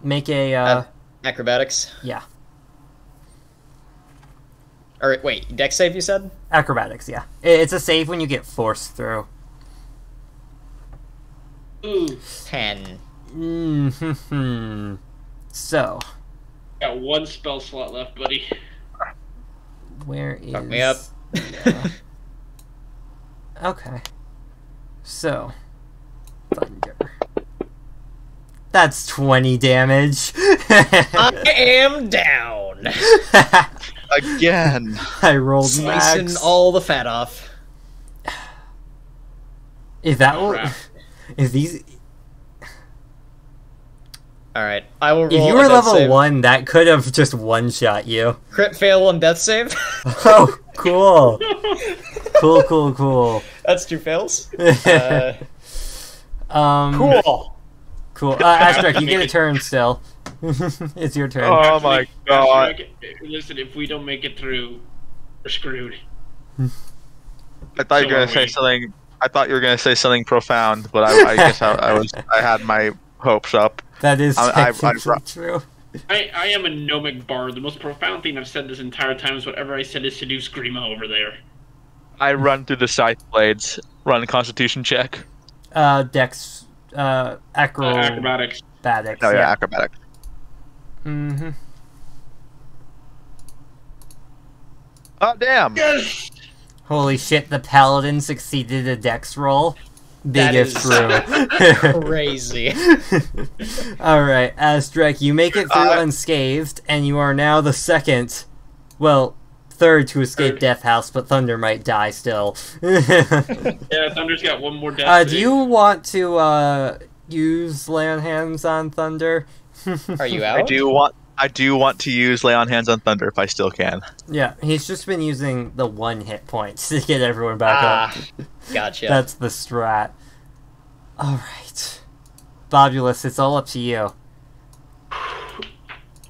Make a, Acrobatics? yeah. Or wait, dex save you said? Acrobatics, yeah. It's a save when you get forced through. Ooh. 10. So, Got one spell slot left, buddy. where is... Fuck me up. Yeah. Okay. So, thunder. That's 20 damage. I am down. Again. I rolled Slicing max. all the fat off. If that will... Crap. If these... Alright, I will roll If you a were death level save. 1, that could have just one-shot you. Crit fail and death save. Oh, cool. Cool. That's 2 fails. Cool. Cool. Aspect, you get a turn still. It's your turn. Oh my god. Listen, if we don't make it through, we're screwed. I thought you were So are gonna say we. something. I thought you were gonna say something profound, but I guess I had my hopes up. That is I- technically true. I am a gnomic bard. The most profound thing I've said this entire time is whatever I said is to do Screamo over there. I run through the scythe blades. Run a Constitution check. Dex, acrobatics. Acrobatics. Oh yeah, acrobatics. Mm-hmm. Oh damn! Yes! Holy shit, the paladin succeeded a dex roll. That Biggest is- brew. Crazy. Alright, Astrek, you make it through unscathed, and you are now the second, well, third to escape Third. Death House, but Thunder might die still. Yeah, Thunder's got one more death. Do you want to, use lay on hands on Thunder? Are you out? I do want to use lay on hands on thunder if I still can. Yeah, he's just been using the 1 hit points to get everyone back up. Gotcha. That's the strat. Alright. Bobulus, it's all up to you.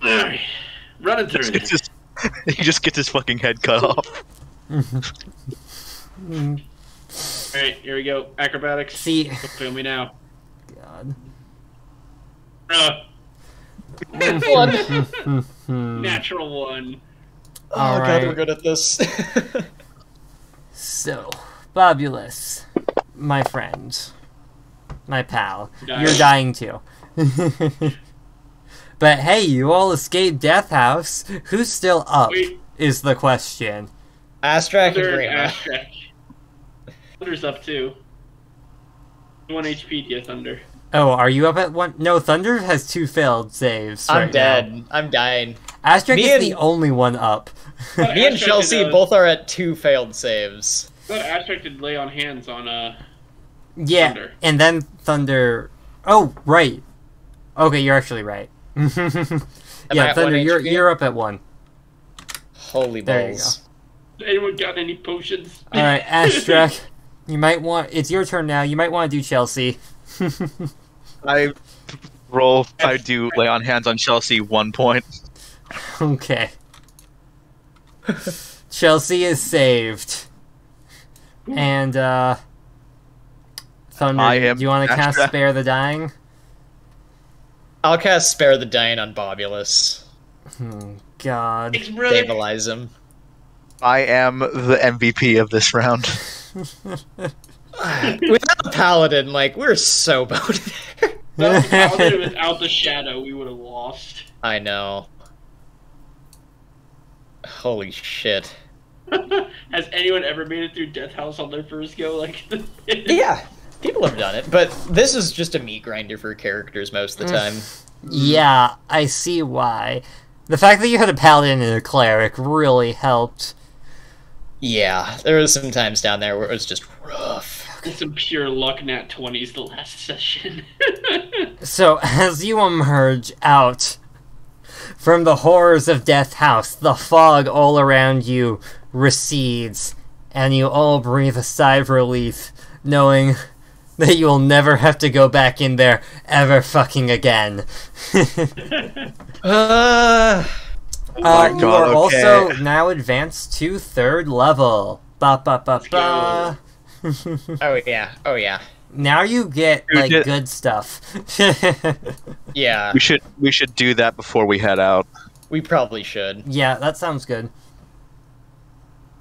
Alright. Running through It's it. he just gets his fucking head cut off. Alright, here we go. Acrobatics. See, Don't fail me now. God. Natural one. Oh god, Alright. we're good at this. So, Bobulus, my friend, my pal, Dying. you're dying too. But hey, you all escaped Death House. Who's still up? Wait. Is the question. Astrak and Third Grima. Ashtrack. Thunder's up too. 1 HP to you, Thunder. Oh, are you up at 1? No, Thunder has 2 failed saves. I'm right dead. now. I'm dying. Astrek Me is and- the only one up. Me and Ashtrack Chelsea did, both are at 2 failed saves. I thought Ashtrack did lay on hands on Yeah, Thunder. and then Thunder. Oh, right. Okay, you're actually right. I Yeah, at Thunder, 1 you're HP? you're up at 1. Holy There you balls. Anyone got any potions? All right, Astrek, you might want. It's your turn now. You might want to do Chelsea. I do lay on hands on Chelsea 1 point. Okay. Chelsea is saved. And Thunder, I am do you want to cast Astrek. Spare the Dying? I'll cast Spare the Dying on Bobulus. God. Thanks, brother. Stabilize him. I am the MVP of this round. Without the Paladin, like, we're so bowed there. Without the shadow, we would have lost. I know. Holy shit. Has anyone ever made it through Death House on their first go? Like, Yeah, people have done it, but this is just a meat grinder for characters most of the time. Yeah, I see why. The fact that you had a paladin and a cleric really helped. Yeah, there was some times down there where it was just rough. some pure luck nat 20s the last session. So, as you emerge out from the horrors of Death House, the fog all around you recedes, and you all breathe a sigh of relief, knowing that you will never have to go back in there ever fucking again. my You God, are okay. also now advanced to 3rd level. Ba ba ba ba. Oh yeah, oh yeah. Now you get Dude, like yeah. good stuff. Yeah, We should do that before we head out. we probably should. Yeah, that sounds good.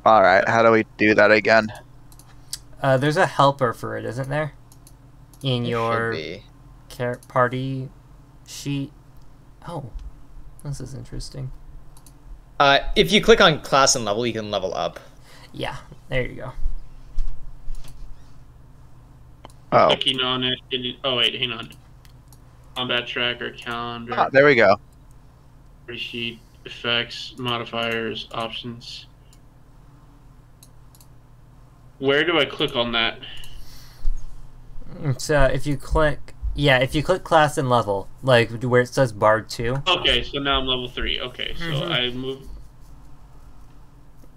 All right, how do we do that again? There's a helper for it, isn't there? In It your should be. party sheet. Oh, this is interesting. If you click on class and level, you can level up. Yeah, there you go. Oh, Clicking on it. Oh wait, hang on. Combat tracker, calendar, there we go. party sheet, effects, modifiers, options. Where do I click on that? So if you click class and level, like where it says Bard 2, Okay, so now I'm level 3. Okay, so I move.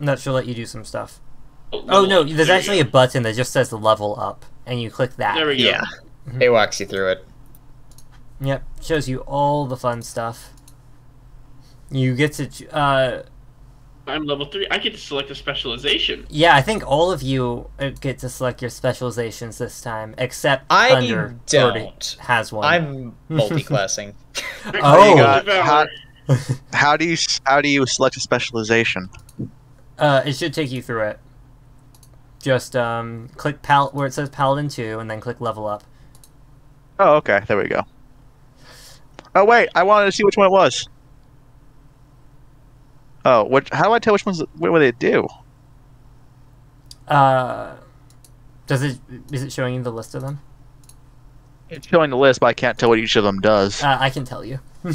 that should let you do some stuff. Oh level no, up. there's There we actually a go. button that just says level up, and you click that. There we go. Yeah, it walks you through it. Yep, shows you all the fun stuff. You get to I'm level 3. I get to select a specialization. yeah, I think all of you get to select your specializations this time, except I Thunder already don't. has one. I'm multi-classing. Oh. You got- Devour. how do you select a specialization? It should take you through it. Just click where it says Paladin 2, and then click level up. Oh, okay. There we go. Oh wait, I wanted to see which one it was. Oh, how do I tell which ones? What they do? Is it showing you the list of them? It's showing the list, but I can't tell what each of them does. I can tell you. I'm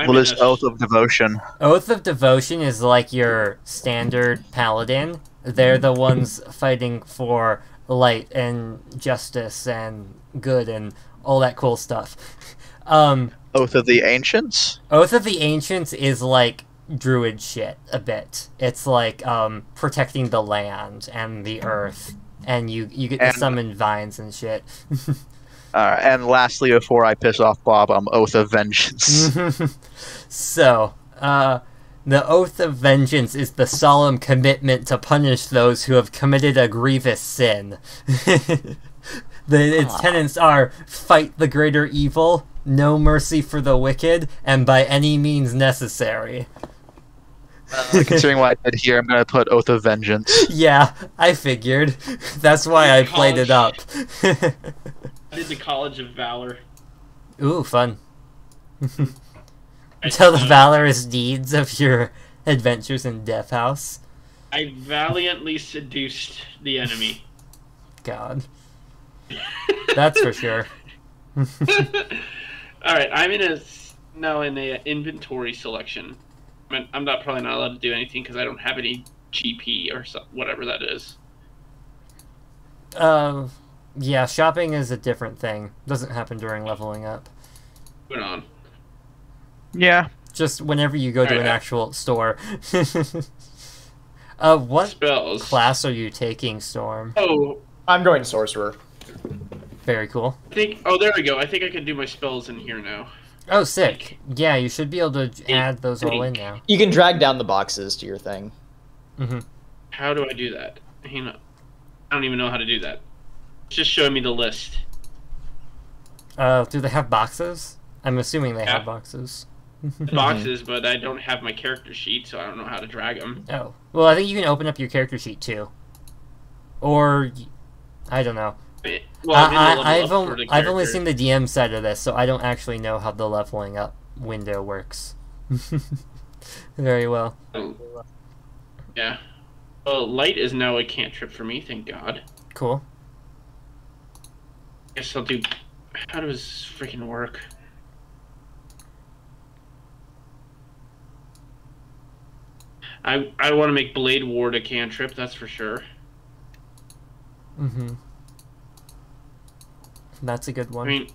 Well, in there's a- Oath of Devotion. Oath of Devotion is like your standard paladin. They're the ones fighting for light and justice and good and all that cool stuff. Oath of the Ancients. Oath of the Ancients is like druid shit a bit. It's like protecting the land and the earth, and you get to And- summon vines and shit. And lastly, before I piss off Bob, Oath of Vengeance. So, the Oath of Vengeance is the solemn commitment to punish those who have committed a grievous sin. Its tenets are fight the greater evil, no mercy for the wicked, and by any means necessary. Considering what I did here, I'm gonna put Oath of Vengeance. Yeah, I figured. That's why I played it up. I did the College of Valor. Ooh, fun. Tell the valorous deeds of your adventures in Death House. I valiantly seduced the enemy. God. That's for sure. Alright, I'm in a inventory selection. I'm not probably not allowed to do anything because I don't have any GP or whatever that is. Yeah, shopping is a different thing. Doesn't happen during leveling up. Going on. Yeah. Just whenever you go to an Alright. actual store. What Spells. class are you taking, Storm? Oh, I'm going sorcerer. Very cool. oh, there we go. I think I can do my spells in here now. Oh, sick. Yeah, you should be able to add those all in now. You can drag down the boxes to your thing. Mm-hmm. How do I do that? Hang on. I don't even know how to do that. It's just showing me the list. Do they have boxes? I'm assuming they have Yeah. boxes. Boxes, but I don't have my character sheet, so I don't know how to drag them. Oh. Well, I think you can open up your character sheet, too. Or... I don't know. Well, I'm in the level I've up for the I've only character. seen the DM side of this, so I don't actually know how the leveling up window works. Very well. Yeah. Well, light is now a cantrip for me, thank God. Cool. Guess I'll do... How does this freaking work? I want to make Blade Ward a cantrip, that's for sure. Mm-hmm. That's a good one. I mean,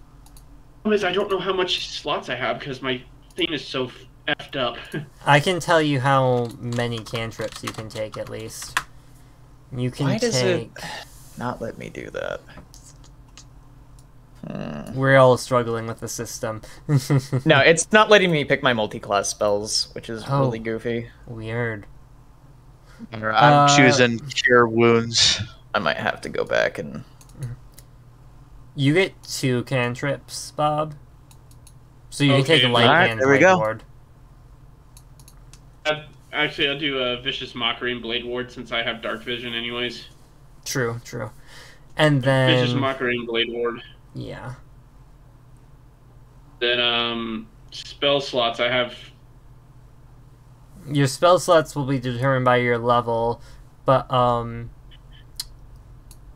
problem is I don't know how much slots I have because my thing is so effed up. I can tell you how many cantrips you can take, at least. You can Why does take... it not let me do that? We're all struggling with the system. No, it's not letting me pick my multi-class spells, which is Oh. really goofy. Weird. I'm choosing Cure Wounds. I might have to go back and... You get 2 cantrips, Bob. So you can Okay, take a light alright, hand there we Blade go. Ward. Actually, I'll do a Vicious Mockery and Blade Ward since I have Dark Vision anyways. True, true. And Vicious then... Mockery and Blade Ward. Yeah. Then spell slots. I have. Your spell slots will be determined by your level, but the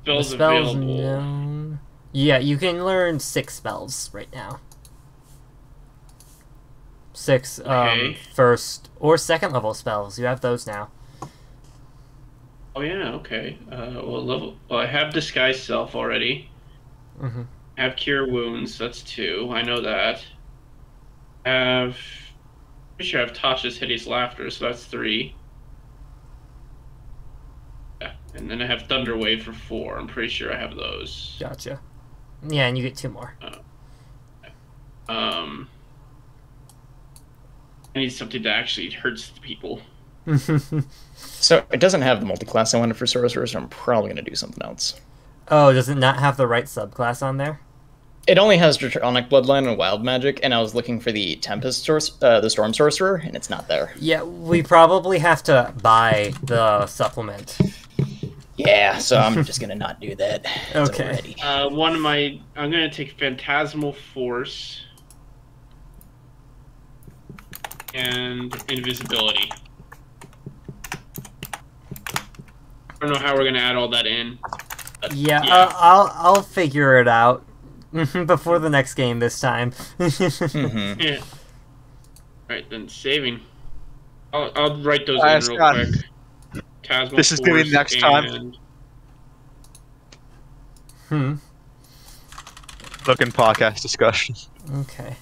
Spells spells available. known. Yeah, you can learn 6 spells right now. 6 Okay. first or second level spells. You have those now. Oh yeah, okay. Well, I have Disguise Self already. Mm-hmm. I have Cure Wounds. That's 2. I know that. I have. Pretty sure I have Tasha's Hideous Laughter, so that's 3. Yeah, and then I have Thunder Wave for 4. I'm pretty sure I have those. Gotcha. Yeah, and you get 2 more. I need something that actually hurts the people. So it doesn't have the multi-class I wanted for sorcerer, so I'm probably going to do something else. Oh, does it not have the right subclass on there? It only has Draconic Bloodline and Wild Magic, and I was looking for the Tempest the Storm Sorcerer, and it's not there. Yeah, we probably have to buy the supplement. Yeah, so I'm just going to not do that. Okay. Already. I'm gonna take Phantasmal Force and Invisibility. I don't know how we're gonna add all that in. but Yeah, I'll figure it out before the next game this time. Mm-hmm. Yeah. Right then, saving. I'll write those Alright, in real Scott. quick. Phantasmal This is gonna be Force next time. and- Looking podcast discussion. Okay.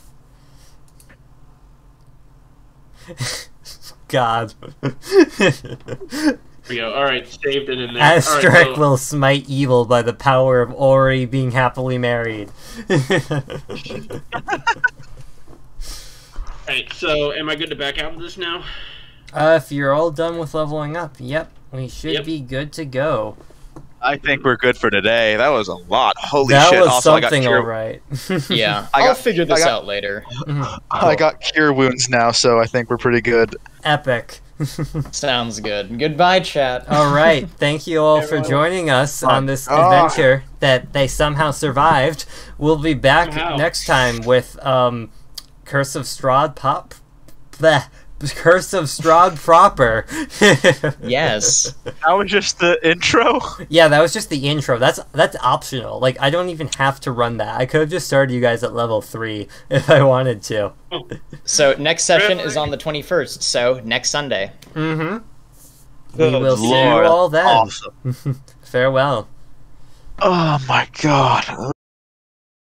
God. There we go. All right, saved it in there. Astrek All right, so, will smite evil by the power of Ori being happily married. Alright, so am I good to back out of this now? If you're all done with leveling up, yep, we should Yep. be good to go. I think we're good for today. That was a lot. Holy That shit! was Also, I got something, cure. alright. Yeah, I I'll got- figure this I got- out later. I got cure wounds now, so I think we're pretty good. Epic. Sounds good. Goodbye, chat. Alright, thank you all for Everyone- joining us on this Oh. adventure that they somehow survived. We'll be back Somehow. next time with Curse of Strahd Pop. Bleh. Curse of Strahd proper. Yes. That was just the intro. Yeah, that was just the intro. That's optional. Like, I don't even have to run that. I could have just started you guys at level 3 if I wanted to. So next session is on the 21st, so next Sunday. Mm-hmm. We Good will see you Lord, all then. Awesome. Farewell. Oh my god.